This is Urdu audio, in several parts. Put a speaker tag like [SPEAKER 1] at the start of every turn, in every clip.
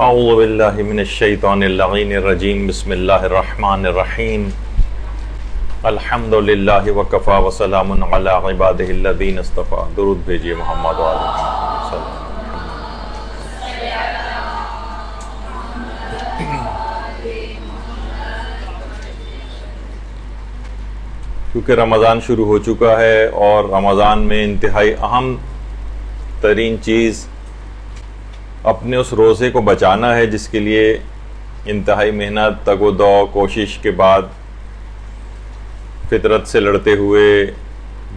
[SPEAKER 1] اعوذ باللہ من الشیطان اللعین الرجیم بسم اللہ الرحمن الرحیم الحمد للہ وکفا وسلام علی عبادہ الذین اصطفیٰ. درود بھیجیے محمد و آل محمد صلی اللہ علیہ وسلم. کیونکہ رمضان شروع ہو چکا ہے اور رمضان میں انتہائی اہم ترین چیز اپنے اس روزے کو بچانا ہے، جس کے لیے انتہائی محنت، تگ و دو، کوشش کے بعد فطرت سے لڑتے ہوئے،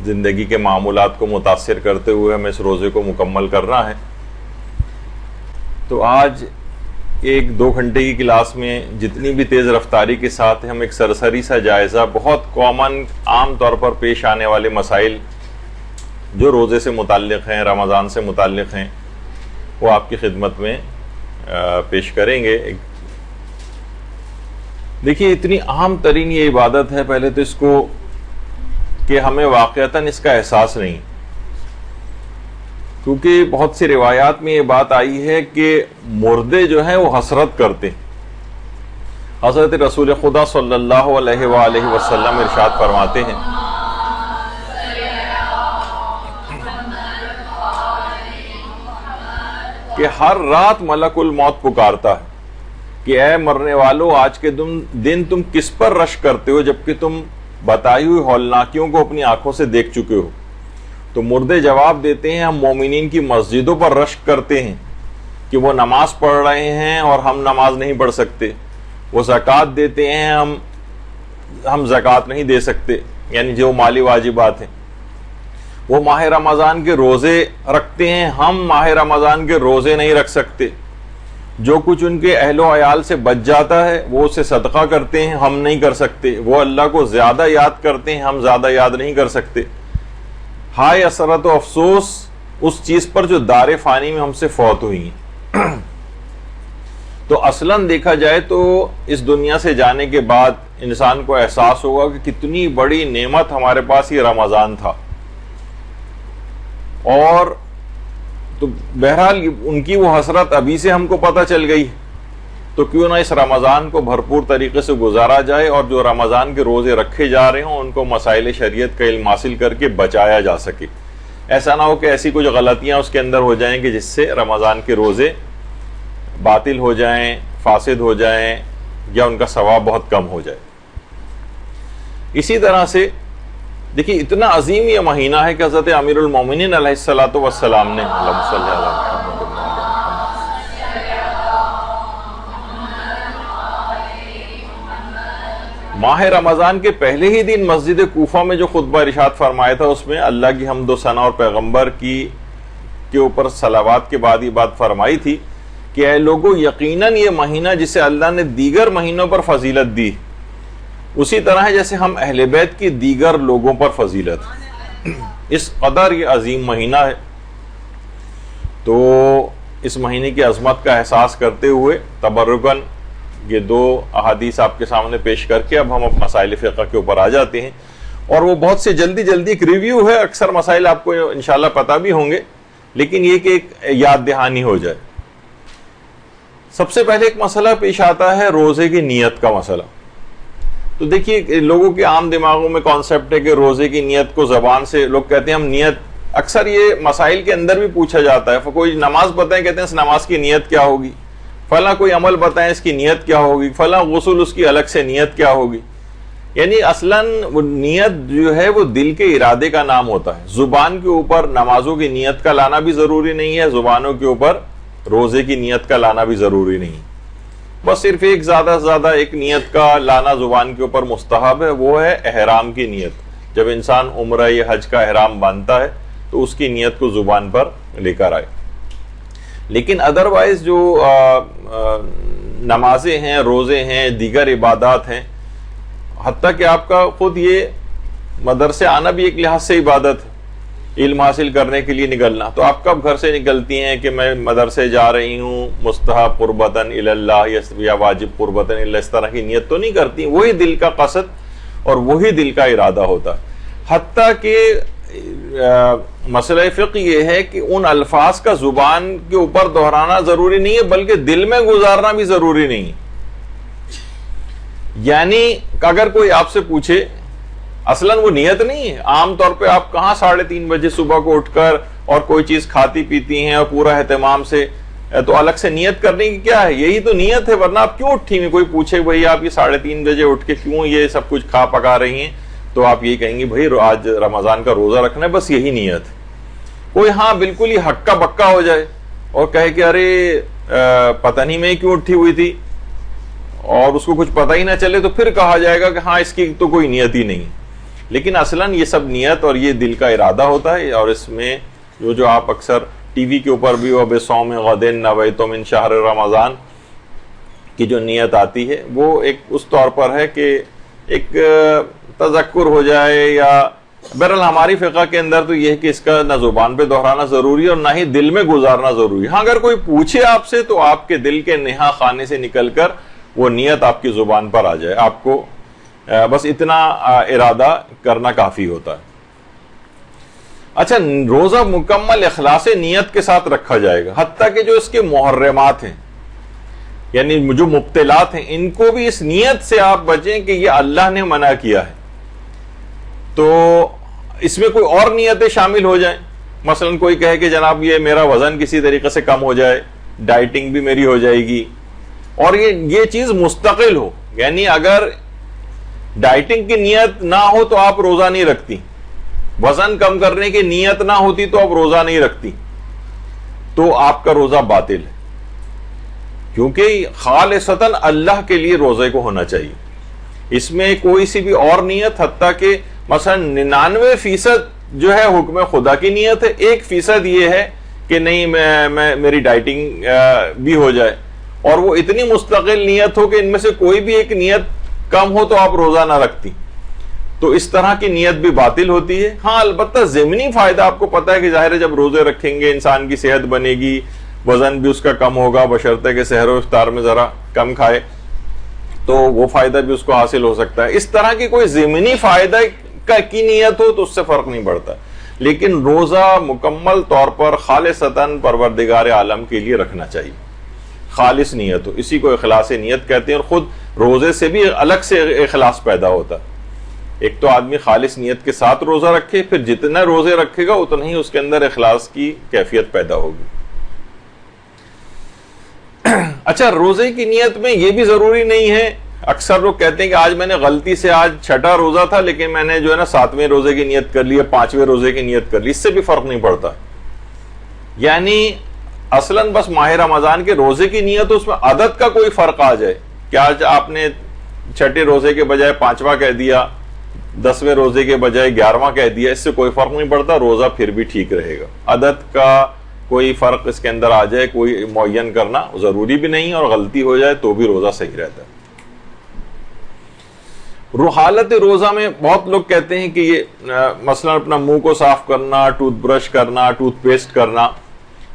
[SPEAKER 1] زندگی کے معمولات کو متاثر کرتے ہوئے ہمیں اس روزے کو مکمل کرنا ہے. تو آج ایک 2 گھنٹے کی کلاس میں جتنی بھی تیز رفتاری کے ساتھ ہم ایک سرسری سا جائزہ، بہت کامن عام طور پر پیش آنے والے مسائل جو روزے سے متعلق ہیں، رمضان سے متعلق ہیں، وہ آپ کی خدمت میں پیش کریں گے. دیکھیے، اتنی اہم ترین یہ عبادت ہے، پہلے تو اس کو کہ ہمیں واقعتاً اس کا احساس نہیں، کیونکہ بہت سی روایات میں یہ بات آئی ہے کہ مردے جو ہیں وہ حسرت کرتے. حضرت رسول خدا صلی اللہ علیہ وآلہ وسلم ارشاد فرماتے ہیں کہ ہر رات ملک الموت پکارتا ہے کہ اے مرنے والو، آج کے دن تم کس پر رشک کرتے ہو جبکہ تم بتائی ہوئی ہولناکیوں کو اپنی آنکھوں سے دیکھ چکے ہو. تو مردے جواب دیتے ہیں، ہم مومنین کی مسجدوں پر رشک کرتے ہیں کہ وہ نماز پڑھ رہے ہیں اور ہم نماز نہیں پڑھ سکتے. وہ زکوٰۃ دیتے ہیں، ہم زکوٰۃ نہیں دے سکتے، یعنی جو مالی واجبات ہیں. وہ ماہ رمضان کے روزے رکھتے ہیں، ہم ماہ رمضان کے روزے نہیں رکھ سکتے. جو کچھ ان کے اہل و عیال سے بچ جاتا ہے وہ اسے صدقہ کرتے ہیں، ہم نہیں کر سکتے. وہ اللہ کو زیادہ یاد کرتے ہیں، ہم زیادہ یاد نہیں کر سکتے. ہائے حسرت و افسوس اس چیز پر جو دار فانی میں ہم سے فوت ہوئی ہیں. تو اصلاً دیکھا جائے تو اس دنیا سے جانے کے بعد انسان کو احساس ہوگا کہ کتنی بڑی نعمت ہمارے پاس یہ رمضان تھا. اور تو بہرحال ان کی وہ حسرت ابھی سے ہم کو پتہ چل گئی، تو کیوں نہ اس رمضان کو بھرپور طریقے سے گزارا جائے اور جو رمضان کے روزے رکھے جا رہے ہوں ان کو مسائل شریعت کا علم حاصل کر کے بچایا جا سکے. ایسا نہ ہو کہ ایسی کچھ غلطیاں اس کے اندر ہو جائیں کہ جس سے رمضان کے روزے باطل ہو جائیں، فاسد ہو جائیں، یا ان کا ثواب بہت کم ہو جائے. اسی طرح سے دیکھیے، اتنا عظیم یہ مہینہ ہے کہ حضرت امیر المومنین علیہ الصلوۃ والسلام نے ماہ رمضان کے پہلے ہی دن مسجد کوفہ میں جو خطبہ ارشاد فرمایا تھا، اس میں اللہ کی حمد و ثنا اور پیغمبر کے اوپر صلوات کے بعد یہ بات فرمائی تھی کہ اے لوگو، یقیناً یہ مہینہ جسے اللہ نے دیگر مہینوں پر فضیلت دی، اسی طرح ہے جیسے ہم اہل بیت کی دیگر لوگوں پر فضیلت. اس قدر یہ عظیم مہینہ ہے. تو اس مہینے کی عظمت کا احساس کرتے ہوئے تبرکاً یہ 2 احادیث آپ کے سامنے پیش کر کے اب ہم مسائل فقہ کے اوپر آ جاتے ہیں. اور وہ بہت سے جلدی ایک ریویو ہے، اکثر مسائل آپ کو انشاءاللہ پتہ بھی ہوں گے، لیکن یہ کہ ایک یاد دہانی ہو جائے. سب سے پہلے ایک مسئلہ پیش آتا ہے روزے کی نیت کا مسئلہ. تو دیکھیے، لوگوں کے عام دماغوں میں کانسیپٹ ہے کہ روزے کی نیت کو زبان سے لوگ کہتے ہیں ہم نیت، اکثر یہ مسائل کے اندر بھی پوچھا جاتا ہے. کوئی نماز بتائیں، کہتے ہیں اس نماز کی نیت کیا ہوگی، فلاں کوئی عمل بتائیں اس کی نیت کیا ہوگی، فلاں غسل اس کی الگ سے نیت کیا ہوگی. یعنی اصلاً وہ نیت جو ہے وہ دل کے ارادے کا نام ہوتا ہے. زبان کے اوپر نمازوں کی نیت کا لانا بھی ضروری نہیں ہے، زبانوں کے اوپر روزے کی نیت کا لانا بھی ضروری نہیں. بس صرف ایک زیادہ سے زیادہ ایک نیت کا لانا زبان کے اوپر مستحب ہے، وہ ہے احرام کی نیت. جب انسان عمرہ یا حج کا احرام باندھتا ہے تو اس کی نیت کو زبان پر لے کر آئے. لیکن ادروائز جو نمازیں ہیں، روزے ہیں، دیگر عبادات ہیں، حتیٰ کہ آپ کا خود یہ مدرسے آنا بھی ایک لحاظ سے عبادت ہے، علم حاصل کرنے کے لیے نکلنا. تو آپ کب گھر سے نکلتی ہیں کہ میں مدرسے جا رہی ہوں مستحب قربتاً الی اللہ یا واجب قربتاً الی اللہ، اس طرح کی نیت تو نہیں کرتی. وہی دل کا قصد اور وہی دل کا ارادہ ہوتا ہے. حتیٰ کہ مسئلہ فقہ یہ ہے کہ ان الفاظ کا زبان کے اوپر دہرانا ضروری نہیں ہے، بلکہ دل میں گزارنا بھی ضروری نہیں ہے۔ یعنی اگر کوئی آپ سے پوچھے، اصلاً وہ نیت نہیں ہے۔ عام طور پہ آپ کہاں 3:30 بجے صبح کو اٹھ کر اور کوئی چیز کھاتی پیتی ہیں اور پورا اہتمام سے، تو الگ سے نیت کرنے کی کیا ہے؟ یہی تو نیت ہے، ورنہ آپ کیوں اٹھی ہوئی؟ کوئی پوچھے بھائی آپ یہ 3:30 بجے اٹھ کے کیوں یہ سب کچھ کھا پکا رہی ہیں، تو آپ یہی کہیں گے بھائی آج رمضان کا روزہ رکھنا ہے، بس یہی نیت ہے۔ کوئی ہاں بالکل ہی ہکا بکا ہو جائے اور کہے کہ ارے پتہ نہیں میں کیوں اٹھی ہوئی تھی، اور اس کو کچھ پتہ ہی نہ چلے، تو پھر کہا جائے گا کہ ہاں اس کی تو کوئی نیت ہی نہیں۔ لیکن اصلاً یہ سب نیت اور یہ دل کا ارادہ ہوتا ہے، اور اس میں جو آپ اکثر ٹی وی کے اوپر بھی وَبِصَوْمِ غَدٍ نَوَيْتُ مِنْ شَهْرِ رمضان کی جو نیت آتی ہے، وہ ایک اس طور پر ہے کہ ایک تذکر ہو جائے، یا بہرحال ہماری فقہ کے اندر تو یہ ہے کہ اس کا نہ زبان پہ دہرانا ضروری ہے اور نہ ہی دل میں گزارنا ضروری ہے۔ ہاں اگر کوئی پوچھے آپ سے تو آپ کے دل کے نہا خانے سے نکل کر وہ نیت آپ کی زبان پر آ جائے، آپ کو بس اتنا ارادہ کرنا کافی ہوتا ہے۔ اچھا، روزہ مکمل اخلاص نیت کے ساتھ رکھا جائے گا، حتیٰ کہ جو اس کے محرمات ہیں، یعنی جو مبتلات ہیں، ان کو بھی اس نیت سے آپ بچیں کہ یہ اللہ نے منع کیا ہے۔ تو اس میں کوئی اور نیتیں شامل ہو جائیں، مثلا کوئی کہے کہ جناب یہ میرا وزن کسی طریقے سے کم ہو جائے، ڈائٹنگ بھی میری ہو جائے گی، اور یہ چیز مستقل ہو، یعنی اگر ڈائٹنگ کی نیت نہ ہو تو آپ روزہ نہیں رکھتی، وزن کم کرنے کی نیت نہ ہوتی تو آپ روزہ نہیں رکھتی، تو آپ کا روزہ باطل ہے، کیونکہ خالصتاً اللہ کے لیے روزے کو ہونا چاہیے۔ اس میں کوئی سی بھی اور نیت، حتیٰ کہ مثلا 99% جو ہے حکم خدا کی نیت ہے، 1% یہ ہے کہ نہیں میں میری ڈائٹنگ بھی ہو جائے، اور وہ اتنی مستقل نیت ہو کہ ان میں سے کوئی بھی ایک نیت کم ہو تو آپ روزہ نہ رکھتی، تو اس طرح کی نیت بھی باطل ہوتی ہے۔ ہاں البتہ ضمنی فائدہ آپ کو پتہ ہے کہ ظاہر ہے جب روزے رکھیں گے انسان کی صحت بنے گی، وزن بھی اس کا کم ہوگا، بشرطے کہ سحر و افطار میں ذرا کم کھائے، تو وہ فائدہ بھی اس کو حاصل ہو سکتا ہے۔ اس طرح کی کوئی ضمنی فائدہ کی نیت ہو تو اس سے فرق نہیں پڑتا، لیکن روزہ مکمل طور پر خالصتاً پروردگار عالم کے لیے رکھنا چاہیے، خالص نیت ہو، اسی کو اخلاص نیت کہتے ہیں۔ اور خود روزے سے بھی الگ سے اخلاص پیدا ہوتا ہے۔ ایک تو آدمی خالص نیت کے ساتھ روزہ رکھے، پھر جتنا روزے رکھے گا اتنا ہی اس کے اندر اخلاص کی کیفیت پیدا ہوگی۔ اچھا، روزے کی نیت میں یہ بھی ضروری نہیں ہے، اکثر لوگ کہتے ہیں کہ آج میں نے غلطی سے آج 6واں روزہ تھا لیکن میں نے جو ہے نا 7ویں روزے کی نیت کر لی، 5ویں روزے کی نیت کر لی، اس سے بھی فرق نہیں پڑتا۔ یعنی اصلاً بس ماہ رمضان کے روزے کی نیت، اس میں عدد کا کوئی فرق آ جائے کہ آج آپ نے 6 روزے کے بجائے 5واں کہہ دیا، 10ویں روزے کے بجائے 11واں کہہ دیا، اس سے کوئی فرق نہیں پڑتا، روزہ پھر بھی ٹھیک رہے گا۔ عدد کا کوئی فرق اس کے اندر آ جائے، کوئی معین کرنا ضروری بھی نہیں، اور غلطی ہو جائے تو بھی روزہ صحیح رہتا ہے۔ حالت روزہ میں بہت لوگ کہتے ہیں کہ یہ مثلا اپنا منہ کو صاف کرنا، ٹوتھ برش کرنا، ٹوتھ پیسٹ کرنا،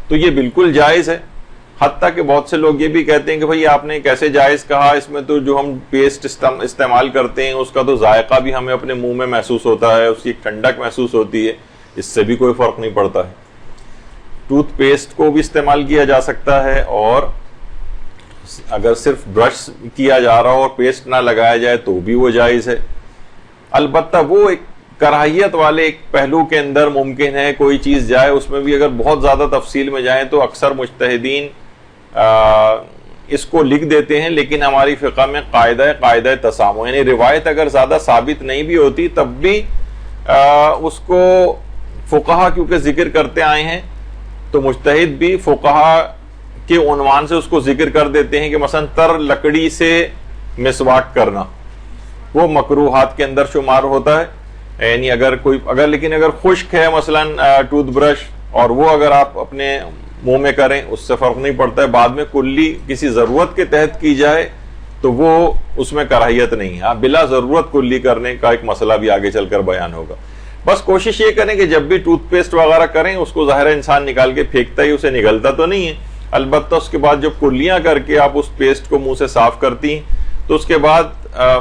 [SPEAKER 1] تو یہ بالکل جائز ہے۔ حتیٰ کہ بہت سے لوگ یہ بھی کہتے ہیں کہ بھئی آپ نے کیسے جائز کہا، اس میں تو جو ہم پیسٹ استعمال کرتے ہیں اس کا تو ذائقہ بھی ہمیں اپنے منہ میں محسوس ہوتا ہے، اس کی ٹھنڈک محسوس ہوتی ہے، اس سے بھی کوئی فرق نہیں پڑتا ہے۔ ٹوتھ پیسٹ کو بھی استعمال کیا جا سکتا ہے، اور اگر صرف برش کیا جا رہا ہو اور پیسٹ نہ لگایا جائے تو بھی وہ جائز ہے۔ البتہ وہ ایک کراہیت والے ایک پہلو کے اندر ممکن ہے کوئی چیز جائے، اس میں بھی اگر بہت زیادہ تفصیل میں جائیں تو اکثر مجتہدین اس کو لکھ دیتے ہیں، لیکن ہماری فقہ میں قاعدہ تسامح، یعنی روایت اگر زیادہ ثابت نہیں بھی ہوتی تب بھی اس کو فقہا کیونکہ ذکر کرتے آئے ہیں، تو مجتہد بھی فقہا کے عنوان سے اس کو ذکر کر دیتے ہیں کہ مثلا تر لکڑی سے مسواک کرنا وہ مکروہات کے اندر شمار ہوتا ہے، یعنی اگر خشک ہے مثلا ٹوتھ برش، اور وہ اگر آپ اپنے منہ میں کریں اس سے فرق نہیں پڑتا ہے، بعد میں کلی کسی ضرورت کے تحت کی جائے تو وہ اس میں کراہیت نہیں ہے۔ بلا ضرورت کلی کرنے کا ایک مسئلہ بھی آگے چل کر بیان ہوگا۔ بس کوشش یہ کریں کہ جب بھی ٹوتھ پیسٹ وغیرہ کریں اس کو ظاہر انسان نکال کے پھینکتا ہی، اسے نگلتا تو نہیں ہے، البتہ اس کے بعد جب کلیاں کر کے آپ اس پیسٹ کو منہ سے صاف کرتی ہیں تو اس کے بعد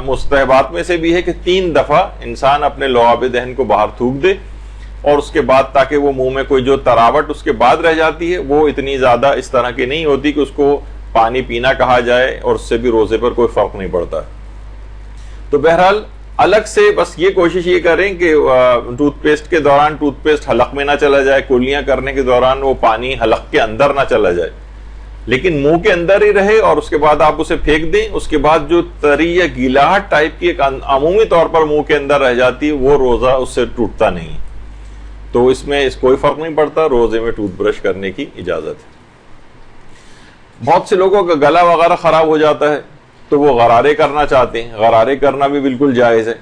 [SPEAKER 1] مستحبات میں سے بھی ہے کہ 3 دفعہ انسان اپنے لعاب دہن کو باہر تھوک دے، اور اس کے بعد تاکہ وہ منہ میں کوئی جو تراوٹ اس کے بعد رہ جاتی ہے وہ اتنی زیادہ اس طرح کی نہیں ہوتی کہ اس کو پانی پینا کہا جائے، اور اس سے بھی روزے پر کوئی فرق نہیں پڑتا۔ تو بہرحال الگ سے بس یہ کوشش یہ کریں کہ ٹوتھ پیسٹ کے دوران ٹوتھ پیسٹ حلق میں نہ چلا جائے، کلیاں کرنے کے دوران وہ پانی حلق کے اندر نہ چلا جائے، لیکن منہ کے اندر ہی رہے، اور اس کے بعد آپ اسے پھینک دیں۔ اس کے بعد جو تری یا گیلاہٹ ٹائپ کی ایک عمومی طور پر منہ کے اندر رہ جاتی ہے وہ روزہ اس سے ٹوٹتا نہیں، تو اس میں کوئی فرق نہیں پڑتا، روزے میں ٹوتھ برش کرنے کی اجازت ہے۔ بہت سے لوگوں کا گلا وغیرہ خراب ہو جاتا ہے تو وہ غرارے کرنا چاہتے ہیں، غرارے کرنا بھی بالکل جائز ہے،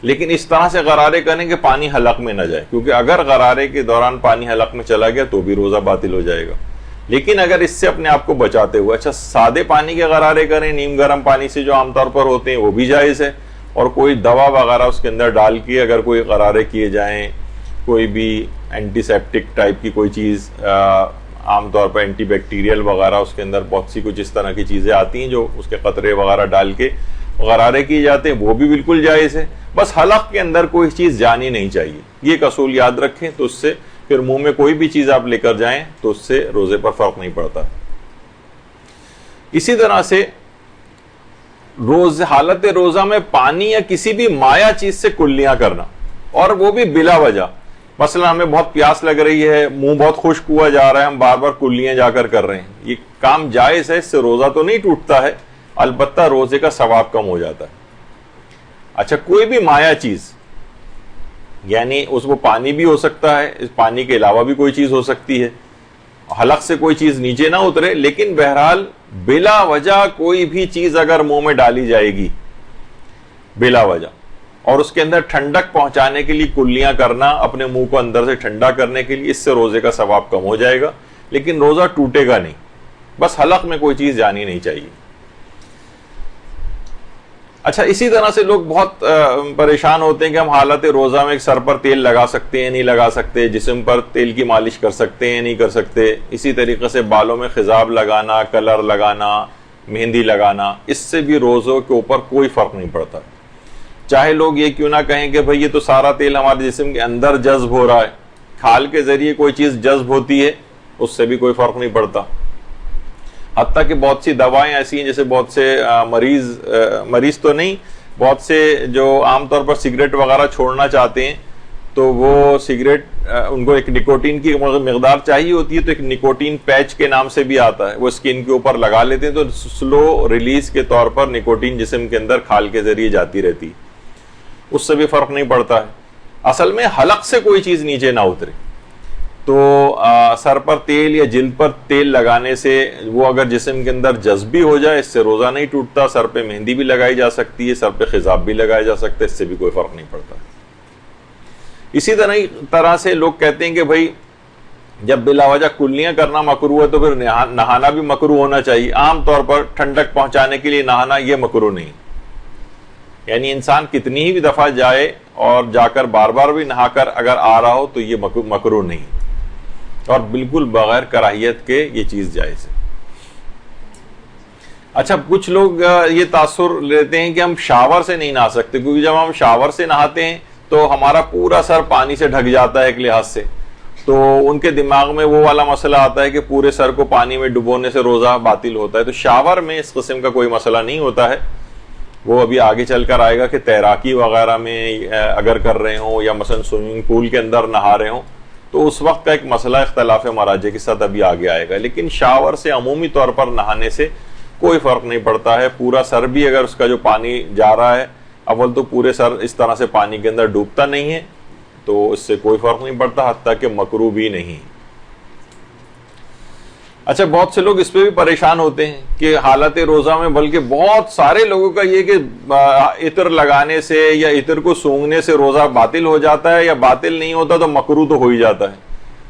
[SPEAKER 1] لیکن اس طرح سے غرارے کریں کہ پانی حلق میں نہ جائے، کیونکہ اگر غرارے کے دوران پانی حلق میں چلا گیا تو بھی روزہ باطل ہو جائے گا۔ لیکن اگر اس سے اپنے آپ کو بچاتے ہوئے اچھا سادے پانی کے غرارے کریں، نیم گرم پانی سے جو عام طور پر ہوتے ہیں وہ بھی جائز ہے، اور کوئی دوا وغیرہ اس کے اندر ڈال کے اگر کوئی غرارے کیے جائیں، کوئی بھی اینٹی سیپٹک ٹائپ کی کوئی چیز، عام طور پر اینٹی بیکٹیریل وغیرہ اس کے اندر بہت سی کچھ اس طرح کی چیزیں آتی ہیں جو اس کے قطرے وغیرہ ڈال کے غرارے کیے جاتے ہیں، وہ بھی بالکل جائز ہے۔ بس حلق کے اندر کوئی چیز جانی نہیں چاہیے، یہ ایک اصول یاد رکھیں، تو اس سے پھر منہ میں کوئی بھی چیز آپ لے کر جائیں تو اس سے روزے پر فرق نہیں پڑتا۔ اسی طرح سے حالت روزہ میں پانی یا کسی بھی مائع چیز سے کلیاں کرنا، اور وہ بھی بلا وجہ، مثلا ہمیں بہت پیاس لگ رہی ہے، منہ بہت خشک ہوا جا رہا ہے، ہم بار بار کلیاں جا کر رہے ہیں، یہ کام جائز ہے، اس سے روزہ تو نہیں ٹوٹتا ہے، البتہ روزے کا ثواب کم ہو جاتا ہے۔ اچھا کوئی بھی مائع چیز، یعنی اس کو پانی بھی ہو سکتا ہے، اس پانی کے علاوہ بھی کوئی چیز ہو سکتی ہے، حلق سے کوئی چیز نیچے نہ اترے، لیکن بہرحال بلا وجہ کوئی بھی چیز اگر منہ میں ڈالی جائے گی بلا وجہ، اور اس کے اندر ٹھنڈک پہنچانے کے لیے کلیاں کرنا، اپنے منہ کو اندر سے ٹھنڈا کرنے کے لیے، اس سے روزے کا ثواب کم ہو جائے گا، لیکن روزہ ٹوٹے گا نہیں، بس حلق میں کوئی چیز جانی نہیں چاہیے۔ اچھا اسی طرح سے لوگ بہت پریشان ہوتے ہیں کہ ہم حالت روزہ میں سر پر تیل لگا سکتے ہیں نہیں لگا سکتے، جسم پر تیل کی مالش کر سکتے ہیں نہیں کر سکتے، اسی طریقے سے بالوں میں خضاب لگانا، کلر لگانا، مہندی لگانا، اس سے بھی روزوں کے اوپر کوئی فرق نہیں پڑتا، چاہے لوگ یہ کیوں نہ کہیں کہ بھئی یہ تو سارا تیل ہمارے جسم کے اندر جذب ہو رہا ہے، کھال کے ذریعے کوئی چیز جذب ہوتی ہے، اس سے بھی کوئی فرق نہیں پڑتا۔ حتیٰ کہ بہت سی دوائیں ایسی ہیں، جیسے بہت سے مریض تو نہیں، بہت سے جو عام طور پر سگریٹ وغیرہ چھوڑنا چاہتے ہیں تو وہ سگریٹ ان کو ایک نکوٹین کی مقدار چاہیے ہوتی ہے، تو ایک نکوٹین پیچ کے نام سے بھی آتا ہے، وہ اسکن کے اوپر لگا لیتے ہیں، تو سلو ریلیز کے طور پر نکوٹین جسم کے اندر کھال کے ذریعے جاتی رہتی، اس سے بھی فرق نہیں پڑتا ہے۔ اصل میں حلق سے کوئی چیز نیچے نہ اترے، تو سر پر تیل یا جلد پر تیل لگانے سے وہ اگر جسم کے اندر جذبی ہو جائے، اس سے روزہ نہیں ٹوٹتا۔ سر پہ مہندی بھی لگائی جا سکتی ہے، سر پہ خضاب بھی لگایا جا سکتا ہے، اس سے بھی کوئی فرق نہیں پڑتا۔ اسی طرح سے لوگ کہتے ہیں کہ بھائی جب بلا وجہ کلیاں کرنا مکروہ ہے تو پھر نہانا بھی مکروہ ہونا چاہیے۔ عام طور پر ٹھنڈک پہنچانے کے لیے نہانا یہ مکروہ نہیں، یعنی انسان کتنی ہی بھی دفعہ جائے اور جا کر بار بار بھی نہا کر اگر آ رہا ہو تو یہ مکروہ نہیں، اور بالکل بغیر کراہیت کے یہ چیز جائز ہے۔ اچھا کچھ لوگ یہ تاثر لیتے ہیں کہ ہم شاور سے نہیں نہا سکتے، کیونکہ جب ہم شاور سے نہاتے ہیں تو ہمارا پورا سر پانی سے ڈھک جاتا ہے ایک لحاظ سے، تو ان کے دماغ میں وہ والا مسئلہ آتا ہے کہ پورے سر کو پانی میں ڈبونے سے روزہ باطل ہوتا ہے۔ تو شاور میں اس قسم کا کوئی مسئلہ نہیں ہوتا ہے، وہ ابھی آگے چل کر آئے گا کہ تیراکی وغیرہ میں اگر کر رہے ہوں یا مثلا سوئمنگ پول کے اندر نہا رہے ہوں تو اس وقت کا ایک مسئلہ اختلاف مراجع کے ساتھ ابھی آگے آئے گا، لیکن شاور سے عمومی طور پر نہانے سے کوئی فرق نہیں پڑتا ہے۔ پورا سر بھی اگر اس کا جو پانی جا رہا ہے، اول تو پورے سر اس طرح سے پانی کے اندر ڈوبتا نہیں ہے تو اس سے کوئی فرق نہیں پڑتا، حتیٰ کہ مکروہ بھی نہیں۔ اچھا بہت سے لوگ اس پہ بھی پریشان ہوتے ہیں کہ حالت روزہ میں، بلکہ بہت سارے لوگوں کا یہ کہ عطر لگانے سے یا عطر کو سونگھنے سے روزہ باطل ہو جاتا ہے، یا باطل نہیں ہوتا تو مکروہ تو ہو ہی جاتا ہے،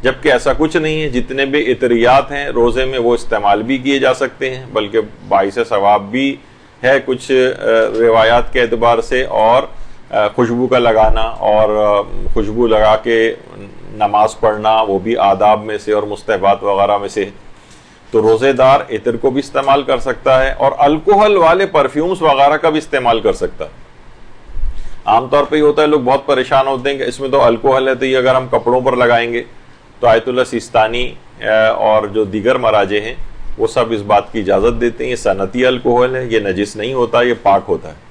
[SPEAKER 1] جبکہ ایسا کچھ نہیں ہے۔ جتنے بھی عطریات ہیں روزے میں وہ استعمال بھی کیے جا سکتے ہیں، بلکہ باعث ثواب بھی ہے کچھ روایات کے اعتبار سے، اور خوشبو کا لگانا اور خوشبو لگا کے نماز پڑھنا وہ بھی آداب میں سے اور مستحبات وغیرہ میں سے، تو روزے دار عطر کو بھی استعمال کر سکتا ہے، اور الکوہل والے پرفیومز وغیرہ کا بھی استعمال کر سکتا ہے۔ عام طور پہ یہ ہوتا ہے لوگ بہت پریشان ہوتے ہیں کہ اس میں تو الکوہل ہے، تو یہ اگر ہم کپڑوں پر لگائیں گے، تو آیت اللہ سیستانی اور جو دیگر مراجع ہیں وہ سب اس بات کی اجازت دیتے ہیں یہ صنعتی الکوہل ہے، یہ نجس نہیں ہوتا، یہ پاک ہوتا ہے،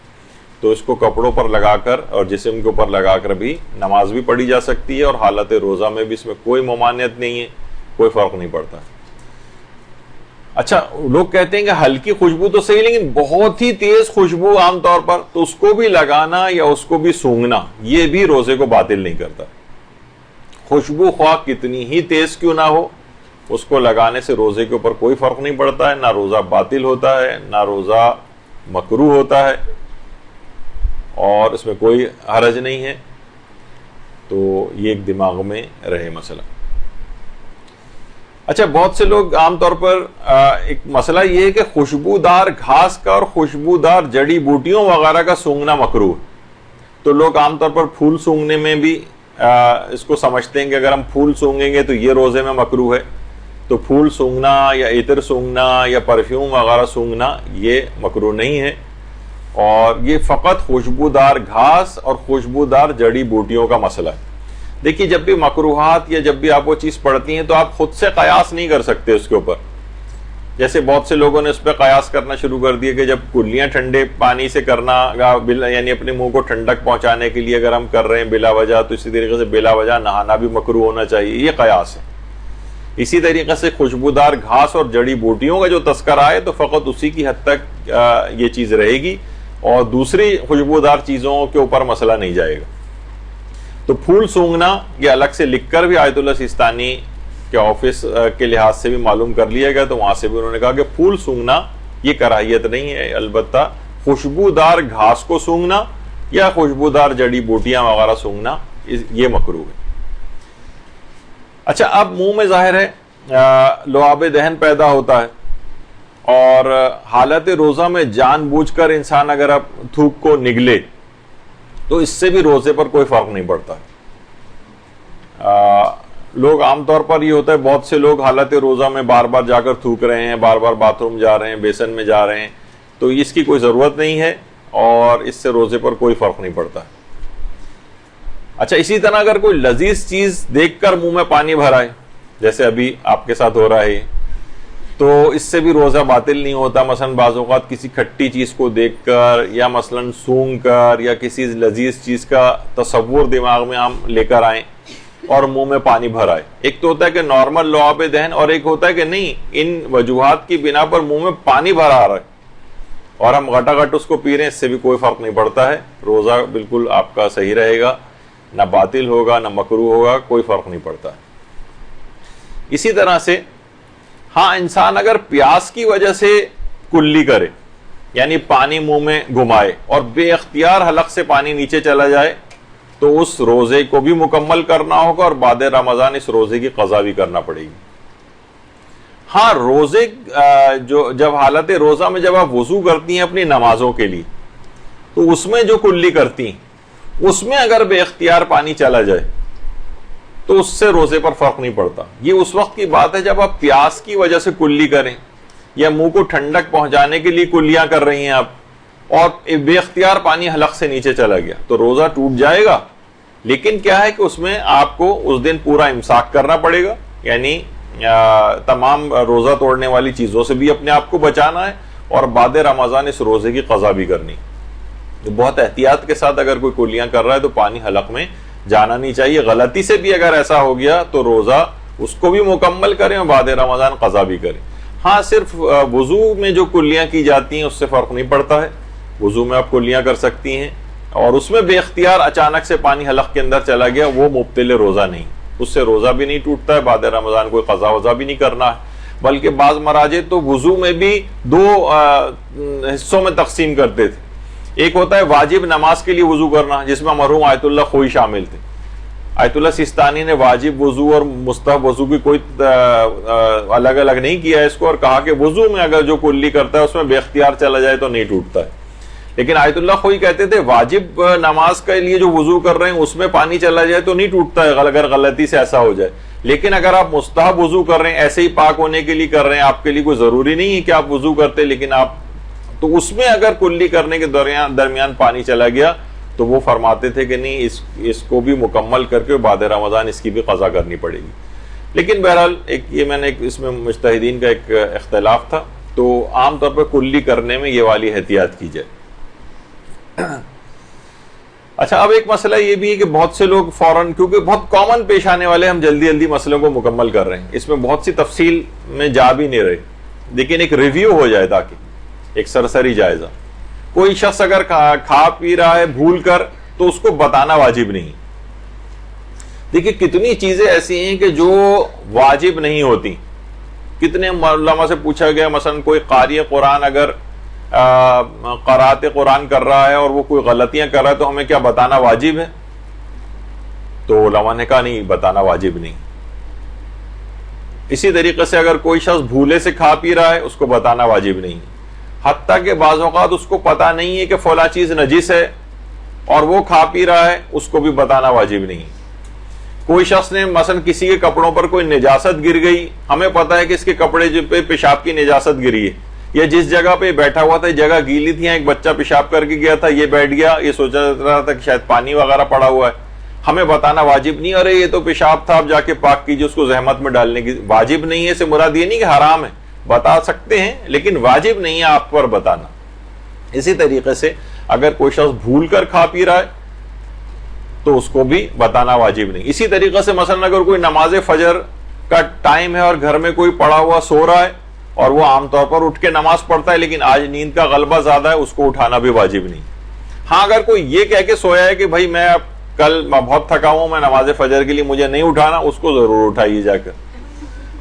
[SPEAKER 1] تو اس کو کپڑوں پر لگا کر اور جسم کے اوپر لگا کر بھی نماز بھی پڑھی جا سکتی ہے، اور حالت روزہ میں بھی اس میں کوئی ممانعت نہیں ہے، کوئی فرق نہیں پڑتا۔ اچھا، لوگ کہتے ہیں کہ ہلکی خوشبو تو صحیح، لیکن بہت ہی تیز خوشبو عام طور پر، تو اس کو بھی لگانا یا اس کو بھی سونگھنا یہ بھی روزے کو باطل نہیں کرتا۔ خوشبو خواہ کتنی ہی تیز کیوں نہ ہو، اس کو لگانے سے روزے کے اوپر کوئی فرق نہیں پڑتا ہے، نہ روزہ باطل ہوتا ہے، نہ روزہ مکروہ ہوتا ہے، اور اس میں کوئی حرج نہیں ہے۔ تو یہ ایک دماغ میں رہے مسئلہ۔ اچھا، بہت سے لوگ عام طور پر ایک مسئلہ یہ ہے کہ خوشبودار گھاس کا اور خوشبودار جڑی بوٹیوں وغیرہ کا سونگھنا مکروہ، تو لوگ عام طور پر پھول سونگھنے میں بھی اس کو سمجھتے ہیں کہ اگر ہم پھول سونگیں گے تو یہ روزے میں مکروہ ہے، تو پھول سونگھنا یا عطر سونگھنا یا پرفیوم وغیرہ سونگھنا یہ مکروہ نہیں ہے، اور یہ فقط خوشبودار گھاس اور خوشبودار جڑی بوٹیوں کا مسئلہ ہے۔ دیکھیے، جب بھی مکروہات یا جب بھی آپ وہ چیز پڑھتی ہیں تو آپ خود سے قیاس نہیں کر سکتے اس کے اوپر۔ جیسے بہت سے لوگوں نے اس پہ قیاس کرنا شروع کر دیا کہ جب کلیاں ٹھنڈے پانی سے کرنا، یعنی اپنے منہ کو ٹھنڈک پہنچانے کے لیے اگر ہم کر رہے ہیں بلا وجہ، تو اسی طریقے سے بلا وجہ نہانا بھی مکروہ ہونا چاہیے، یہ قیاس ہے۔ اسی طریقے سے خوشبودار گھاس اور جڑی بوٹیوں کا جو تذکرہ ہے تو فقط اسی کی حد تک یہ چیز رہے گی، اور دوسری خوشبودار چیزوں کے اوپر مسئلہ نہیں جائے گا۔ تو پھول سونگھنا یہ الگ سے لکھ کر بھی آیت اللہ سیستانی کے آفس کے لحاظ سے بھی معلوم کر لیا گیا، تو وہاں سے بھی انہوں نے کہا کہ پھول سونگھنا یہ کراہیت نہیں ہے، البتہ خوشبودار گھاس کو سونگھنا یا خوشبودار جڑی بوٹیاں وغیرہ سونگھنا یہ مکروہ ہے۔ اچھا، اب منہ میں ظاہر ہے لعاب دہن پیدا ہوتا ہے، اور حالت روزہ میں جان بوجھ کر انسان اگر اب تھوک کو نگلے تو اس سے بھی روزے پر کوئی فرق نہیں پڑتا۔ لوگ عام طور پر یہ ہوتا ہے، بہت سے لوگ حالت روزہ میں بار بار جا کر تھوک رہے ہیں، بار بار باتھ روم جا رہے ہیں، بیسن میں جا رہے ہیں، تو اس کی کوئی ضرورت نہیں ہے، اور اس سے روزے پر کوئی فرق نہیں پڑتا۔ اچھا، اسی طرح اگر کوئی لذیذ چیز دیکھ کر منہ میں پانی بھرائے، جیسے ابھی آپ کے ساتھ ہو رہا ہے، تو اس سے بھی روزہ باطل نہیں ہوتا۔ مثلا بعض اوقات کسی کھٹی چیز کو دیکھ کر یا مثلا سونگ کر یا کسی لذیذ چیز کا تصور دماغ میں ہم لے کر آئیں اور منہ میں پانی بھر آئے۔ ایک تو ہوتا ہے کہ نارمل لعاب دہن، اور ایک ہوتا ہے کہ نہیں، ان وجوہات کی بنا پر منہ میں پانی بھر آ رہا ہے اور ہم گھٹا گھٹ اس کو پی رہے ہیں، اس سے بھی کوئی فرق نہیں پڑتا ہے، روزہ بالکل آپ کا صحیح رہے گا، نہ باطل ہوگا نہ مکروہ ہوگا، کوئی فرق نہیں پڑتا ہے۔ اسی طرح سے ہاں، انسان اگر پیاس کی وجہ سے کلی کرے، یعنی پانی منہ میں گھمائے اور بے اختیار حلق سے پانی نیچے چلا جائے، تو اس روزے کو بھی مکمل کرنا ہوگا، اور بعد رمضان اس روزے کی قضا بھی کرنا پڑے گی۔ ہاں، روزے جب حالت روزہ میں جب آپ وضو کرتی ہیں اپنی نمازوں کے لیے، تو اس میں جو کلی کرتی ہیں، اس میں اگر بے اختیار پانی چلا جائے تو اس سے روزے پر فرق نہیں پڑتا۔ یہ اس وقت کی بات ہے جب آپ پیاس کی وجہ سے کلی کریں، یا منہ کو ٹھنڈک پہنچانے کے لیے کلیاں کر رہی ہیں آپ، اور بے اختیار پانی حلق سے نیچے چلا گیا، تو روزہ ٹوٹ جائے گا۔ لیکن کیا ہے کہ اس میں آپ کو اس دن پورا امساک کرنا پڑے گا، یعنی تمام روزہ توڑنے والی چیزوں سے بھی اپنے آپ کو بچانا ہے، اور بعد رمضان اس روزے کی قضا بھی کرنی۔ بہت احتیاط کے ساتھ اگر کوئی کلیاں کر رہا ہے تو پانی حلق میں جانا نہیں چاہیے۔ غلطی سے بھی اگر ایسا ہو گیا تو روزہ اس کو بھی مکمل کریں اور بعد رمضان قضا بھی کریں۔ ہاں، صرف وضو میں جو کلیاں کی جاتی ہیں اس سے فرق نہیں پڑتا ہے، وضو میں آپ کلیاں کر سکتی ہیں، اور اس میں بے اختیار اچانک سے پانی حلق کے اندر چلا گیا، وہ مبطل روزہ نہیں، اس سے روزہ بھی نہیں ٹوٹتا ہے، بعد رمضان کوئی قضا وضا بھی نہیں کرنا ہے۔ بلکہ بعض مراجع تو وضو میں بھی دو حصوں میں تقسیم کرتے تھے۔ ایک ہوتا ہے واجب نماز کے لیے وضو کرنا، جس میں مرحوم آیت اللہ خوئی شامل تھے۔ آیت اللہ سیستانی نے واجب وضو اور مستحب وضو کی کوئی الگ الگ نہیں کیا ہے اس کو، اور کہا کہ وضو میں اگر جو کلی کرتا ہے اس میں بے اختیار چلا جائے تو نہیں ٹوٹتا ہے۔ لیکن آیت اللہ خوئی کہتے تھے واجب نماز کے لیے جو وضو کر رہے ہیں اس میں پانی چلا جائے تو نہیں ٹوٹتا ہے، اگر غلطی سے ایسا ہو جائے۔ لیکن اگر آپ مستحب وضو کر رہے ہیں، ایسے ہی پاک ہونے کے لیے کر رہے ہیں، آپ کے لیے کوئی ضروری نہیں ہے کہ آپ وضو کرتے، لیکن آپ تو اس میں اگر کلی کرنے کے درمیان پانی چلا گیا تو وہ فرماتے تھے کہ نہیں اس کو بھی مکمل کر کے بعد رمضان اس کی بھی قضا کرنی پڑے گی. لیکن بہرحال یہ میں نے اس میں مجتہدین کا ایک اختلاف تھا، تو عام طور پر کلی کرنے میں یہ والی احتیاط کی جائے. اچھا، اب ایک مسئلہ یہ بھی ہے کہ بہت سے لوگ فوراً، کیونکہ بہت کامن پیش آنے والے، ہم جلدی جلدی مسئلوں کو مکمل کر رہے ہیں، اس میں بہت سی تفصیل میں جا بھی نہیں رہے، لیکن ایک ریویو ہو جائے تاکہ ایک سرسری جائزہ. کوئی شخص اگر کھا پی رہا ہے بھول کر تو اس کو بتانا واجب نہیں. دیکھیے کتنی چیزیں ایسی ہیں کہ جو واجب نہیں ہوتی. کتنے علماء سے پوچھا گیا، مثلا کوئی قاری قرآن اگر قرات قرآن کر رہا ہے اور وہ کوئی غلطیاں کر رہا ہے تو ہمیں کیا بتانا واجب ہے؟ تو علماء نے کہا نہیں، بتانا واجب نہیں. اسی طریقے سے اگر کوئی شخص بھولے سے کھا پی رہا ہے اس کو بتانا واجب نہیں. حتیٰ کہ بعض اوقات اس کو پتا نہیں ہے کہ فلاں چیز نجس ہے اور وہ کھا پی رہا ہے، اس کو بھی بتانا واجب نہیں. کوئی شخص نے مثلا کسی کے کپڑوں پر کوئی نجاست گر گئی، ہمیں پتا ہے کہ اس کے کپڑے پہ پیشاب کی نجاست گری ہے، یا جس جگہ پہ بیٹھا ہوا تھا جگہ گیلی تھی، ایک بچہ پیشاب کر کے گیا تھا، یہ بیٹھ گیا، یہ سوچ رہا تھا کہ شاید پانی وغیرہ پڑا ہوا ہے، ہمیں بتانا واجب نہیں. ارے یہ تو پیشاب تھا، اب جا کے پاک کیجیے، اس کو زحمت میں ڈالنے کی واجب نہیں ہے. اس سے مراد یہ نہیں کہ حرام ہے، بتا سکتے ہیں لیکن واجب نہیں ہے آپ پر بتانا. اسی طریقے سے اگر کوئی شخص بھول کر کھا پی رہا ہے تو اس کو بھی بتانا واجب نہیں. اسی طریقے سے مثلا اگر کوئی نماز فجر کا ٹائم ہے اور گھر میں کوئی پڑا ہوا سو رہا ہے اور وہ عام طور پر اٹھ کے نماز پڑھتا ہے لیکن آج نیند کا غلبہ زیادہ ہے، اس کو اٹھانا بھی واجب نہیں. ہاں اگر کوئی یہ کہہ کے سویا ہے کہ بھائی میں اب کل بہت تھکا ہوں، میں نماز فجر کے لیے مجھے نہیں اٹھانا، اس کو ضرور اٹھائیے جا کر.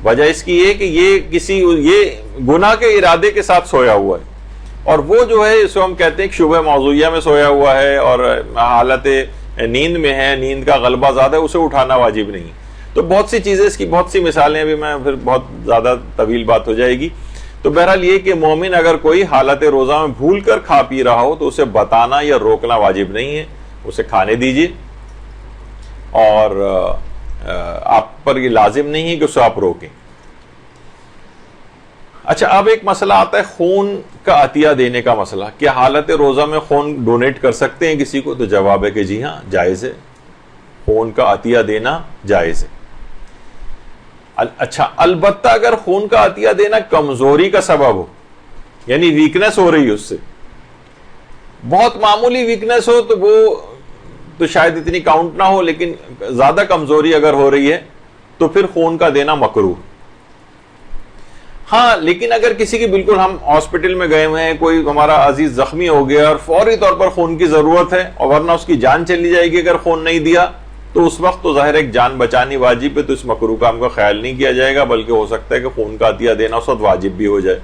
[SPEAKER 1] وجہ اس کی یہ کہ یہ گناہ کے ارادے کے ساتھ سویا ہوا ہے، اور وہ جو ہے اس کو ہم کہتے ہیں کہ شبہ موضوعیہ میں سویا ہوا ہے اور حالت نیند میں ہے، نیند کا غلبہ زیادہ ہے، اسے اٹھانا واجب نہیں. تو بہت سی چیزیں، اس کی بہت سی مثالیں، ابھی میں پھر بہت زیادہ طویل بات ہو جائے گی. تو بہرحال یہ کہ مومن اگر کوئی حالت روزہ میں بھول کر کھا پی رہا ہو تو اسے بتانا یا روکنا واجب نہیں ہے، اسے کھانے دیجیے، اور آپ پر یہ لازم نہیں ہے کہ اسے آپ روکیں. اچھا، اب ایک مسئلہ آتا ہے خون کا عطیہ دینے کا مسئلہ. کیا حالت روزہ میں خون ڈونیٹ کر سکتے ہیں کسی کو؟ تو جواب ہے کہ جی ہاں، جائز ہے، خون کا عطیہ دینا جائز ہے. اچھا، البتہ اگر خون کا عطیہ دینا کمزوری کا سبب ہو، یعنی ویکنس ہو رہی ہے، اس سے بہت معمولی ویکنس ہو تو وہ تو شاید اتنی کاؤنٹ نہ ہو، لیکن زیادہ کمزوری اگر ہو رہی ہے تو پھر خون کا دینا مکروہ. ہاں لیکن اگر کسی کی بالکل ہم ہاسپٹل میں گئے ہوئے ہیں، کوئی ہمارا عزیز زخمی ہو گیا اور فوری طور پر خون کی ضرورت ہے اور ورنہ اس کی جان چلی جائے گی اگر خون نہیں دیا، تو اس وقت تو ظاہر ایک جان بچانی واجب ہے، تو اس مکروہ کام کا خیال نہیں کیا جائے گا، بلکہ ہو سکتا ہے کہ خون کا عطیہ دینا اس وقت واجب بھی ہو جائے.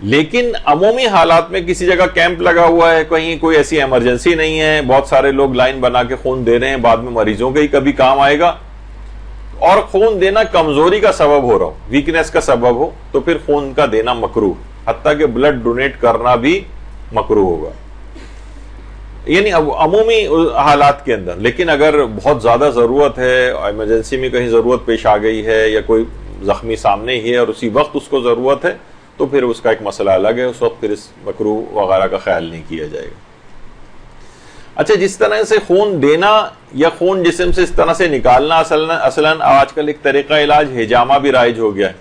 [SPEAKER 1] لیکن عمومی حالات میں کسی جگہ کیمپ لگا ہوا ہے، کہیں کوئی ایسی ایمرجنسی نہیں ہے، بہت سارے لوگ لائن بنا کے خون دے رہے ہیں، بعد میں مریضوں کے ہی کبھی کام آئے گا، اور خون دینا کمزوری کا سبب ہو رہا ہو، ویکنس کا سبب ہو، تو پھر خون کا دینا مکروہ، حتیٰ کہ بلڈ ڈونیٹ کرنا بھی مکروہ ہوگا، یعنی عمومی حالات کے اندر. لیکن اگر بہت زیادہ ضرورت ہے، ایمرجنسی میں کہیں ضرورت پیش آ گئی ہے، یا کوئی زخمی سامنے ہی ہے اور اسی وقت اس کو ضرورت ہے، تو پھر اس کا ایک مسئلہ الگ ہے، اس وقت پھر اس مکروہ وغیرہ کا خیال نہیں کیا جائے گا. اچھا، جس طرح سے خون دینا یا خون جسم سے اس طرح سے نکالنا، اصلاً آج کل ایک طریقہ علاج ہجامہ بھی رائج ہو گیا ہے،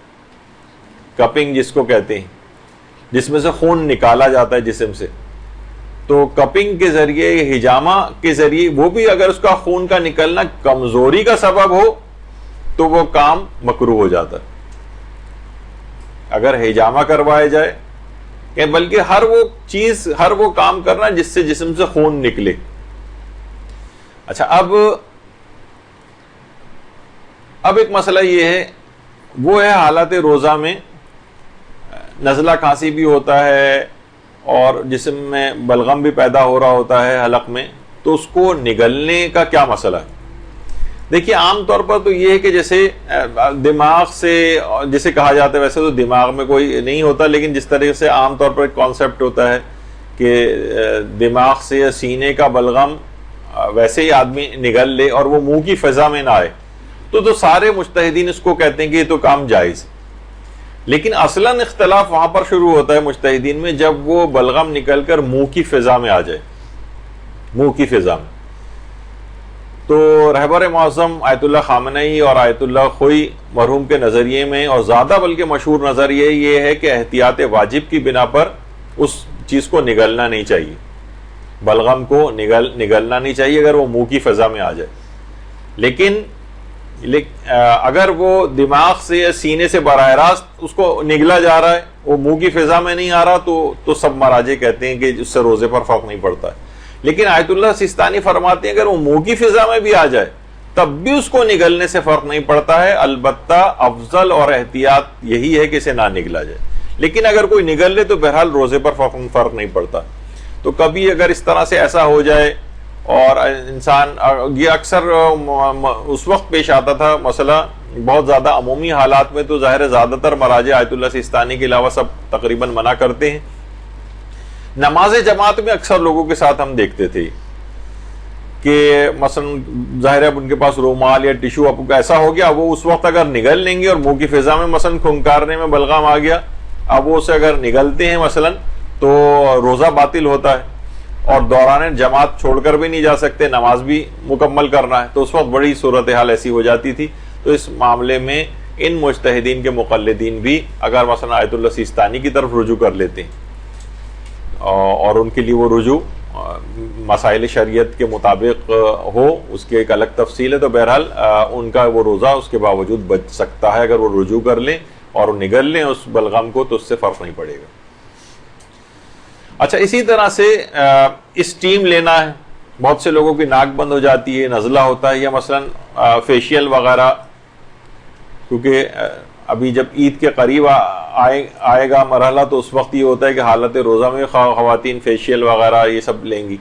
[SPEAKER 1] کپنگ جس کو کہتے ہیں، جس میں سے خون نکالا جاتا ہے جسم سے. تو کپنگ کے ذریعے، ہجامہ کے ذریعے، وہ بھی اگر اس کا خون کا نکلنا کمزوری کا سبب ہو تو وہ کام مکروہ ہو جاتا ہے. اگر ہجامہ کروایا جائے، کہ بلکہ ہر وہ کام کرنا جس سے جسم سے خون نکلے. اچھا، اب ایک مسئلہ یہ ہے، وہ ہے حالت روزہ میں نزلہ کھانسی بھی ہوتا ہے اور جسم میں بلغم بھی پیدا ہو رہا ہوتا ہے حلق میں، تو اس کو نگلنے کا کیا مسئلہ ہے؟ دیکھیے عام طور پر تو یہ ہے کہ جیسے دماغ سے، جسے کہا جاتا ہے، ویسے تو دماغ میں کوئی نہیں ہوتا، لیکن جس طریقے سے عام طور پر ایک کانسیپٹ ہوتا ہے کہ دماغ سے یا سینے کا بلغم ویسے ہی آدمی نگل لے اور وہ منہ کی فضا میں نہ آئے، تو سارے مجتہدین اس کو کہتے ہیں کہ یہ تو کام جائز. لیکن اصلاً اختلاف وہاں پر شروع ہوتا ہے مجتہدین میں جب وہ بلغم نکل کر منہ کی فضا میں آ جائے. منہ کی فضا میں. تو رہبر معظم آیت اللہ خامنئی اور آیت اللہ خوئی مرحوم کے نظریے میں، اور زیادہ بلکہ مشہور نظریہ یہ ہے کہ احتیاط واجب کی بنا پر اس چیز کو نگلنا نہیں چاہیے، بلغم کو نگلنا نہیں چاہیے اگر وہ منہ کی فضا میں آ جائے. لیکن اگر وہ دماغ سے یا سینے سے براہ راست اس کو نگلا جا رہا ہے، وہ منہ کی فضا میں نہیں آ رہا، تو سب مراجع کہتے ہیں کہ اس سے روزے پر فرق نہیں پڑتا ہے. لیکن آیت اللہ سیستانی فرماتے ہیں اگر وہ منہ کی فضا میں بھی آ جائے تب بھی اس کو نگلنے سے فرق نہیں پڑتا ہے، البتہ افضل اور احتیاط یہی ہے کہ اسے نہ نگلا جائے. لیکن اگر کوئی نگل لے تو بہرحال روزے پر فرق نہیں پڑتا. تو کبھی اگر اس طرح سے ایسا ہو جائے، اور انسان، یہ اکثر اس وقت پیش آتا تھا مسئلہ بہت زیادہ عمومی حالات میں، تو ظاہر ہے زیادہ تر مراجع آیت اللہ سیستانی کے علاوہ سب تقریباً منع کرتے ہیں. نماز جماعت میں اکثر لوگوں کے ساتھ ہم دیکھتے تھے کہ مثلا ظاہر ہے اب ان کے پاس رومال یا ٹیشو اب ایسا ہو گیا، وہ اس وقت اگر نگل لیں گے اور منہ کی فضا میں مثلا کھنکارنے میں بلغم آ گیا، اب وہ اسے اگر نگلتے ہیں مثلا تو روزہ باطل ہوتا ہے، اور دوران جماعت چھوڑ کر بھی نہیں جا سکتے، نماز بھی مکمل کرنا ہے. تو اس وقت بڑی صورتحال ایسی ہو جاتی تھی. تو اس معاملے میں ان مجتہدین کے مقلدین بھی اگر مثلا آیت اللہ سیستانی کی طرف رجوع کر لیتے ہیں اور ان کے لیے وہ رجوع مسائل شریعت کے مطابق ہو، اس کی ایک الگ تفصیل ہے، تو بہرحال ان کا وہ روزہ اس کے باوجود بچ سکتا ہے اگر وہ رجوع کر لیں اور نگل لیں اس بلغم کو، تو اس سے فرق نہیں پڑے گا. اچھا، اسی طرح سے اسٹیم لینا ہے. بہت سے لوگوں کی ناک بند ہو جاتی ہے، نزلہ ہوتا ہے، یا مثلا فیشیل وغیرہ، کیونکہ ابھی جب عید کے قریب آئے گا مرحلہ تو اس وقت یہ ہوتا ہے کہ حالت روزہ میں خواتین فیشیل وغیرہ یہ سب لیں گی.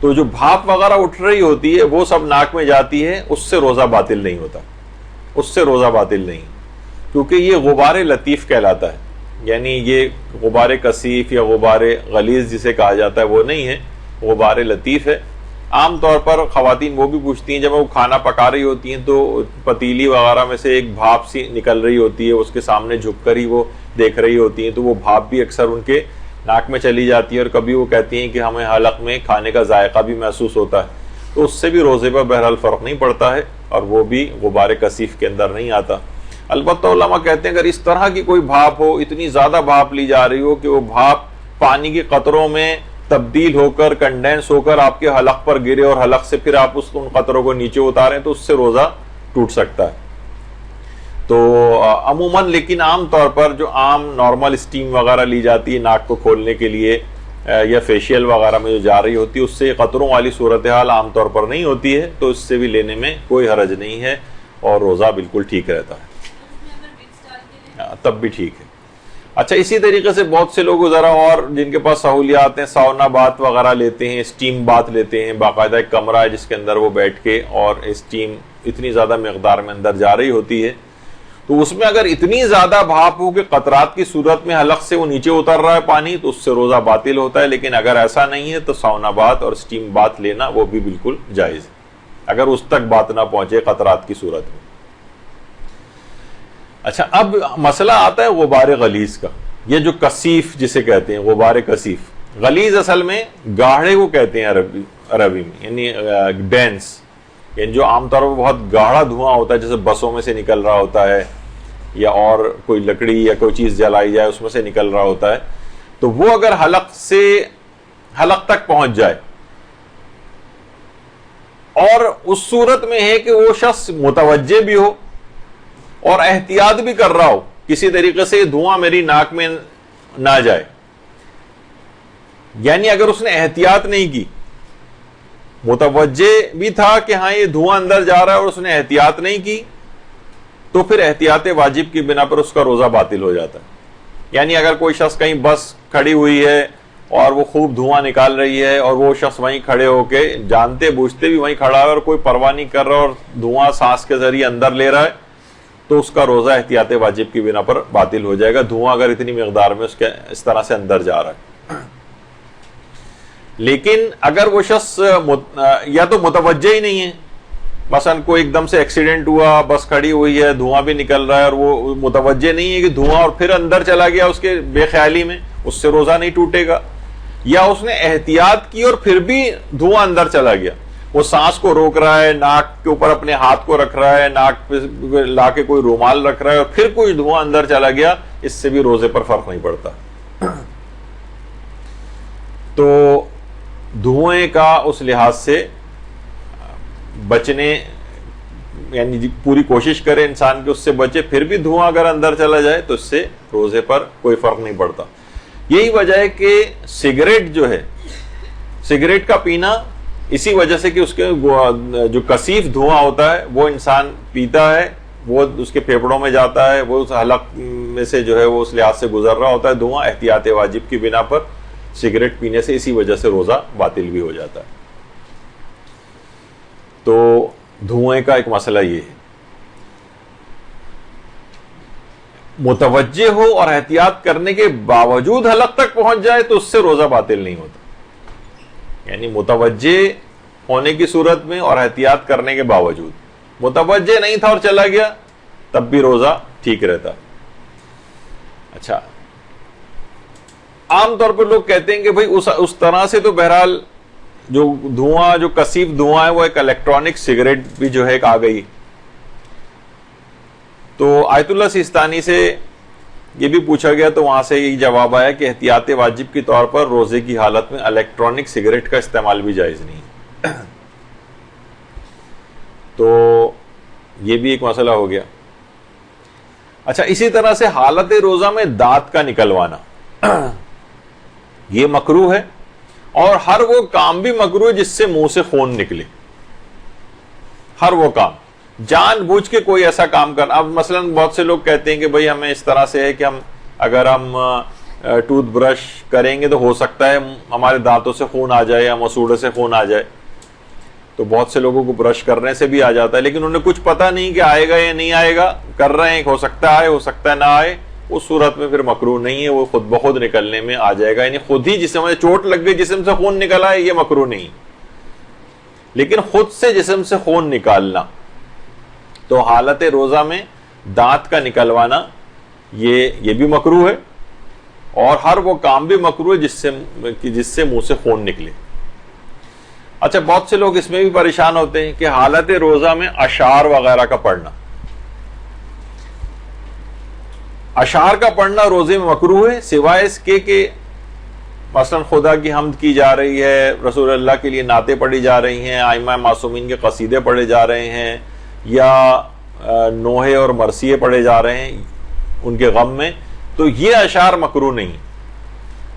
[SPEAKER 1] تو جو بھاپ وغیرہ اٹھ رہی ہوتی ہے وہ سب ناک میں جاتی ہے، اس سے روزہ باطل نہیں ہوتا، اس سے روزہ باطل نہیں، کیونکہ یہ غبار لطیف کہلاتا ہے. یعنی یہ غبار کثیف یا غبار غلیظ جسے کہا جاتا ہے وہ نہیں ہے، غبار لطیف ہے. عام طور پر خواتین وہ بھی پوچھتی ہیں جب وہ کھانا پکا رہی ہوتی ہیں تو پتیلی وغیرہ میں سے ایک بھاپ سی نکل رہی ہوتی ہے، اس کے سامنے جھک کر ہی وہ دیکھ رہی ہوتی ہیں، تو وہ بھاپ بھی اکثر ان کے ناک میں چلی جاتی ہے، اور کبھی وہ کہتی ہیں کہ ہمیں حلق میں کھانے کا ذائقہ بھی محسوس ہوتا ہے. تو اس سے بھی روزے پر بہرحال فرق نہیں پڑتا ہے، اور وہ بھی غبار کثیف کے اندر نہیں آتا. البتہ علماء کہتے ہیں اگر اس طرح کی کوئی بھاپ ہو، اتنی زیادہ بھاپ لی جا رہی ہو کہ وہ بھاپ پانی کے قطروں میں تبدیل ہو کر کنڈینس ہو کر آپ کے حلق پر گرے اور حلق سے پھر آپ ان قطروں کو نیچے اتاریں، تو اس سے روزہ ٹوٹ سکتا ہے. تو عموماً لیکن عام طور پر جو عام نارمل اسٹیم وغیرہ لی جاتی ہے ناک کو کھولنے کے لیے، یا فیشیل وغیرہ میں جو جا رہی ہوتی ہے، اس سے قطروں والی صورتحال عام طور پر نہیں ہوتی ہے، تو اس سے بھی لینے میں کوئی حرج نہیں ہے اور روزہ بالکل ٹھیک رہتا ہے، تب بھی ٹھیک ہے. اچھا، اسی طریقے سے بہت سے لوگ ذرا اور جن کے پاس سہولیات ہیں ساؤنا بات وغیرہ لیتے ہیں، اسٹیم بات لیتے ہیں، باقاعدہ ایک کمرہ ہے جس کے اندر وہ بیٹھ کے اور اسٹیم اتنی زیادہ مقدار میں اندر جا رہی ہوتی ہے، تو اس میں اگر اتنی زیادہ بھاپ ہو کہ قطرات کی صورت میں حلق سے وہ نیچے اتر رہا ہے پانی، تو اس سے روزہ باطل ہوتا ہے. لیکن اگر ایسا نہیں ہے تو ساؤنا بات اور اسٹیم بات لینا وہ بھی بالکل جائز ہے، اگر اس تک بات نہ پہنچے قطرات کی صورت میں. اچھا، اب مسئلہ آتا ہے غبار غلیظ کا، یہ جو کثیف جسے کہتے ہیں غبار کثیف. غلیظ اصل میں گاڑھے کو کہتے ہیں عربی میں، یعنی ڈینس، یعنی جو عام طور پر بہت گاڑھا دھواں ہوتا ہے، جیسے بسوں میں سے نکل رہا ہوتا ہے یا اور کوئی لکڑی یا کوئی چیز جلائی جائے اس میں سے نکل رہا ہوتا ہے. تو وہ اگر حلق تک پہنچ جائے، اور اس صورت میں ہے کہ وہ شخص متوجہ بھی ہو اور احتیاط بھی کر رہا ہو کسی طریقے سے دھواں میری ناک میں نہ جائے، یعنی اگر اس نے احتیاط نہیں کی، متوجہ بھی تھا کہ ہاں یہ دھواں اندر جا رہا ہے اور اس نے احتیاط نہیں کی، تو پھر احتیاط واجب کی بنا پر اس کا روزہ باطل ہو جاتا ہے. یعنی اگر کوئی شخص کہیں بس کھڑی ہوئی ہے اور وہ خوب دھواں نکال رہی ہے اور وہ شخص وہیں کھڑے ہو کے جانتے بوجھتے بھی وہیں کھڑا ہے اور کوئی پرواہ نہیں کر رہا اور دھواں سانس کے ذریعے اندر لے رہا ہے، تو اس کا روزہ احتیاط واجب کی بنا پر باطل ہو جائے گا، دھواں اگر اتنی مقدار میں اس کے اس طرح سے اندر جا رہا ہے. لیکن اگر وہ شخص یا تو متوجہ ہی نہیں ہے، مثلا کوئی ایک دم سے ایکسیڈنٹ ہوا، بس کھڑی ہوئی ہے، دھواں بھی نکل رہا ہے اور وہ متوجہ نہیں ہے کہ دھواں اور پھر اندر چلا گیا اس کے بے خیالی میں، اس سے روزہ نہیں ٹوٹے گا. یا اس نے احتیاط کی اور پھر بھی دھواں اندر چلا گیا, وہ سانس کو روک رہا ہے, ناک کے اوپر اپنے ہاتھ کو رکھ رہا ہے, ناک پہ لا کے کوئی رومال رکھ رہا ہے اور پھر کوئی دھواں اندر چلا گیا, اس سے بھی روزے پر فرق نہیں پڑتا. تو دھوئیں کا اس لحاظ سے بچنے, یعنی پوری کوشش کرے انسان کہ اس سے بچے, پھر بھی دھواں اگر اندر چلا جائے تو اس سے روزے پر کوئی فرق نہیں پڑتا. یہی وجہ ہے کہ سگریٹ جو ہے, سگریٹ کا پینا اسی وجہ سے کہ اس کے جو کثیف دھواں ہوتا ہے وہ انسان پیتا ہے, وہ اس کے پھیپھڑوں میں جاتا ہے, وہ اس حلق میں سے جو ہے وہ اس لحاظ سے گزر رہا ہوتا ہے دھواں, احتیاط واجب کی بنا پر سگریٹ پینے سے اسی وجہ سے روزہ باطل بھی ہو جاتا ہے. تو دھوئیں کا ایک مسئلہ یہ ہے, متوجہ ہو اور احتیاط کرنے کے باوجود حلق تک پہنچ جائے تو اس سے روزہ باطل نہیں ہوتا. یعنی متوجہ ہونے کی صورت میں اور احتیاط کرنے کے باوجود, متوجہ نہیں تھا اور چلا گیا تب بھی روزہ ٹھیک رہتا. اچھا, عام طور پر لوگ کہتے ہیں کہ بھئی اس طرح سے تو بہرحال جو دھواں, جو کثیف دھواں ہے وہ ایک الیکٹرانک سگریٹ بھی جو ہے ایک آ گئی. تو آیت اللہ سیستانی سے یہ بھی پوچھا گیا تو وہاں سے یہی جواب آیا کہ احتیاط واجب کے طور پر روزے کی حالت میں الیکٹرانک سگریٹ کا استعمال بھی جائز نہیں. تو یہ بھی ایک مسئلہ ہو گیا. اچھا, اسی طرح سے حالت روزہ میں دانت کا نکلوانا یہ مکروہ ہے, اور ہر وہ کام بھی مکروہ ہے جس سے منہ سے خون نکلے. ہر وہ کام, جان بوجھ کے کوئی ایسا کام کرنا. اب مثلا بہت سے لوگ کہتے ہیں کہ بھئی ہمیں اس طرح سے ہے کہ اگر ہم ٹوتھ برش کریں گے تو ہو سکتا ہے ہمارے دانتوں سے خون آ جائے یا مسوڑے سے خون آ جائے. تو بہت سے لوگوں کو برش کرنے سے بھی آ جاتا ہے, لیکن انہیں کچھ پتہ نہیں کہ آئے گا یا نہیں آئے گا, کر رہے ہیں, ہو سکتا ہے آئے, ہو سکتا ہے نہ آئے. اس صورت میں پھر مکروہ نہیں ہے, وہ خود بخود نکلنے میں آ جائے گا. یعنی خود ہی جسم میں چوٹ لگ گئی, جسم سے خون نکلا ہے, یہ مکروہ نہیں. لیکن خود سے جسم سے خون نکالنا, تو حالت روزہ میں دانت کا نکلوانا یہ بھی مکروہ ہے, اور ہر وہ کام بھی مکروہ ہے جس سے منہ سے خون نکلے. اچھا, بہت سے لوگ اس میں بھی پریشان ہوتے ہیں کہ حالت روزہ میں اشعار وغیرہ کا پڑھنا, اشعار کا پڑھنا روزے میں مکروہ ہے, سوائے اس کے کہ مثلا خدا کی حمد کی جا رہی ہے, رسول اللہ کے لیے نعتیں پڑھی جا رہی ہیں, ائمہ معصومین کے قصیدے پڑھے جا رہے ہیں, یا نوحے اور مرثیے پڑھے جا رہے ہیں ان کے غم میں, تو یہ اشعار مکروہ نہیں.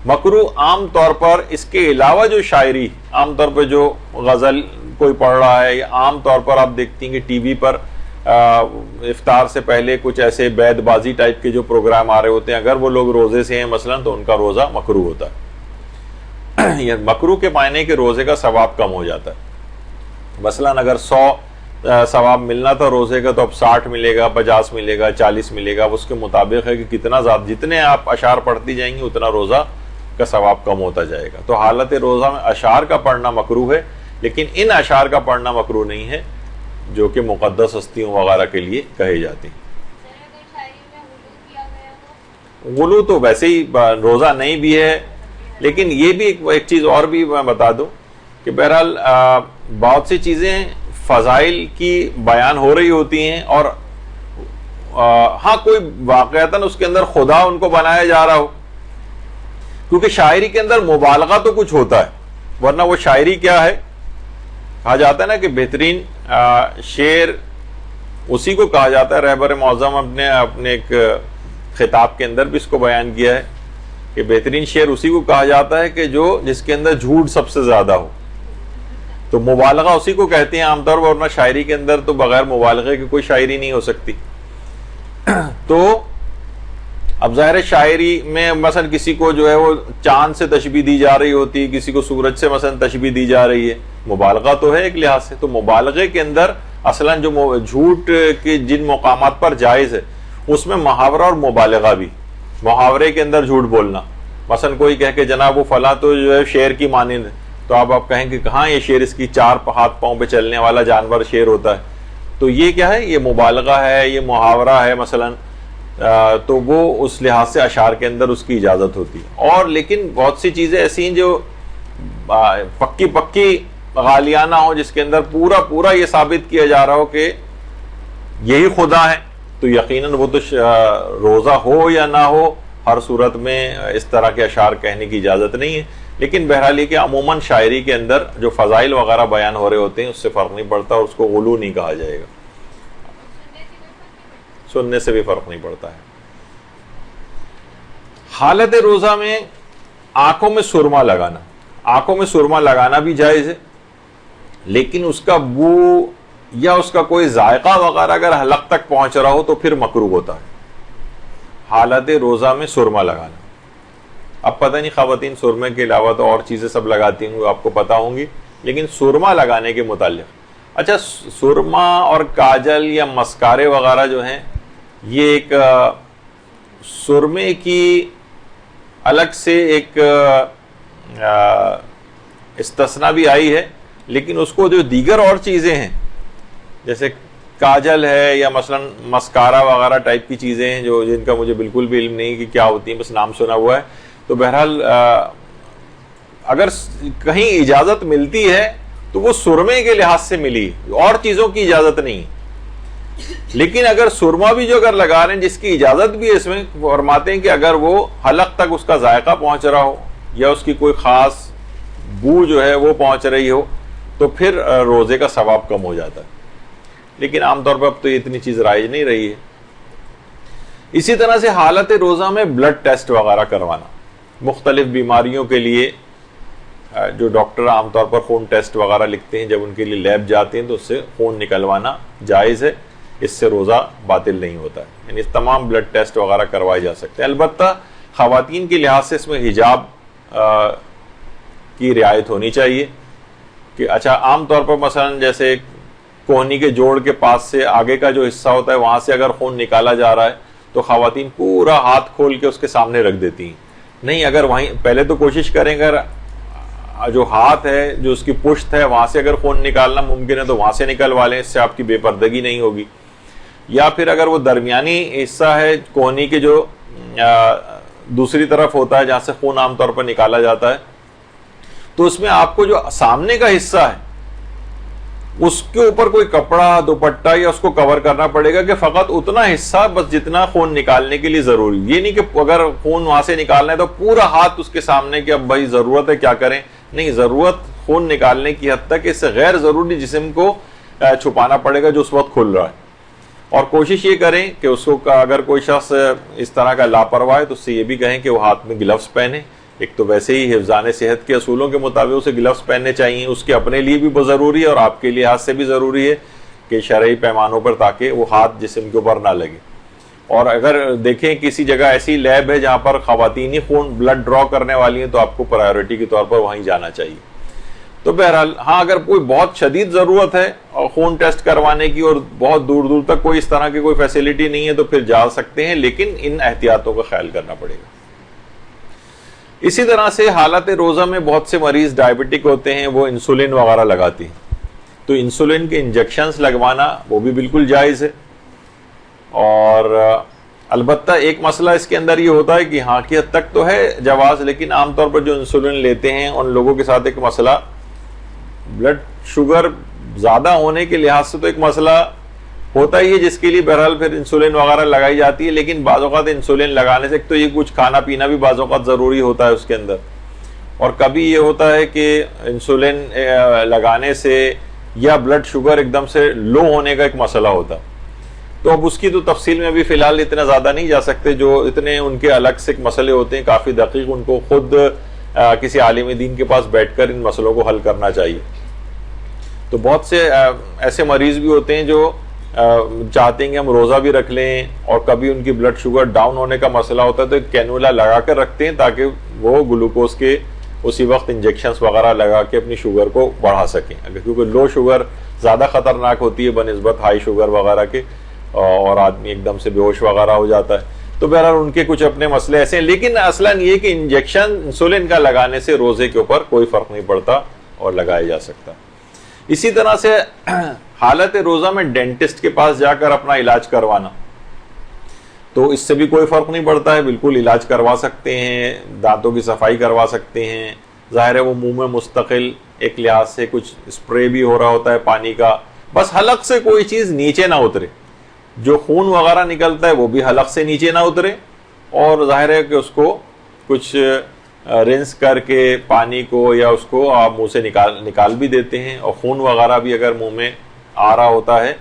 [SPEAKER 1] مکروہ عام طور پر اس کے علاوہ جو شاعری, عام طور پہ جو غزل کوئی پڑھ رہا ہے, یا عام طور پر آپ دیکھتی ہیں کہ ٹی وی پر افطار سے پہلے کچھ ایسے بیت بازی ٹائپ کے جو پروگرام آ رہے ہوتے ہیں, اگر وہ لوگ روزے سے ہیں مثلا تو ان کا روزہ مکروہ ہوتا ہے. یہ مکروہ کے معنی کہ روزے کا ثواب کم ہو جاتا ہے. مثلا اگر 100 ثواب ملنا تھا روزے کا تو اب 60 ملے گا, 50 ملے گا, 40 ملے گا. اس کے مطابق ہے کہ کتنا زیادہ, جتنے آپ اشعار پڑھتی جائیں گی اتنا روزہ کا ثواب کم ہوتا جائے گا. تو حالت روزہ میں اشعار کا پڑھنا مکروہ ہے, لیکن ان اشعار کا پڑھنا مکروہ نہیں ہے جو کہ مقدس ہستیوں وغیرہ کے لیے کہے جاتے ہیں. غلو تو ویسے ہی روزہ نہیں بھی ہے, لیکن یہ بھی ایک چیز اور بھی میں بتا دوں کہ بہرحال بہت سی چیزیں فضائل کی بیان ہو رہی ہوتی ہیں, اور ہاں کوئی واقعتاً اس کے اندر خدا ان کو بنایا جا رہا ہو, کیونکہ شاعری کے اندر مبالغہ تو کچھ ہوتا ہے, ورنہ وہ شاعری کیا ہے, کہا جاتا ہے نا کہ بہترین شعر اسی کو کہا جاتا ہے. رہبر معظم اپنے ایک خطاب کے اندر بھی اس کو بیان کیا ہے کہ بہترین شعر اسی کو کہا جاتا ہے کہ جس کے اندر جھوٹ سب سے زیادہ ہو. تو مبالغہ اسی کو کہتے ہیں عام طور پر, ورنہ شاعری کے اندر تو بغیر مبالغے کی کوئی شاعری نہیں ہو سکتی. تو اب ظاہر شاعری میں مثلا کسی کو جو ہے وہ چاند سے تشبیہ دی جا رہی ہوتی, کسی کو سورج سے مثلا تشبیہ دی جا رہی ہے, مبالغہ تو ہے ایک لحاظ سے. تو مبالغے کے اندر اصلا جو جھوٹ کے جن مقامات پر جائز ہے اس میں محاورہ اور مبالغہ بھی. محاورے کے اندر جھوٹ بولنا, مثلا کوئی کہہ کہ جناب وہ فلاں تو جو ہے شیر کی مانند ہے, تو آپ کہیں کہ کہاں یہ شیر, اس کی 4 ہاتھ پاؤں پہ چلنے والا جانور شیر ہوتا ہے. تو یہ کیا ہے, یہ مبالغہ ہے, یہ محاورہ ہے مثلا. تو وہ اس لحاظ سے اشعار کے اندر اس کی اجازت ہوتی ہے. اور لیکن بہت سی چیزیں ایسی ہیں جو پکی غالیانہ ہو، جس کے اندر پورا یہ ثابت کیا جا رہا ہو کہ یہی خدا ہے، تو یقیناً وہ تو روزہ ہو یا نہ ہو ہر صورت میں اس طرح کے اشعار کہنے کی اجازت نہیں ہے. لیکن بہرحال یہ کہ عموماً شاعری کے اندر جو فضائل وغیرہ بیان ہو رہے ہوتے ہیں اس سے فرق نہیں پڑتا، اور اس کو غلو نہیں کہا جائے گا، سننے سے بھی فرق نہیں پڑتا ہے. حالت روزہ میں آنکھوں میں سرما لگانا بھی جائز ہے، لیکن اس کا بو یا اس کا کوئی ذائقہ وغیرہ اگر حلق تک پہنچ رہا ہو تو پھر مکروہ ہوتا ہے. حالت روزہ میں سرما لگانا، اب پتہ نہیں خواتین سرمے کے علاوہ تو اور چیزیں سب لگاتی ہوں، آپ کو پتا ہوں گی، لیکن سرما لگانے کے متعلق، اچھا سرما اور کاجل یا مسکارے وغیرہ جو ہیں، یہ ایک سرمے کی الگ سے ایک استثناء بھی آئی ہے، لیکن اس کو جو دیگر اور چیزیں ہیں جیسے کاجل ہے یا مثلا مسکارا وغیرہ ٹائپ کی چیزیں ہیں جو جن کا مجھے بالکل بھی علم نہیں کہ کیا ہوتی ہیں، بس نام سنا ہوا ہے. تو بہرحال اگر کہیں اجازت ملتی ہے تو وہ سرمے کے لحاظ سے ملی، اور چیزوں کی اجازت نہیں. لیکن اگر سرما بھی جو اگر لگا رہے ہیں جس کی اجازت بھی ہے، اس میں فرماتے ہیں کہ اگر وہ حلق تک اس کا ذائقہ پہنچ رہا ہو یا اس کی کوئی خاص بو جو ہے وہ پہنچ رہی ہو تو پھر روزے کا ثواب کم ہو جاتا ہے. لیکن عام طور پر اب تو یہ اتنی چیز رائج نہیں رہی ہے. اسی طرح سے حالت روزہ میں بلڈ ٹیسٹ وغیرہ کروانا، مختلف بیماریوں کے لیے جو ڈاکٹر عام طور پر خون ٹیسٹ وغیرہ لکھتے ہیں، جب ان کے لیے لیب جاتے ہیں تو اس سے خون نکلوانا جائز ہے، اس سے روزہ باطل نہیں ہوتا ہے. یعنی تمام بلڈ ٹیسٹ وغیرہ کروائے جا سکتے ہیں. البتہ خواتین کے لحاظ سے اس میں حجاب کی رعایت ہونی چاہیے کہ اچھا عام طور پر مثلا جیسے کوہنی کے جوڑ کے پاس سے آگے کا جو حصہ ہوتا ہے وہاں سے اگر خون نکالا جا رہا ہے تو خواتین پورا ہاتھ کھول کے اس کے سامنے رکھ دیتی ہیں. نہیں، اگر وہیں پہلے تو کوشش کریں، اگر جو ہاتھ ہے جو اس کی پشت ہے وہاں سے اگر خون نکالنا ممکن ہے تو وہاں سے نکلوا لیں، اس سے آپ کی بے پردگی نہیں ہوگی. یا پھر اگر وہ درمیانی حصہ ہے کوہنی کے جو دوسری طرف ہوتا ہے جہاں سے خون عام طور پر نکالا جاتا ہے، تو اس میں آپ کو جو سامنے کا حصہ ہے اس کے اوپر کوئی کپڑا دوپٹہ یا اس کو کور کرنا پڑے گا کہ فقط اتنا حصہ بس جتنا خون نکالنے کے لیے ضروری. یہ نہیں کہ اگر خون وہاں سے نکالنا ہے تو پورا ہاتھ اس کے سامنے کہ اب بھائی ضرورت ہے کیا کریں. نہیں، ضرورت خون نکالنے کی حد تک اس سے غیر ضروری جسم کو چھپانا پڑے گا جو اس وقت کھل رہا ہے. اور کوشش یہ کریں کہ اس کو اگر کوئی شخص اس طرح کا لاپرواہ ہے تو اس سے یہ بھی کہیں کہ وہ ہاتھ میں گلوز پہنے. ایک تو ویسے ہی حفظان صحت کے اصولوں کے مطابق اسے گلوز پہننے چاہیے، اس کے اپنے لیے بھی بہت ضروری ہے اور آپ کے لحاظ سے بھی ضروری ہے کہ شرعی پیمانوں پر تاکہ وہ ہاتھ جسم کے اوپر نہ لگے. اور اگر دیکھیں کسی جگہ ایسی لیب ہے جہاں پر خواتین ہی خون بلڈ ڈرا کرنے والی ہیں تو آپ کو پرائیورٹی کے طور پر وہیں جانا چاہیے. تو بہرحال ہاں اگر کوئی بہت شدید ضرورت ہے اور خون ٹیسٹ کروانے کی اور بہت دور دور تک کوئی اس طرح کی کوئی فیسلٹی نہیں ہے تو پھر جا سکتے ہیں، لیکن ان احتیاطوں کا خیال کرنا پڑے گا. اسی طرح سے حالت روزہ میں بہت سے مریض ڈائبٹک ہوتے ہیں، وہ انسولین وغیرہ لگاتے ہیں، تو انسولین کے انجیکشنز لگوانا وہ بھی بالکل جائز ہے. اور البتہ ایک مسئلہ اس کے اندر یہ ہوتا ہے کہ ہاں کی حد تک تو ہے جواز، لیکن عام طور پر جو انسولین لیتے ہیں ان لوگوں کے ساتھ ایک مسئلہ بلڈ شوگر زیادہ ہونے کے لحاظ سے تو ایک مسئلہ ہوتا ہی ہے جس کے لیے بہرحال پھر انسولین وغیرہ لگائی جاتی ہے. لیکن بعض اوقات انسولین لگانے سے ایک تو یہ کچھ کھانا پینا بھی بعض اوقات ضروری ہوتا ہے اس کے اندر، اور کبھی یہ ہوتا ہے کہ انسولین لگانے سے یا بلڈ شوگر ایک دم سے لو ہونے کا ایک مسئلہ ہوتا. تو اب اس کی تو تفصیل میں بھی فی الحال اتنا زیادہ نہیں جا سکتے، جو اتنے ان کے الگ سے مسئلے ہوتے ہیں کافی دقیق، ان کو خود کسی عالم دین کے پاس بیٹھ کر ان مسئلوں کو حل کرنا چاہیے. تو بہت سے ایسے مریض بھی ہوتے ہیں جو چاہتے ہیں کہ ہم روزہ بھی رکھ لیں اور کبھی ان کی بلڈ شوگر ڈاؤن ہونے کا مسئلہ ہوتا ہے تو ایک کینولا لگا کر رکھتے ہیں تاکہ وہ گلوکوز کے اسی وقت انجیکشنز وغیرہ لگا کے اپنی شوگر کو بڑھا سکیں، کیونکہ لو شوگر زیادہ خطرناک ہوتی ہے بنسبت ہائی شوگر وغیرہ کے، اور آدمی ایک دم سے بے ہوش وغیرہ ہو جاتا ہے. تو بہرحال ان کے کچھ اپنے مسئلے ایسے ہیں، لیکن اصلاً یہ کہ انجیکشن انسولین کا لگانے سے روزے کے اوپر کوئی فرق نہیں پڑتا اور لگایا جا سکتا. اسی طرح سے حالت روزہ میں ڈینٹسٹ کے پاس جا کر اپنا علاج کروانا، تو اس سے بھی کوئی فرق نہیں پڑتا ہے، بالکل علاج کروا سکتے ہیں، دانتوں کی صفائی کروا سکتے ہیں. ظاہر ہے وہ منہ میں مستقل ایک لحاظ سے کچھ اسپرے بھی ہو رہا ہوتا ہے پانی کا، بس حلق سے کوئی چیز نیچے نہ اترے، جو خون وغیرہ نکلتا ہے وہ بھی حلق سے نیچے نہ اترے، اور ظاہر ہے کہ اس کو کچھ رنس کر کے پانی کو یا اس کو آپ منہ سے نکال بھی دیتے ہیں، اور خون وغیرہ بھی اگر منہ میں آ رہا ہوتا ہے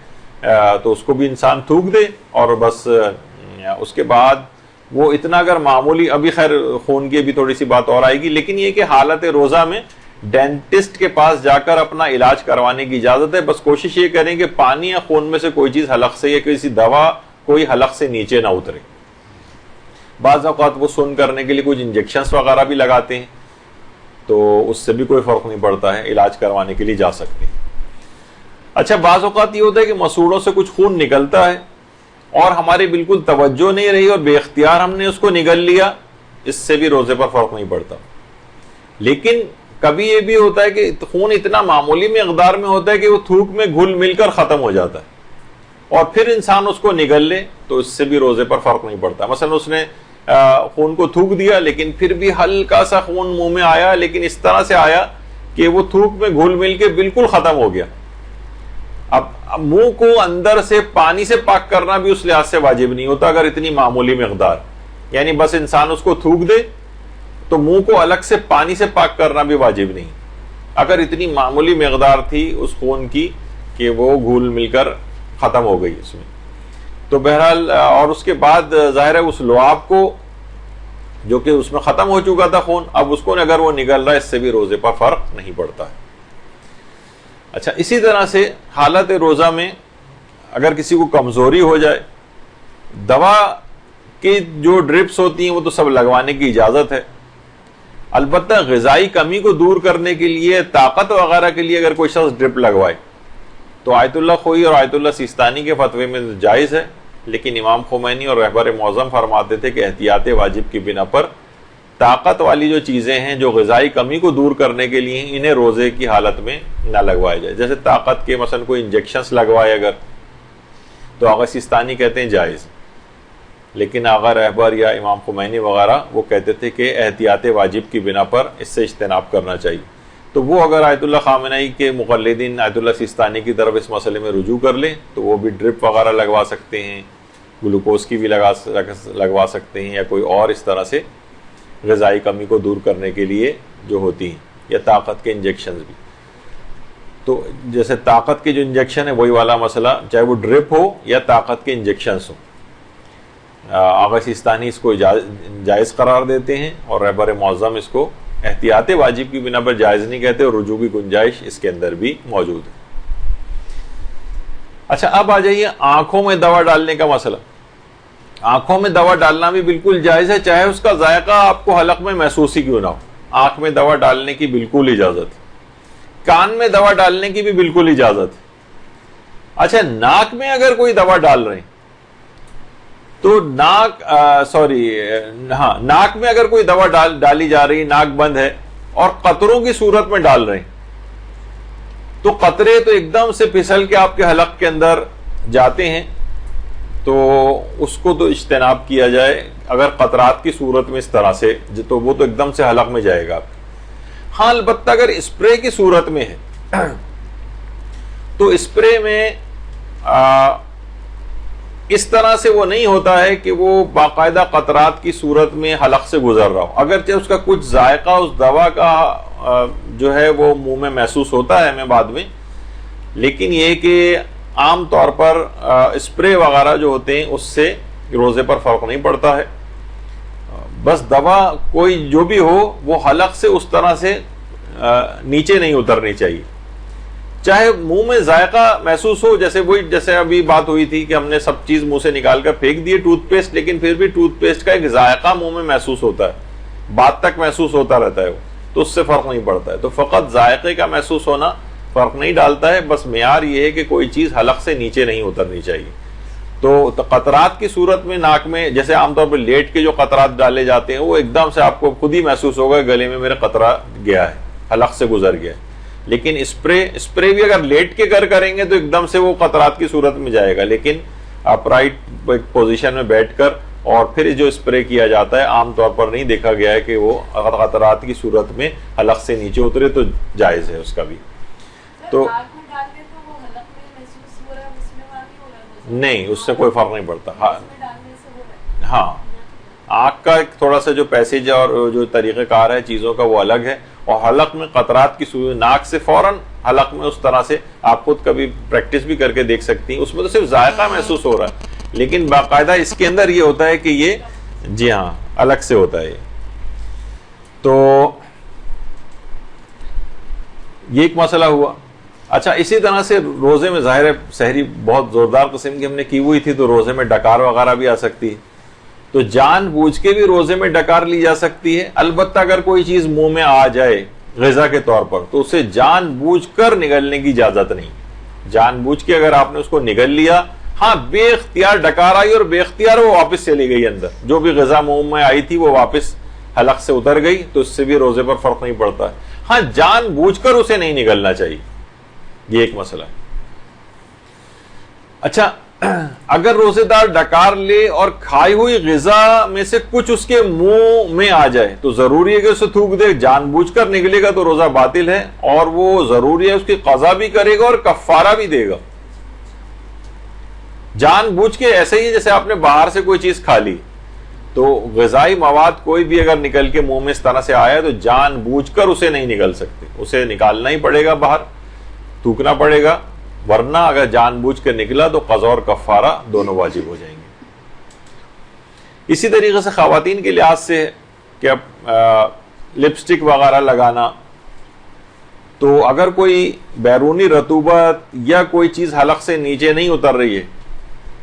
[SPEAKER 1] تو اس کو بھی انسان تھوک دے، اور بس اس کے بعد وہ اتنا اگر معمولی، ابھی خیر خون کی بھی تھوڑی سی بات اور آئے گی، لیکن یہ کہ حالت روزہ میں ڈینٹسٹ کے پاس جا کر اپنا علاج کروانے کی اجازت ہے. بس کوشش یہ کریں کہ پانی یا خون میں سے کوئی چیز حلق سے یا کسی دوا کوئی حلق سے نیچے نہ اترے. بعض اوقات وہ سن کرنے کے لیے کچھ انجیکشنز وغیرہ بھی لگاتے ہیں، تو اس سے بھی کوئی فرق نہیں پڑتا ہے، علاج کروانے کے لیے جا سکتے ہیں. اچھا، بعض اوقات یہ ہوتا ہے کہ مسوڑوں سے کچھ خون نکلتا ہے اور ہماری بالکل توجہ نہیں رہی اور بے اختیار ہم نے اس کو نگل لیا، اس سے بھی روزے پر فرق نہیں پڑتا. لیکن کبھی یہ بھی ہوتا ہے کہ خون اتنا معمولی مقدار میں ہوتا ہے کہ وہ تھوک میں گھل مل کر ختم ہو جاتا ہے، اور پھر انسان اس کو نگل لے تو اس سے بھی روزے پر فرق نہیں پڑتا. مثلا اس نے خون کو تھوک دیا، لیکن پھر بھی ہلکا سا خون منہ میں آیا، لیکن اس طرح سے آیا کہ وہ تھوک میں گھل مل کے بالکل ختم ہو گیا. اب منہ کو اندر سے پانی سے پاک کرنا بھی اس لحاظ سے واجب نہیں ہوتا اگر اتنی معمولی مقدار، یعنی بس انسان اس کو تھوک دے تو منہ کو الگ سے پانی سے پاک کرنا بھی واجب نہیں اگر اتنی معمولی مقدار تھی اس خون کی کہ وہ گھل مل کر ختم ہو گئی اس میں. تو بہرحال اور اس کے بعد ظاہر ہے اس لعاب کو جو کہ اس میں ختم ہو چکا تھا خون، اب اس کو اگر وہ نگل رہا ہے اس سے بھی روزے پر فرق نہیں پڑتا ہے. اچھا، اسی طرح سے حالت روزہ میں اگر کسی کو کمزوری ہو جائے، دوا کی جو ڈرپس ہوتی ہیں وہ تو سب لگوانے کی اجازت ہے. البتہ غذائی کمی کو دور کرنے کے لیے، طاقت وغیرہ کے لیے اگر کوئی شخص ڈرپ لگوائے تو آیت اللہ خوئی اور آیت اللہ سیستانی کے فتوے میں جائز ہے، لیکن امام خمینی اور رہبر معظم فرماتے تھے کہ احتیاط واجب کی بنا پر طاقت والی جو چیزیں ہیں جو غذائی کمی کو دور کرنے کے لیے انہیں روزے کی حالت میں نہ لگوائے جائے. جیسے طاقت کے مثلا کوئی انجیکشنز لگوائے اگر، تو آغا سیستانی کہتے ہیں جائز، لیکن آغا رہبر یا امام خمینی وغیرہ وہ کہتے تھے کہ احتیاط واجب کی بنا پر اس سے اجتناب کرنا چاہیے. تو وہ اگر آیت اللہ خامنہئی کے مقلدین آیت اللہ سیستانی کی طرف اس مسئلے میں رجوع کر لیں تو وہ بھی ڈرپ وغیرہ لگوا سکتے ہیں، گلوکوز کی بھی لگوا سکتے ہیں، یا کوئی اور اس طرح سے غذائی کمی کو دور کرنے کے لیے جو ہوتی ہیں، یا طاقت کے انجیکشنز بھی. تو جیسے طاقت کے جو انجیکشن ہے وہی والا مسئلہ، چاہے وہ ڈرپ ہو یا طاقت کے انجیکشنز ہوں، آغا سیستانی اس کو جائز قرار دیتے ہیں اور رہبر معظم اس کو احتیاط واجب کی بنا پر جائز نہیں کہتے، اور رجوع کی گنجائش اس کے اندر بھی موجود ہے. اچھا، اب آ جائیے آنکھوں میں دوا ڈالنے کا مسئلہ. آنکھوں میں دوا ڈالنا بھی بالکل جائز ہے، چاہے اس کا ذائقہ آپ کو حلق میں محسوس ہی کیوں نہ ہو. آنکھ میں دوا ڈالنے کی بالکل اجازت ہے، کان میں دوا ڈالنے کی بھی بالکل اجازت ہے. اچھا، ناک میں اگر کوئی دوا ڈال رہے ہیں تو ناک میں اگر کوئی دوا ڈالی جا رہی، ناک بند ہے اور قطروں کی صورت میں ڈال رہے ہیں تو قطرے تو ایک دم سے پھسل کے آپ کے حلق کے اندر جاتے ہیں، تو اس کو تو اجتناب کیا جائے. اگر قطرات کی صورت میں اس طرح سے تو وہ تو ایک دم سے حلق میں جائے گا. ہاں، البتہ اگر اسپرے کی صورت میں ہے تو اسپرے میں اس طرح سے وہ نہیں ہوتا ہے کہ وہ باقاعدہ قطرات کی صورت میں حلق سے گزر رہا ہو، اگرچہ اس کا کچھ ذائقہ اس دوا کا جو ہے وہ منہ میں محسوس ہوتا ہے ہمیں بعد میں، لیکن یہ کہ عام طور پر اسپرے وغیرہ جو ہوتے ہیں اس سے روزے پر فرق نہیں پڑتا ہے. بس دوا کوئی جو بھی ہو وہ حلق سے اس طرح سے نیچے نہیں اترنی چاہیے، چاہے منہ میں ذائقہ محسوس ہو. جیسے ابھی بات ہوئی تھی کہ ہم نے سب چیز منہ سے نکال کر پھینک دیے ٹوتھ پیسٹ، لیکن پھر بھی ٹوتھ پیسٹ کا ایک ذائقہ منہ میں محسوس ہوتا ہے، بعد تک محسوس ہوتا رہتا ہے وہ، تو اس سے فرق نہیں پڑتا ہے. تو فقط ذائقے کا محسوس ہونا فرق نہیں ڈالتا ہے، بس معیار یہ ہے کہ کوئی چیز حلق سے نیچے نہیں اترنی چاہیے. تو قطرات کی صورت میں ناک میں جیسے عام طور پر لیٹ کے جو قطرات ڈالے جاتے ہیں وہ ایک دم سے آپ کو خود ہی محسوس ہوگا گلے میں میرے قطرہ گیا ہے، حلق سے گزر گیا ہے. لیکن اسپرے بھی اگر لیٹ کے کریں گے تو ایک دم سے وہ قطرات کی صورت میں جائے گا، لیکن اپرائٹ پوزیشن میں بیٹھ کر اور پھر جو اسپرے کیا جاتا ہے عام طور پر نہیں دیکھا گیا ہے کہ وہ قطرات کی صورت میں حلق سے نیچے اترے تو جائز ہے اس کا بھی. تو نہیں اس سے کوئی فرق نہیں پڑتا. ہاں آنکھ کا تھوڑا سا جو پیسیج اور جو طریقہ کار ہے چیزوں کا وہ الگ ہے, اور حلق میں قطرات کی صورت ناک سے فوراً حلق میں اس طرح سے آپ خود کبھی پریکٹس بھی کر کے دیکھ سکتی ہیں. اس میں تو صرف ذائقہ محسوس ہو رہا ہے, لیکن باقاعدہ اس کے اندر یہ ہوتا ہے کہ یہ جی ہاں الگ سے ہوتا ہے. تو یہ ایک مسئلہ ہوا. اچھا اسی طرح سے روزے میں ظاہر ہے سحری بہت زوردار قسم کی ہم نے کی ہوئی تھی تو روزے میں ڈکار وغیرہ بھی آ سکتی ہے, تو جان بوجھ کے بھی روزے میں ڈکار لی جا سکتی ہے. البتہ اگر کوئی چیز منہ میں آ جائے غذا کے طور پر تو اسے جان بوجھ کر نگلنے کی اجازت نہیں. جان بوجھ کے اگر آپ نے اس کو نگل لیا, ہاں بے اختیار ڈکار آئی اور بے اختیار وہ واپس چلی گئی اندر, جو بھی غذا منہ میں آئی تھی وہ واپس حلق سے اتر گئی, تو اس سے بھی روزے پر فرق نہیں پڑتا ہے. ہاں جان بوجھ کر اسے نہیں نگلنا چاہیے, یہ ایک مسئلہ ہے. اچھا اگر روزے دار ڈکار لے اور کھائی ہوئی غذا میں سے کچھ اس کے منہ میں آ جائے تو ضروری ہے کہ اسے تھوک دے. جان بوجھ کر نکلے گا تو روزہ باطل ہے, اور وہ ضروری ہے اس کی قضا بھی کرے گا اور کفارہ بھی دے گا. جان بوجھ کے ایسے ہی جیسے آپ نے باہر سے کوئی چیز کھا لی, تو غذائی مواد کوئی بھی اگر نکل کے منہ میں اس طرح سے آیا تو جان بوجھ کر اسے نہیں نکل سکتے, اسے نکالنا ہی پڑے گا, باہر تھوکنا پڑے گا, ورنہ اگر جان بوجھ کے نکلا تو قضا اور کفارہ دونوں واجب ہو جائیں گے. اسی طریقے سے خواتین کے لحاظ سے کہ اب لپسٹک وغیرہ لگانا, تو اگر کوئی بیرونی رطوبت یا کوئی چیز حلق سے نیچے نہیں اتر رہی ہے,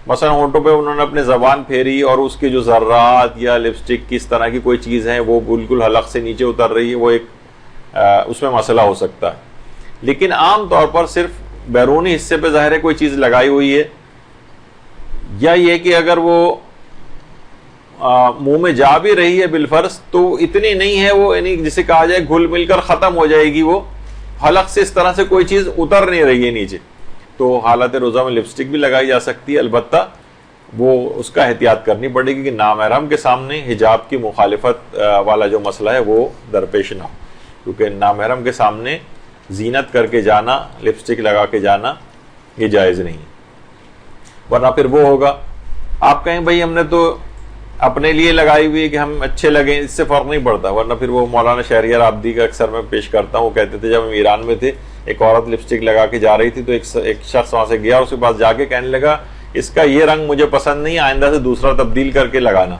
[SPEAKER 1] مثلا ہونٹوں پہ انہوں نے اپنے زبان پھیری اور اس کے جو ذرات یا لپسٹک کی اس طرح کی کوئی چیز ہے وہ بالکل حلق سے نیچے اتر رہی ہے, وہ ایک اس میں مسئلہ ہو سکتا ہے. لیکن عام طور پر صرف بیرونی حصے پہ ظاہر ہے کوئی چیز لگائی ہوئی ہے, یا یہ کہ اگر وہ منہ میں جا بھی رہی ہے بالفرض تو اتنی نہیں ہے, وہ یعنی جسے کہا جائے گھل مل کر ختم ہو جائے گی, وہ حلق سے اس طرح سے کوئی چیز اتر نہیں رہی ہے نیچے, تو حالت روزہ میں لپسٹک بھی لگائی جا سکتی ہے. البتہ وہ اس کا احتیاط کرنی پڑے گی کہ نامحرم کے سامنے حجاب کی مخالفت والا جو مسئلہ ہے وہ درپیش نہ ہو, کیونکہ نامحرم کے سامنے زینت کر کے جانا, لپسٹک لگا کے جانا یہ جائز نہیں, ورنہ پھر وہ ہوگا آپ کہیں بھائی ہم نے تو اپنے لیے لگائی ہوئی ہے کہ ہم اچھے لگیں, اس سے فرق نہیں پڑتا. ورنہ پھر وہ مولانا شہریار عابدی کا اکثر میں پیش کرتا ہوں, وہ کہتے تھے جب ہم ایران میں تھے ایک عورت لپسٹک لگا کے جا رہی تھی تو ایک شخص وہاں سے گیا, اس کے پاس جا کے کہنے لگا اس کا یہ رنگ مجھے پسند نہیں, آئندہ سے دوسرا تبدیل کر کے لگانا.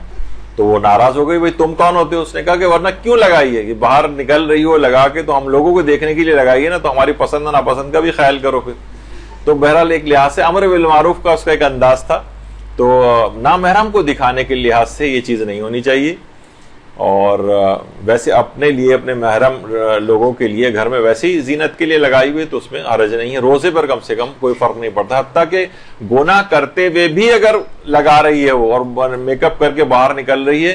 [SPEAKER 1] تو وہ ناراض ہو گئی, بھائی تم کون ہوتے ہو؟ اس نے کہا کہ ورنہ کیوں لگائی ہے, کہ باہر نکل رہی ہو لگا کے تو ہم لوگوں کو دیکھنے کے لیے لگائی ہے نا, تو ہماری پسند و ناپسند کا بھی خیال کرو پھر. تو بہرحال ایک لحاظ سے امر بالمعروف کا اس کا ایک انداز تھا, تو نامحرم کو دکھانے کے لحاظ سے یہ چیز نہیں ہونی چاہیے. اور ویسے اپنے لیے اپنے محرم لوگوں کے لیے گھر میں ویسے ہی زینت کے لیے لگائی ہوئی تو اس میں حرج نہیں ہے. روزے پر کم سے کم کوئی فرق نہیں پڑتا, حتیٰ کہ گناہ کرتے ہوئے بھی اگر لگا رہی ہے وہ اور میک اپ کر کے باہر نکل رہی ہے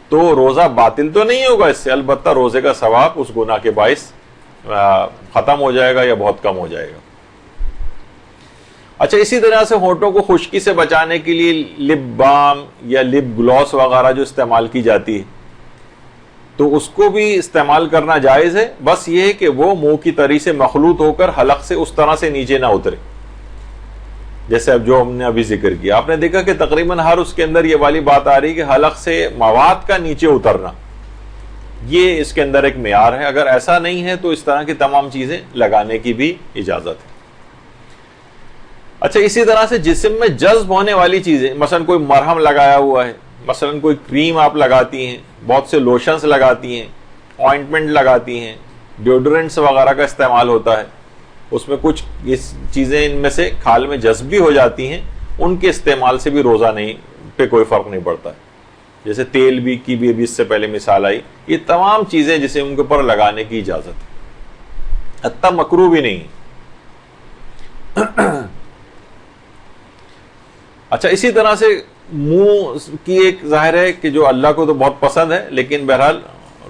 [SPEAKER 1] تو روزہ باطل تو نہیں ہوگا اس سے, البتہ روزے کا ثواب اس گناہ کے باعث ختم ہو جائے گا یا بہت کم ہو جائے گا. اچھا اسی طرح سے ہونٹوں کو خشکی سے بچانے کے لیے لپ بام یا لپ گلوس وغیرہ جو استعمال کی جاتی ہے تو اس کو بھی استعمال کرنا جائز ہے, بس یہ ہے کہ وہ منہ کی تری سے مخلوط ہو کر حلق سے اس طرح سے نیچے نہ اترے, جیسے اب جو ہم نے ابھی ذکر کیا. آپ نے دیکھا کہ تقریباً ہر اس کے اندر یہ والی بات آ رہی کہ حلق سے مواد کا نیچے اترنا, یہ اس کے اندر ایک معیار ہے. اگر ایسا نہیں ہے تو اس طرح کی تمام چیزیں لگانے کی بھی اجازت ہے. اچھا اسی طرح سے جسم میں جذب ہونے والی چیزیں, مثلا کوئی مرہم لگایا ہوا ہے, مثلا کوئی کریم آپ لگاتی ہیں, بہت سے لوشنز لگاتی ہیں, آئنٹمنٹ لگاتی ہیں, ڈیوڈرنٹس وغیرہ کا استعمال ہوتا ہے, اس میں کچھ اس چیزیں ان میں سے کھال میں جذب بھی ہو جاتی ہیں, ان کے استعمال سے بھی روزہ نہیں پہ کوئی فرق نہیں پڑتا ہے. جیسے تیل بھی کی بھی ابھی اس سے پہلے مثال آئی, یہ تمام چیزیں جسے ان کے اوپر لگانے کی اجازت ہے, حتیٰ مکروہ بھی نہیں. اچھا اسی طرح سے منہ کی ایک ظاہر ہے کہ جو اللہ کو تو بہت پسند ہے, لیکن بہرحال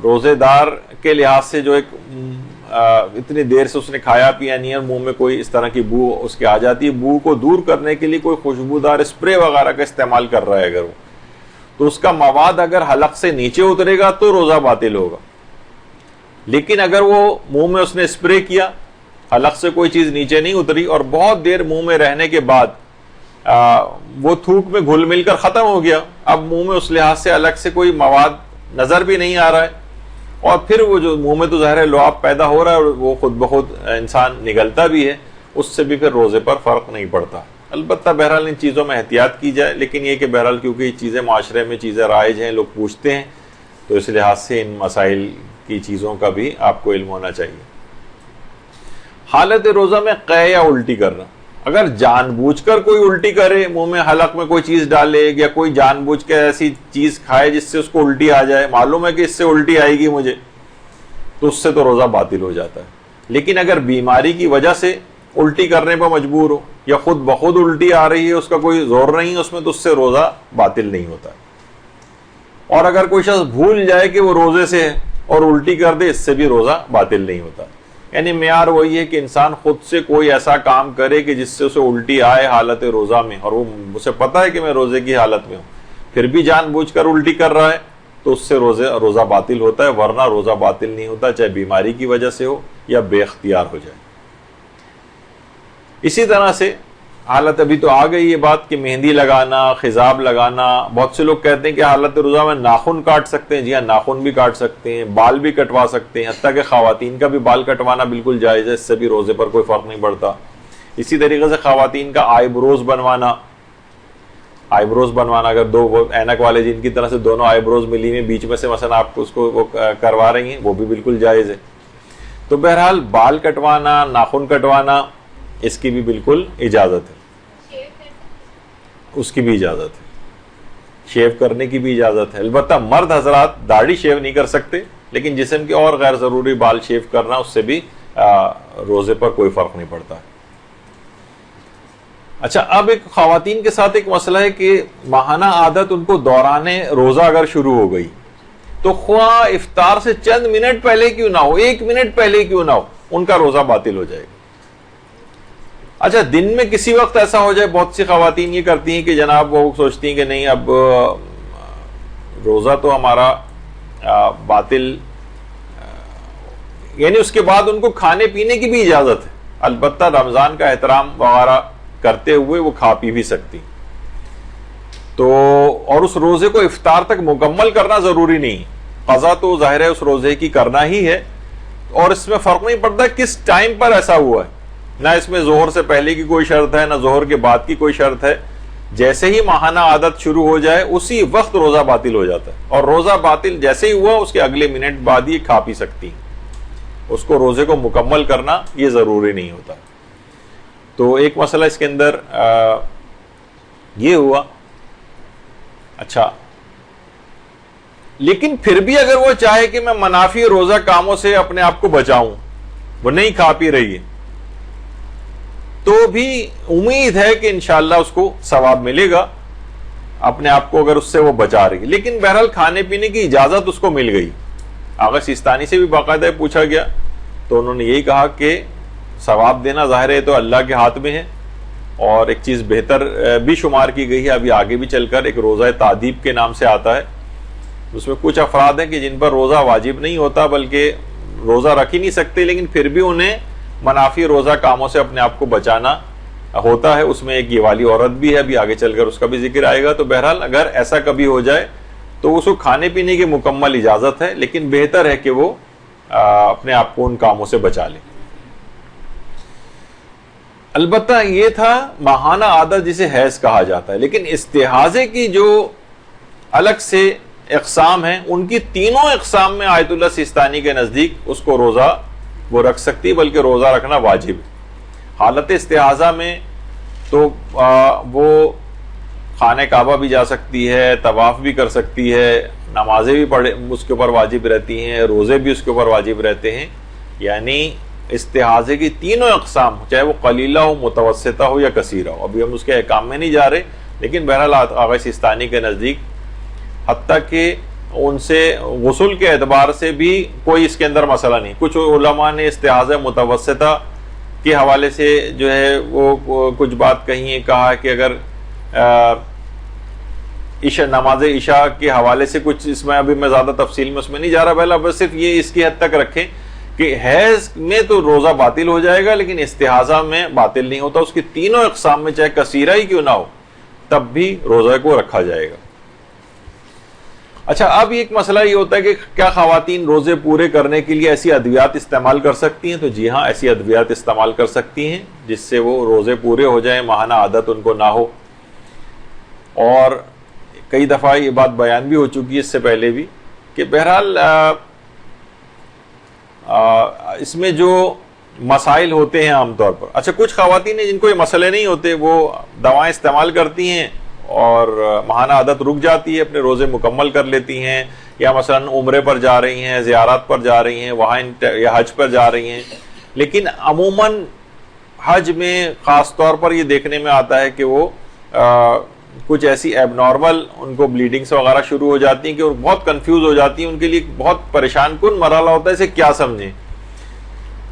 [SPEAKER 1] روزے دار کے لحاظ سے جو ایک اتنی دیر سے اس نے کھایا پیا نہیں ہے، منہ میں کوئی اس طرح کی بو اس کے آ جاتی ہے، بو کو دور کرنے کے لیے کوئی خوشبودار اسپرے وغیرہ کا استعمال کر رہا ہے اگر وہ، تو اس کا مواد اگر حلق سے نیچے اترے گا تو روزہ باطل ہوگا. لیکن اگر وہ منہ میں اس نے اسپرے کیا، حلق سے کوئی چیز نیچے نہیں اتری اور بہت دیر منہ میں رہنے کے بعد وہ تھوک میں گھل مل کر ختم ہو گیا، اب منہ میں اس لحاظ سے الگ سے کوئی مواد نظر بھی نہیں آ رہا ہے، اور پھر وہ جو منہ میں تو ظاہر ہے لعاب پیدا ہو رہا ہے اور وہ خود بخود انسان نگلتا بھی ہے، اس سے بھی پھر روزے پر فرق نہیں پڑتا. البتہ بہرحال ان چیزوں میں احتیاط کی جائے، لیکن یہ کہ بہرحال کیونکہ یہ چیزیں معاشرے میں چیزیں رائج ہیں، لوگ پوچھتے ہیں، تو اس لحاظ سے ان مسائل کی چیزوں کا بھی آپ کو علم ہونا چاہیے. حالت روزہ میں قے یا الٹی کرنا، اگر جان بوجھ کر کوئی الٹی کرے، منہ میں حلق میں کوئی چیز ڈالے یا کوئی جان بوجھ کے ایسی چیز کھائے جس سے اس کو الٹی آ جائے، معلوم ہے کہ اس سے الٹی آئے گی مجھے، تو اس سے تو روزہ باطل ہو جاتا ہے. لیکن اگر بیماری کی وجہ سے الٹی کرنے پر مجبور ہو یا خود بخود الٹی آ رہی ہے، اس کا کوئی زور نہیں ہے اس میں، تو اس سے روزہ باطل نہیں ہوتا. اور اگر کوئی شخص بھول جائے کہ وہ روزے سے ہے اور الٹی کر دے، اس سے بھی روزہ باطل نہیں ہوتا. یعنی معیار وہی ہے کہ انسان خود سے کوئی ایسا کام کرے کہ جس سے اسے الٹی آئے حالت روزہ میں، اور وہ اسے پتہ ہے کہ میں روزے کی حالت میں ہوں، پھر بھی جان بوجھ کر الٹی کر رہا ہے، تو اس سے روزہ باطل ہوتا ہے، ورنہ روزہ باطل نہیں ہوتا، چاہے بیماری کی وجہ سے ہو یا بے اختیار ہو جائے. اسی طرح سے حالت ابھی تو آ گئی یہ بات کہ مہندی لگانا، خضاب لگانا، بہت سے لوگ کہتے ہیں کہ حالت روزہ میں ناخن کاٹ سکتے ہیں. جی ہاں، ناخن بھی کاٹ سکتے ہیں، بال بھی کٹوا سکتے ہیں، حتیٰ کہ خواتین کا بھی بال کٹوانا بالکل جائز ہے، اس سے بھی روزے پر کوئی فرق نہیں پڑتا. اسی طریقے سے خواتین کا آئی بروز بنوانا، اگر دو وہ اینک والے جن کی طرح سے دونوں آئی بروز ملی ہوئی بیچ میں سے مثلا آپ کو اس کو وہ کروا رہی ہیں، وہ بھی بالکل جائز ہے. تو بہرحال بال کٹوانا، ناخن کٹوانا، اس کی بھی بالکل اجازت ہے، اس کی بھی اجازت ہے، شیو کرنے کی بھی اجازت ہے. البتہ مرد حضرات داڑھی شیو نہیں کر سکتے، لیکن جسم کے اور غیر ضروری بال شیو کرنا، اس سے بھی روزے پر کوئی فرق نہیں پڑتا. اچھا، اب ایک خواتین کے ساتھ ایک مسئلہ ہے کہ ماہانہ عادت ان کو دوران روزہ اگر شروع ہو گئی تو خواہ افطار سے چند منٹ پہلے کیوں نہ ہو، 1 منٹ پہلے کیوں نہ ہو، ان کا روزہ باطل ہو جائے گا. اچھا، دن میں کسی وقت ایسا ہو جائے، بہت سی خواتین یہ کرتی ہیں کہ جناب وہ سوچتی ہیں کہ نہیں اب روزہ تو ہمارا باطل، یعنی اس کے بعد ان کو کھانے پینے کی بھی اجازت ہے، البتہ رمضان کا احترام وغیرہ کرتے ہوئے وہ کھا پی بھی سکتی. تو اور اس روزے کو افطار تک مکمل کرنا ضروری نہیں، قضا تو ظاہر ہے اس روزے کی کرنا ہی ہے، اور اس میں فرق نہیں پڑتا کس ٹائم پر ایسا ہوا ہے، نہ اس میں ظہر سے پہلے کی کوئی شرط ہے، نہ ظہر کے بعد کی کوئی شرط ہے. جیسے ہی ماہانہ عادت شروع ہو جائے اسی وقت روزہ باطل ہو جاتا ہے، اور روزہ باطل جیسے ہی ہوا اس کے اگلے منٹ بعد ہی کھا پی سکتی ہیں. اس کو روزے کو مکمل کرنا یہ ضروری نہیں ہوتا. تو ایک مسئلہ اس کے اندر یہ ہوا. اچھا، لیکن پھر بھی اگر وہ چاہے کہ میں منافی روزہ کاموں سے اپنے آپ کو بچاؤں، وہ نہیں کھا پی رہی ہے، تو بھی امید ہے کہ انشاءاللہ اس کو ثواب ملے گا اپنے آپ کو اگر اس سے وہ بچا رہی ہے. لیکن بہرحال کھانے پینے کی اجازت اس کو مل گئی. آغا سیستانی سے بھی باقاعدہ پوچھا گیا تو انہوں نے یہی کہا کہ ثواب دینا ظاہر ہے تو اللہ کے ہاتھ میں ہے، اور ایک چیز بہتر بھی شمار کی گئی ہے، ابھی آگے بھی چل کر ایک روزہ تعدیب کے نام سے آتا ہے. اس میں کچھ افراد ہیں کہ جن پر روزہ واجب نہیں ہوتا بلکہ روزہ رکھ ہی نہیں سکتے، لیکن پھر بھی انہیں منافی روزہ کاموں سے اپنے آپ کو بچانا ہوتا ہے. اس میں ایک یہ والی عورت بھی ہے، ابھی آگے چل کر اس کا بھی ذکر آئے گا. تو بہرحال اگر ایسا کبھی ہو جائے تو اس کو کھانے پینے کی مکمل اجازت ہے، لیکن بہتر ہے کہ وہ اپنے آپ کو ان کاموں سے بچا لے. البتہ یہ تھا ماہانہ عادت جسے حیض کہا جاتا ہے، لیکن استحاضے کی جو الگ سے اقسام ہیں ان کی تینوں اقسام میں آیت اللہ سیستانی کے نزدیک اس کو روزہ وہ رکھ سکتی، بلکہ روزہ رکھنا واجب ہے. حالت استحاضہ میں تو وہ خانہ کعبہ بھی جا سکتی ہے، طواف بھی کر سکتی ہے، نمازیں بھی پڑھے اس کے اوپر واجب رہتی ہیں، روزے بھی اس کے اوپر واجب رہتے ہیں. یعنی استحاضے کی تینوں اقسام، چاہے وہ قلیلہ ہو، متوسطہ ہو یا کثیرہ ہو. ابھی ہم اس کے احکام میں نہیں جا رہے، لیکن بہرحال آغا سیستانی کے نزدیک حتیٰ کہ ان سے غسل کے اعتبار سے بھی کوئی اس کے اندر مسئلہ نہیں. کچھ علماء نے استحاضہ متوسطہ کے حوالے سے جو ہے وہ کچھ بات کہی ہے, کہا کہ اگر نماز عشاء کے حوالے سے کچھ, اس میں ابھی میں زیادہ تفصیل میں اس میں نہیں جا رہا, پہلا بس صرف یہ اس کی حد تک رکھیں کہ حیض میں تو روزہ باطل ہو جائے گا لیکن استحاضہ میں باطل نہیں ہوتا. اس کی تینوں اقسام میں چاہے کثیرہ ہی کیوں نہ ہو تب بھی روزہ کو رکھا جائے گا. اچھا, اب ایک مسئلہ یہ ہوتا ہے کہ کیا خواتین روزے پورے کرنے کے لیے ایسی ادویات استعمال کر سکتی ہیں؟ تو جی ہاں, ایسی ادویات استعمال کر سکتی ہیں جس سے وہ روزے پورے ہو جائیں, ماہانہ عادت ان کو نہ ہو. اور کئی دفعہ یہ بات بیان بھی ہو چکی ہے اس سے پہلے بھی کہ بہرحال اس میں جو مسائل ہوتے ہیں عام طور پر, اچھا کچھ خواتین ہیں جن کو یہ مسئلے نہیں ہوتے, وہ دوائیں استعمال کرتی ہیں اور ماہانہ عادت رک جاتی ہے, اپنے روزے مکمل کر لیتی ہیں, یا مثلا عمرے پر جا رہی ہیں, زیارات پر جا رہی ہیں, وہاں یا حج پر جا رہی ہیں. لیکن عموماً حج میں خاص طور پر یہ دیکھنے میں آتا ہے کہ وہ کچھ ایسی ایب نارمل ان کو بلیڈنگس وغیرہ شروع ہو جاتی ہیں کہ وہ بہت کنفیوز ہو جاتی ہیں, ان کے لیے بہت پریشان کن مرحلہ ہوتا ہے, اسے کیا سمجھیں.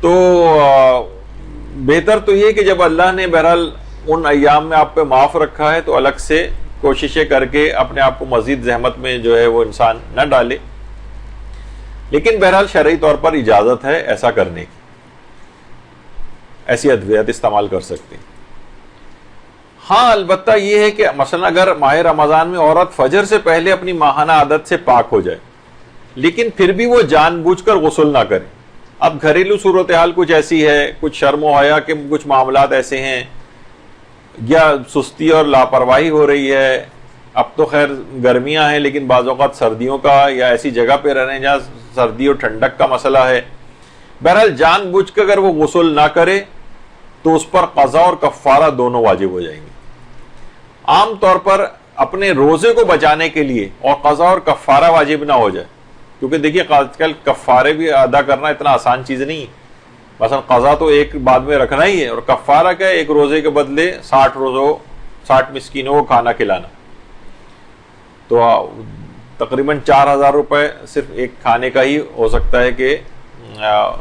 [SPEAKER 1] تو بہتر تو یہ کہ جب اللہ نے بہرحال ان ایام میں آپ پہ معاف رکھا ہے تو الگ سے کوششیں کر کے اپنے آپ کو مزید زحمت میں جو ہے وہ انسان نہ ڈالے. لیکن بہرحال شرعی طور پر اجازت ہے ایسا کرنے کی, ایسی ادویات استعمال کر سکتے ہیں. ہاں البتہ یہ ہے کہ مثلا اگر ماہ رمضان میں عورت فجر سے پہلے اپنی ماہانہ عادت سے پاک ہو جائے لیکن پھر بھی وہ جان بوجھ کر غسل نہ کرے, اب گھریلو صورتحال کچھ ایسی ہے, کچھ شرم و حیا کے کچھ معاملات ایسے ہیں, یا سستی اور لاپرواہی ہو رہی ہے, اب تو خیر گرمیاں ہیں لیکن بعض اوقات سردیوں کا یا ایسی جگہ پہ رہ رہے ہیں جہاں سردی اور ٹھنڈک کا مسئلہ ہے, بہرحال جان بوجھ کر اگر وہ غسل نہ کرے تو اس پر قضا اور کفارہ دونوں واجب ہو جائیں گے. عام طور پر اپنے روزے کو بچانے کے لیے اور قضا اور کفارہ واجب نہ ہو جائے, کیونکہ دیکھیے آج کل کفارے بھی ادا کرنا اتنا آسان چیز نہیں ہے. مثلا قضا تو ایک بعد میں رکھنا ہی ہے, اور کفارہ کیا ہے, ایک روزے کے بدلے 60 مسکینوں کو کھانا کھلانا. تو تقریباً 4,000 روپے صرف ایک کھانے کا ہی ہو سکتا ہے کہ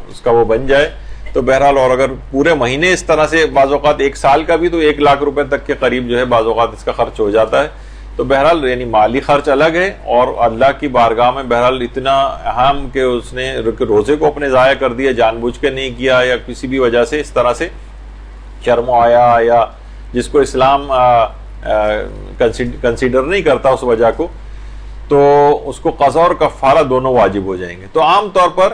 [SPEAKER 1] اس کا وہ بن جائے. تو بہرحال اور اگر پورے مہینے اس طرح سے بعض اوقات ایک سال کا بھی تو 1 لاکھ روپے تک کے قریب جو ہے بعض اوقات اس کا خرچ ہو جاتا ہے. تو بہرحال یعنی مالی خرچ الگ ہے, اور اللہ کی بارگاہ میں بہرحال اتنا اہم کہ اس نے روزے کو اپنے ضائع کر دیا, جان بوجھ کے نہیں کیا یا کسی بھی وجہ سے اس طرح سے شرم و حیا یا جس کو اسلام کنسیڈر نہیں کرتا اس وجہ کو, تو اس کو قضا اور کفارہ دونوں واجب ہو جائیں گے. تو عام طور پر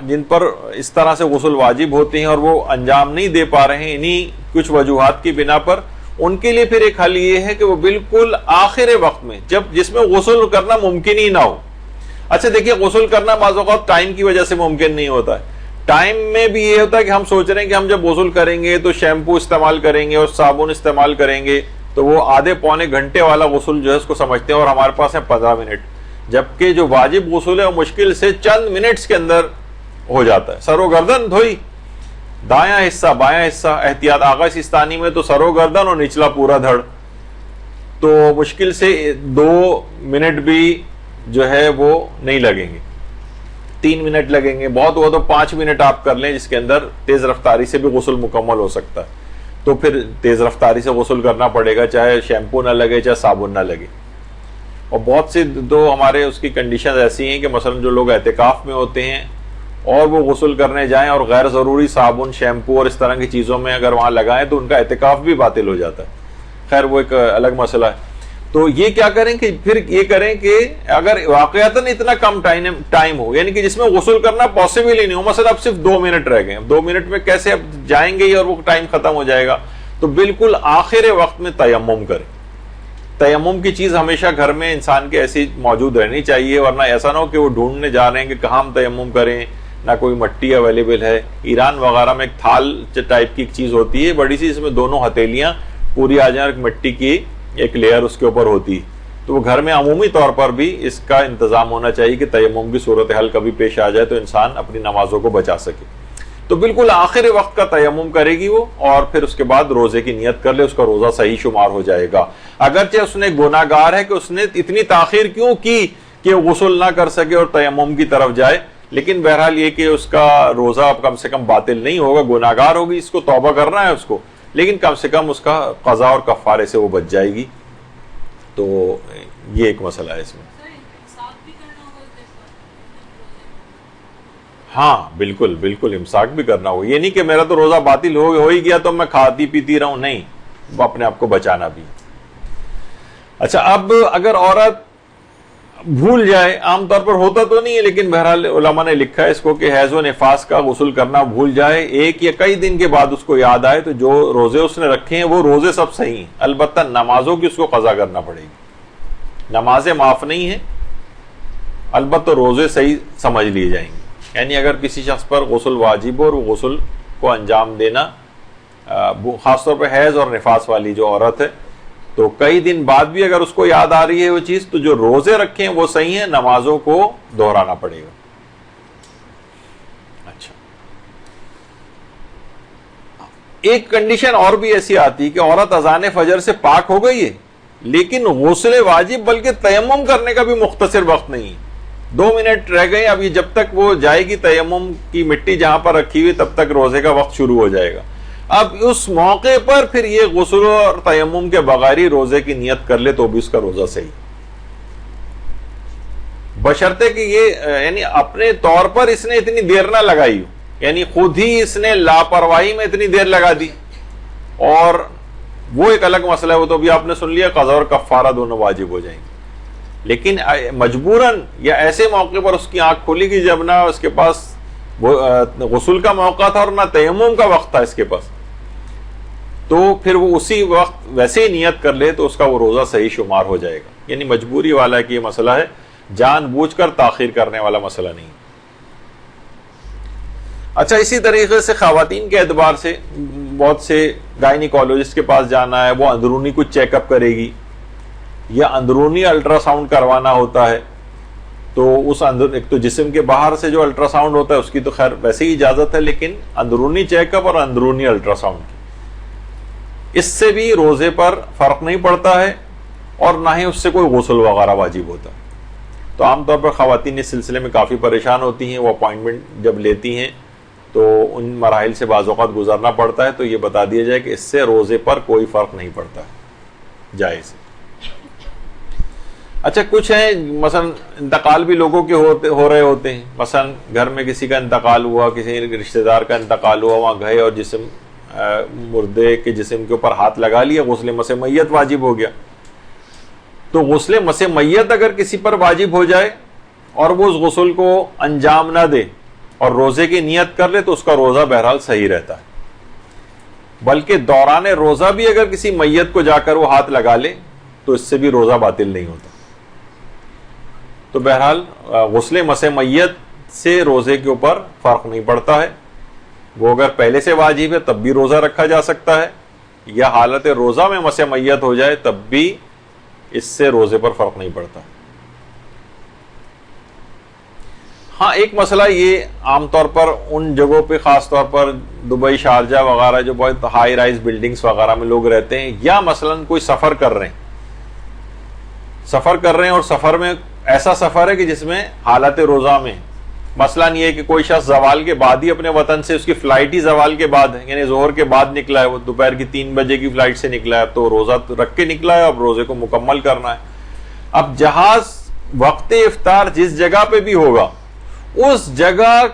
[SPEAKER 1] جن پر اس طرح سے غسل واجب ہوتے ہیں اور وہ انجام نہیں دے پا رہے ہیں انہی کچھ وجوہات کی بنا پر, ان کے لیے پھر ایک حل یہ ہے کہ وہ بالکل آخر وقت میں جس میں غسل کرنا ممکن ہی نہ ہو. اچھا دیکھیے, غسل کرنا بعض اوقات ٹائم کی وجہ سے ممکن نہیں ہوتا ہے. ٹائم میں بھی یہ ہوتا ہے کہ ہم سوچ رہے ہیں کہ ہم جب غسل کریں گے تو شیمپو استعمال کریں گے اور صابن استعمال کریں گے, تو وہ آدھے پونے گھنٹے والا غسل جو ہے اس کو سمجھتے ہیں, اور ہمارے پاس ہے 15 منٹ, جبکہ جو واجب غسل ہے وہ مشکل سے چند منٹس کے اندر ہو جاتا ہے. سر و گردن دھوئی, دایاں حصہ بایاں حصہ, احتیاط آغا سیستانی میں تو سر و گردن اور نچلا پورا دھڑ, تو مشکل سے 2 منٹ بھی جو ہے وہ نہیں لگیں گے, 3 منٹ لگیں گے, بہت ہوا تو 5 منٹ آپ کر لیں, جس کے اندر تیز رفتاری سے بھی غسل مکمل ہو سکتا ہے. تو پھر تیز رفتاری سے غسل کرنا پڑے گا, چاہے شیمپو نہ لگے چاہے صابن نہ لگے. اور بہت سی تو ہمارے اس کی کنڈیشنز ایسی ہیں کہ مثلا جو لوگ اعتکاف میں ہوتے ہیں اور وہ غسل کرنے جائیں اور غیر ضروری صابن شیمپو اور اس طرح کی چیزوں میں اگر وہاں لگائیں تو ان کا اعتکاف بھی باطل ہو جاتا ہے. خیر وہ ایک الگ مسئلہ ہے. تو یہ کیا کریں کہ پھر یہ کریں کہ اگر واقعتاً اتنا کم ٹائم ہو, یعنی کہ جس میں غسل کرنا پاسبل ہی نہیں ہو, مثلا اب صرف 2 منٹ رہ گئے, 2 منٹ میں کیسے اب جائیں گے اور وہ ٹائم ختم ہو جائے گا, تو بالکل آخر وقت میں تیمم کریں. تیمم کی چیز ہمیشہ گھر میں انسان کے ایسی موجود رہنی چاہیے, ورنہ ایسا نہ ہو کہ وہ ڈھونڈنے جا رہے ہیں کہ کہاں ہم تیمم کریں, نہ کوئی مٹی اویلیبل ہے. ایران وغیرہ میں ایک تھال ٹائپ کی ایک چیز ہوتی ہے بڑی سی, اس میں 2 ہتھیلیاں پوری آ جائیں, ایک مٹی کی ایک لیئر اس کے اوپر ہوتی ہے. تو وہ گھر میں عمومی طور پر بھی اس کا انتظام ہونا چاہیے کہ تیمم کی صورتحال کبھی پیش آ جائے تو انسان اپنی نمازوں کو بچا سکے. تو بالکل آخر وقت کا تیمم کرے گی وہ، اور پھر اس کے بعد روزے کی نیت کر لے، اس کا روزہ صحیح شمار ہو جائے گا. اگرچہ اس نے گناہ گار ہے کہ اس نے اتنی تاخیر کیوں کی کہ غسل نہ کر سکے اور تیمم کی طرف جائے، لیکن بہرحال یہ کہ اس کا روزہ اب کم سے کم باطل نہیں ہوگا. گناہ گار ہوگی، اس کو توبہ کرنا ہے اس کو، لیکن کم سے کم اس کا قضا اور کفارے سے وہ بچ جائے گی. تو یہ ایک مسئلہ ہے اس میں. ہاں بالکل بالکل امساک بھی کرنا ہوگا. یہ نہیں کہ میرا تو روزہ باطل ہو ہی گیا تو میں کھاتی پیتی رہوں، نہیں، وہ اپنے آپ کو بچانا بھی. اچھا، اب اگر عورت بھول جائے، عام طور پر ہوتا تو نہیں ہے لیکن بہرحال علماء نے لکھا ہے اس کو کہ حیض و نفاس کا غسل کرنا بھول جائے، ایک یا کئی دن کے بعد اس کو یاد آئے، تو جو روزے اس نے رکھے ہیں وہ روزے سب صحیح ہیں، البتہ نمازوں کی اس کو قضا کرنا پڑے گی. نمازیں معاف نہیں ہیں، البتہ روزے صحیح سمجھ لیے جائیں گے. یعنی اگر کسی شخص پر غسل واجب ہو اور وہ غسل کو انجام دینا، خاص طور پہ حیض اور نفاس والی جو عورت ہے، تو کئی دن بعد بھی اگر اس کو یاد آ رہی ہے وہ چیز، تو جو روزے رکھے ہیں وہ صحیح ہیں، نمازوں کو دہرانا پڑے گا. اچھا، ایک کنڈیشن اور بھی ایسی آتی ہے کہ عورت اذان فجر سے پاک ہو گئی ہے لیکن غسل واجب بلکہ تیمم کرنے کا بھی مختصر وقت نہیں، 2 منٹ رہ گئے، اب یہ جب تک وہ جائے گی تیمم کی مٹی جہاں پر رکھی ہوئی تب تک روزے کا وقت شروع ہو جائے گا. اب اس موقع پر پھر یہ غسل اور تیمم کے بغیر ہی روزے کی نیت کر لے تو بھی اس کا روزہ صحیح، بشرطے کہ یہ یعنی اپنے طور پر اس نے اتنی دیر نہ لگائی ہو، یعنی خود ہی اس نے لاپرواہی میں اتنی دیر لگا دی، اور وہ ایک الگ مسئلہ ہے، وہ تو بھی آپ نے سن لیا، قضا اور کفارہ دونوں واجب ہو جائیں گے. لیکن مجبوراً یا ایسے موقع پر اس کی آنکھ کھلی کہ جب نہ اس کے پاس غسل کا موقع تھا اور نہ تیمم کا وقت تھا اس کے پاس، تو پھر وہ اسی وقت ویسے ہی نیت کر لے تو اس کا وہ روزہ صحیح شمار ہو جائے گا. یعنی مجبوری والا کہ یہ مسئلہ ہے، جان بوجھ کر تاخیر کرنے والا مسئلہ نہیں. اچھا، اسی طریقے سے خواتین کے اعتبار سے بہت سے گائنیکالوجسٹ کے پاس جانا ہے، وہ اندرونی کچھ چیک اپ کرے گی یا اندرونی الٹرا ساؤنڈ کروانا ہوتا ہے، تو اس ایک تو جسم کے باہر سے جو الٹرا ساؤنڈ ہوتا ہے اس کی تو خیر ویسے ہی اجازت ہے، لیکن اندرونی چیک اپ اور اندرونی الٹرا ساؤنڈ کی، اس سے بھی روزے پر فرق نہیں پڑتا ہے اور نہ ہی اس سے کوئی غسل وغیرہ واجب ہوتا. تو عام طور پر خواتین اس سلسلے میں کافی پریشان ہوتی ہیں، وہ اپوائنٹمنٹ جب لیتی ہیں تو ان مراحل سے بعض اوقات گزرنا پڑتا ہے، تو یہ بتا دیا جائے کہ اس سے روزے پر کوئی فرق نہیں پڑتا ہے، جائز. اچھا، کچھ ہیں مثلا انتقال بھی لوگوں کے ہو رہے ہوتے ہیں، مثلا گھر میں کسی کا انتقال ہوا، کسی رشتہ دار کا انتقال ہوا، وہاں گئے اور مردے کے جسم کے اوپر ہاتھ لگا لیا، غسل مس میت واجب ہو گیا. تو غسل مس میت اگر کسی پر واجب ہو جائے اور وہ اس غسل کو انجام نہ دے اور روزے کی نیت کر لے تو اس کا روزہ بہرحال صحیح رہتا ہے. بلکہ دوران روزہ بھی اگر کسی میت کو جا کر وہ ہاتھ لگا لے تو اس سے بھی روزہ باطل نہیں ہوتا. تو بہرحال غسل مس میت سے روزے کے اوپر فرق نہیں پڑتا ہے، وہ اگر پہلے سے واجب ہے تب بھی روزہ رکھا جا سکتا ہے، یا حالت روزہ میں مس میت ہو جائے تب بھی اس سے روزے پر فرق نہیں پڑتا. ہاں، ایک مسئلہ یہ عام طور پر ان جگہوں پہ، خاص طور پر دبئی، شارجہ وغیرہ جو بہت ہائی رائز بلڈنگز وغیرہ میں لوگ رہتے ہیں، یا مثلا کوئی سفر کر رہے ہیں اور سفر میں ایسا سفر ہے کہ جس میں حالت روزہ میں مثلا یہ ہے کہ کوئی شخص زوال کے بعد ہی اپنے وطن سے، اس کی فلائٹ ہی زوال کے بعد ہے، یعنی ظہر کے بعد نکلا ہے، وہ دوپہر کی 3 بجے کی فلائٹ سے نکلا ہے، تو روزہ رکھ کے نکلا ہے، اب روزے کو مکمل کرنا ہے. اب جہاز وقت افطار جس جگہ پہ بھی ہوگا اس جگہ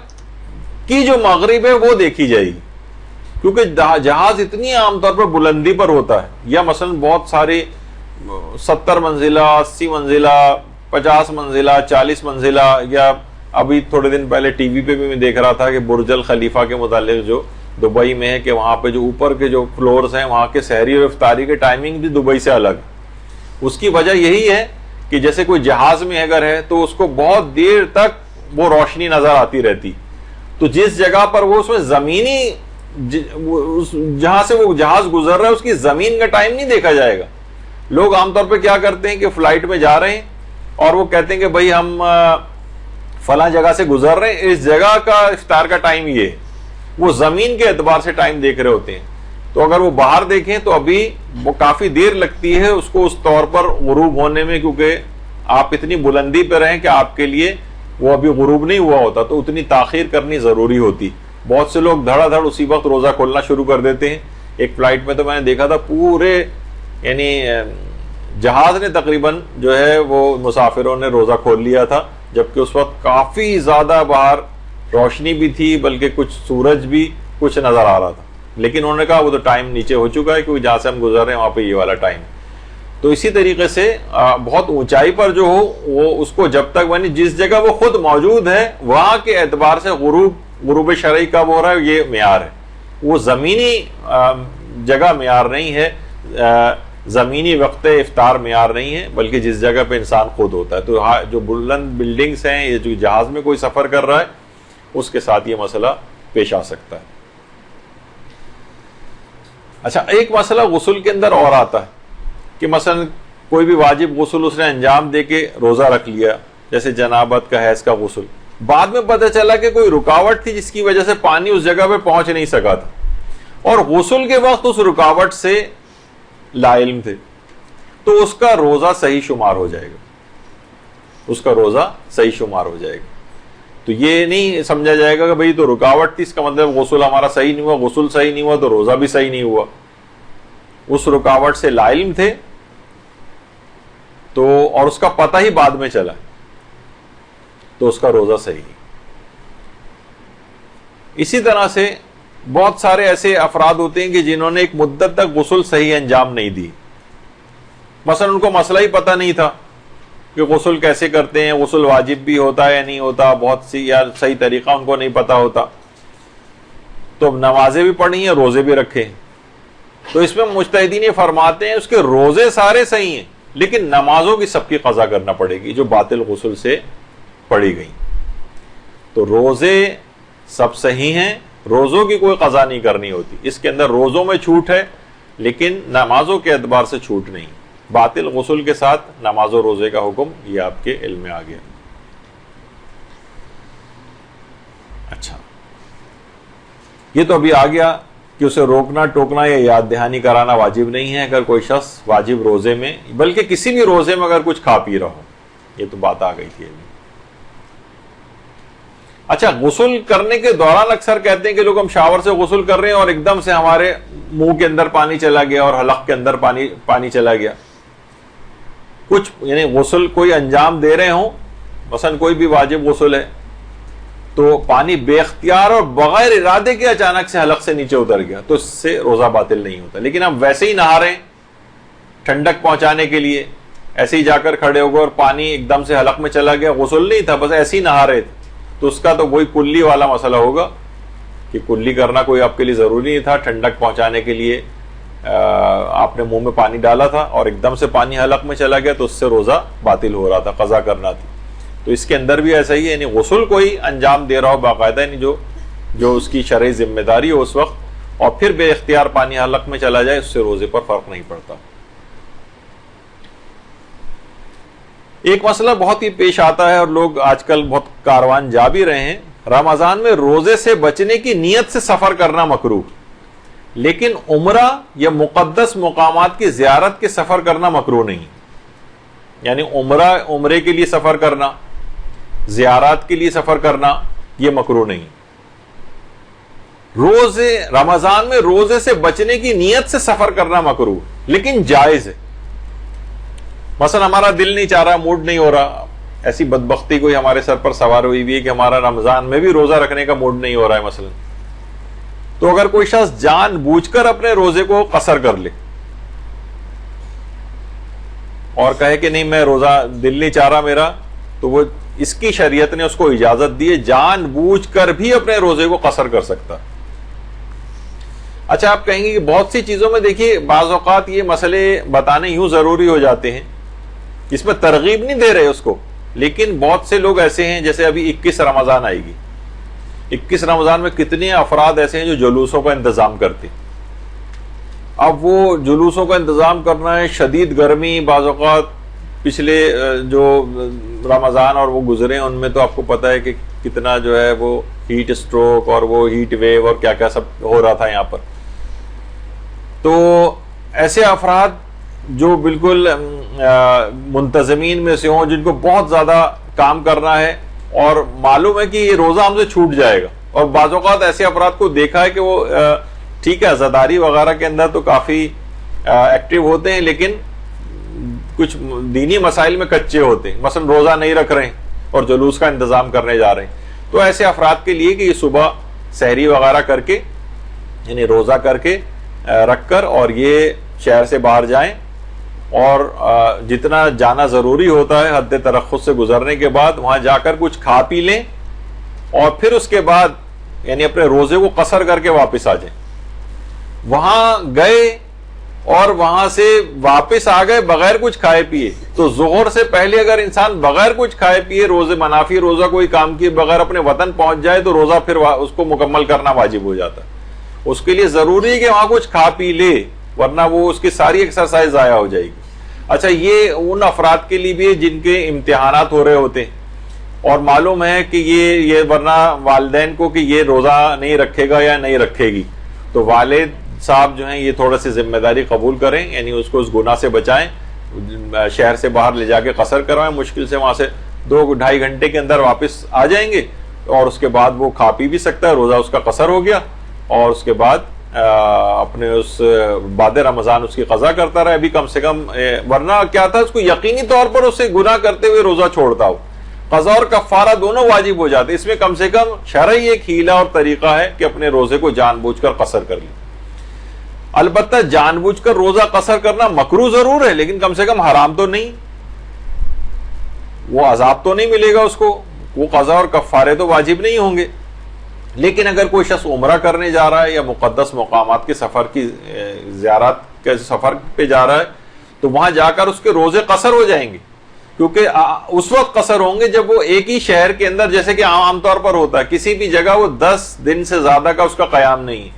[SPEAKER 1] کی جو مغرب ہے وہ دیکھی جائے گی، کیونکہ جہاز اتنی عام طور پر بلندی پر ہوتا ہے، یا مثلا بہت سارے 70 منزلہ، 80 منزلہ، 50 منزلہ، 40 منزلہ، یا ابھی تھوڑے دن پہلے ٹی وی پہ بھی میں دیکھ رہا تھا کہ برج الخلیفہ کے متعلق جو دبئی میں ہے، کہ وہاں پہ جو اوپر کے جو فلورز ہیں وہاں کے سحری اور افطاری کے ٹائمنگ بھی دبئی سے الگ. اس کی وجہ یہی ہے کہ جیسے کوئی جہاز میں اگر ہے تو اس کو بہت دیر تک وہ روشنی نظر آتی رہتی، تو جس جگہ پر وہ اس میں زمینی جہاں سے وہ جہاز گزر رہا ہے اس کی زمین کا ٹائم نہیں دیکھا جائے گا. لوگ عام طور پہ کیا کرتے ہیں کہ فلائٹ میں جا رہے ہیں اور وہ کہتے ہیں کہ بھائی ہم فلاں جگہ سے گزر رہے ہیں، اس جگہ کا افطار کا ٹائم یہ ہے، وہ زمین کے اعتبار سے ٹائم دیکھ رہے ہوتے ہیں. تو اگر وہ باہر دیکھیں تو ابھی وہ کافی دیر لگتی ہے اس کو اس طور پر غروب ہونے میں, کیونکہ آپ اتنی بلندی پہ رہیں کہ آپ کے لیے وہ ابھی غروب نہیں ہوا ہوتا, تو اتنی تاخیر کرنی ضروری ہوتی. بہت سے لوگ دھڑا دھڑ اسی وقت روزہ کھولنا شروع کر دیتے ہیں. ایک فلائٹ میں تو میں نے دیکھا تھا پورے یعنی جہاز نے تقریباً جو ہے وہ مسافروں نے روزہ کھول لیا تھا, جبکہ اس وقت کافی زیادہ باہر روشنی بھی تھی, بلکہ کچھ سورج بھی کچھ نظر آ رہا تھا. لیکن انہوں نے کہا وہ تو ٹائم نیچے ہو چکا ہے, کیونکہ جہاں سے ہم گزر رہے ہیں وہاں پہ یہ والا ٹائم. تو اسی طریقے سے بہت اونچائی پر جو ہو وہ اس کو جب تک یعنی جس جگہ وہ خود موجود ہے وہاں کے اعتبار سے غروب شرعی کب ہو رہا ہے یہ معیار ہے. وہ زمینی جگہ معیار نہیں ہے, زمینی وقت افطار معیار نہیں ہے, بلکہ جس جگہ پہ انسان خود ہوتا ہے. تو جو بلند بلڈنگز ہیں, یہ جو جہاز میں کوئی سفر کر رہا ہے اس کے ساتھ یہ مسئلہ پیش آ سکتا ہے. اچھا, ایک مسئلہ غسل کے اندر اور آتا ہے کہ مثلا کوئی بھی واجب غسل اس نے انجام دے کے روزہ رکھ لیا, جیسے جنابت کا, حیض کا غسل. بعد میں پتہ چلا کہ کوئی رکاوٹ تھی جس کی وجہ سے پانی اس جگہ پہ پہنچ نہیں سکا تھا, اور غسل کے وقت اس رکاوٹ سے لا علم تھے, تو اس کا روزہ صحیح شمار ہو جائے گا, اس کا روزہ صحیح شمار ہو جائے گا. تو یہ نہیں سمجھا جائے گا کہ بھئی تو رکاوٹ تھی اس کا مطلب غسل ہمارا صحیح نہیں ہوا, غسل صحیح نہیں ہوا تو روزہ بھی صحیح نہیں ہوا. اس رکاوٹ سے لا علم تھے تو, اور اس کا پتہ ہی بعد میں چلا, تو اس کا روزہ صحیح. اسی طرح سے بہت سارے ایسے افراد ہوتے ہیں کہ جنہوں نے ایک مدت تک غسل صحیح انجام نہیں دی. مثلا ان کو مسئلہ ہی پتہ نہیں تھا کہ غسل کیسے کرتے ہیں, غسل واجب بھی ہوتا ہے یا نہیں ہوتا, بہت سی یا صحیح طریقہ ان کو نہیں پتہ ہوتا, تو نمازیں بھی پڑھی ہیں, روزے بھی رکھے ہیں. تو اس میں مجتہدین یہ فرماتے ہیں اس کے روزے سارے صحیح ہیں, لیکن نمازوں کی سب کی قضا کرنا پڑے گی جو باطل غسل سے پڑھی گئی. تو روزے سب صحیح ہیں, روزوں کی کوئی قضا نہیں کرنی ہوتی. اس کے اندر روزوں میں چھوٹ ہے لیکن نمازوں کے اعتبار سے چھوٹ نہیں. باطل غسل کے ساتھ نماز و روزے کا حکم یہ آپ کے علم میں آ گیا. اچھا, یہ تو ابھی آ گیا کہ اسے روکنا ٹوکنا یا یاد دہانی کرانا واجب نہیں ہے اگر کوئی شخص واجب روزے میں, بلکہ کسی بھی روزے میں اگر کچھ کھا پی رہا ہو. یہ تو بات آ گئی تھی ابھی. اچھا, غسل کرنے کے دوران اکثر کہتے ہیں کہ لوگ ہم شاور سے غسل کر رہے ہیں اور ایک دم سے ہمارے منہ کے اندر پانی چلا گیا اور حلق کے اندر پانی چلا گیا. کچھ یعنی غسل کوئی انجام دے رہے ہوں, مثلا کوئی بھی واجب غسل ہے, تو پانی بے اختیار اور بغیر ارادے کے اچانک سے حلق سے نیچے اتر گیا, تو اس سے روزہ باطل نہیں ہوتا. لیکن ہم ویسے ہی نہا رہے ہیں ٹھنڈک پہنچانے کے لیے, ایسے ہی جا کر کھڑے ہو گئے اور پانی ایک دم سے حلق میں چلا گیا, غسل نہیں تھا, بس ایسے ہی نہا رہے تھے, تو اس کا تو وہی کلی والا مسئلہ ہوگا کہ کلی کرنا کوئی آپ کے لیے ضروری نہیں تھا. ٹھنڈک پہنچانے کے لیے آپ نے منہ میں پانی ڈالا تھا اور ایک دم سے پانی حلق میں چلا گیا, تو اس سے روزہ باطل ہو رہا تھا, قضا کرنا تھی. تو اس کے اندر بھی ایسا ہی ہے, یعنی غسل کوئی انجام دے رہا ہو باقاعدہ, یعنی جو اس کی شرعی ذمہ داری ہو اس وقت, اور پھر بے اختیار پانی حلق میں چلا جائے, اس سے روزے پر فرق نہیں پڑتا. ایک مسئلہ بہت ہی پیش آتا ہے اور لوگ آج کل بہت کاروان جا بھی رہے ہیں, رمضان میں روزے سے بچنے کی نیت سے سفر کرنا مکروہ, لیکن عمرہ یا مقدس مقامات کی زیارت کے سفر کرنا مکروہ نہیں. یعنی عمرے کے لیے سفر کرنا, زیارات کے لیے سفر کرنا, یہ مکروہ نہیں. رمضان میں روزے سے بچنے کی نیت سے سفر کرنا مکروہ, لیکن جائز ہے. مثلا ہمارا دل نہیں چاہ رہا, موڈ نہیں ہو رہا, ایسی بدبختی کوئی ہمارے سر پر سوار ہوئی بھی ہے کہ ہمارا رمضان میں بھی روزہ رکھنے کا موڈ نہیں ہو رہا ہے مثلا, تو اگر کوئی شخص جان بوجھ کر اپنے روزے کو قصر کر لے اور کہے کہ نہیں میں روزہ دل نہیں چاہ رہا میرا, تو وہ اس کی شریعت نے اس کو اجازت دی ہے, جان بوجھ کر بھی اپنے روزے کو قصر کر سکتا. اچھا, آپ کہیں گے کہ بہت سی چیزوں میں دیکھیے بعض اوقات یہ مسئلے بتانے یوں ضروری ہو جاتے ہیں, اس میں ترغیب نہیں دے رہے اس کو, لیکن بہت سے لوگ ایسے ہیں, جیسے ابھی 21 رمضان آئے گی, 21 رمضان میں کتنے افراد ایسے ہیں جو جلوسوں کا انتظام کرتے. اب وہ جلوسوں کا انتظام کرنا ہے, شدید گرمی, بعض اوقات پچھلے جو رمضان اور وہ گزرے ان میں تو آپ کو پتہ ہے کہ کتنا جو ہے وہ ہیٹ اسٹروک اور وہ ہیٹ ویو اور کیا کیا سب ہو رہا تھا یہاں پر. تو ایسے افراد جو بالکل منتظمین میں سے ہوں، جن کو بہت زیادہ کام کرنا ہے اور معلوم ہے کہ یہ روزہ ہم سے چھوٹ جائے گا، اور بعض اوقات ایسے افراد کو دیکھا ہے کہ وہ ٹھیک ہے عزاداری وغیرہ کے اندر تو کافی ایکٹیو ہوتے ہیں، لیکن کچھ دینی مسائل میں کچے ہوتے ہیں، مثلا روزہ نہیں رکھ رہے ہیں اور جلوس کا انتظام کرنے جا رہے ہیں. تو ایسے افراد کے لیے کہ یہ صبح سحری وغیرہ کر کے، یعنی روزہ کر کے رکھ کر، اور یہ شہر سے باہر جائیں اور جتنا جانا ضروری ہوتا ہے حد ترخص سے گزرنے کے بعد وہاں جا کر کچھ کھا پی لیں، اور پھر اس کے بعد یعنی اپنے روزے کو قصر کر کے واپس آ جائیں. وہاں گئے اور وہاں سے واپس آ گئے بغیر کچھ کھائے پیے، تو ظہر سے پہلے اگر انسان بغیر کچھ کھائے پیے روزے منافی روزہ کوئی کام کیے بغیر اپنے وطن پہنچ جائے تو روزہ پھر اس کو مکمل کرنا واجب ہو جاتا ہے. اس کے لیے ضروری ہے کہ وہاں کچھ کھا پی لے، ورنہ وہ اس کی ساری ایکسرسائز ضائع ہو جائے گی. اچھا، یہ ان افراد کے لیے بھی جن کے امتحانات ہو رہے ہوتے ہیں اور معلوم ہے کہ یہ ورنہ والدین کو کہ یہ روزہ نہیں رکھے گا یا نہیں رکھے گی، تو والد صاحب جو ہیں یہ تھوڑا سی ذمہ داری قبول کریں، یعنی اس کو اس گناہ سے بچائیں، شہر سے باہر لے جا کے قصر کروائیں، مشکل سے وہاں سے 2-2.5 گھنٹے کے اندر واپس آ جائیں گے، اور اس کے بعد وہ کھا پی بھی سکتا ہے، روزہ اس کا قصر ہو گیا، اور اس کے بعد اپنے اس بعد رمضان اس کی قضا کرتا رہے. ابھی کم سے کم ورنہ کیا تھا، اس کو یقینی طور پر اسے گناہ کرتے ہوئے روزہ چھوڑتا ہو، قضا اور کفارہ دونوں واجب ہو جاتے. اس میں کم سے کم شرعی ایک ہیلہ اور طریقہ ہے کہ اپنے روزے کو جان بوجھ کر قصر کر لیں. البتہ جان بوجھ کر روزہ قصر کرنا مکروہ ضرور ہے، لیکن کم سے کم حرام تو نہیں، وہ عذاب تو نہیں ملے گا اس کو، وہ قضا اور کفارے تو واجب نہیں ہوں گے. لیکن اگر کوئی شخص عمرہ کرنے جا رہا ہے یا مقدس مقامات کے سفر کی زیارت کے سفر پہ جا رہا ہے، تو وہاں جا کر اس کے روزے قصر ہو جائیں گے، کیونکہ اس وقت قصر ہوں گے جب وہ ایک ہی شہر کے اندر، جیسے کہ عام طور پر ہوتا ہے کسی بھی جگہ وہ 10 دن سے زیادہ کا اس کا قیام نہیں ہے.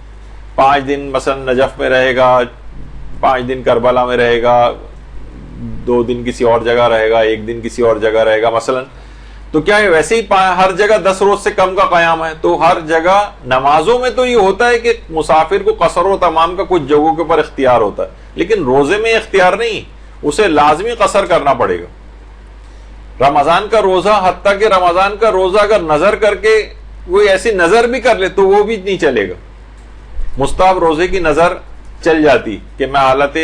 [SPEAKER 1] 5 دن مثلا نجف میں رہے گا، 5 دن کربلا میں رہے گا، 2 دن کسی اور جگہ رہے گا، 1 دن کسی اور جگہ رہے گا مثلا. تو کیا ہے، ویسے ہی ہر جگہ 10 روز سے کم کا قیام ہے. تو ہر جگہ نمازوں میں تو یہ ہوتا ہے کہ مسافر کو قصر و تمام کا کچھ جگہوں کے اوپر اختیار ہوتا ہے، لیکن روزے میں اختیار نہیں، اسے لازمی قصر کرنا پڑے گا. رمضان کا روزہ، حتیٰ کہ رمضان کا روزہ اگر نظر کر کے کوئی ایسی نظر بھی کر لے تو وہ بھی نہیں چلے گا. مستحب روزے کی نظر چل جاتی کہ میں حالت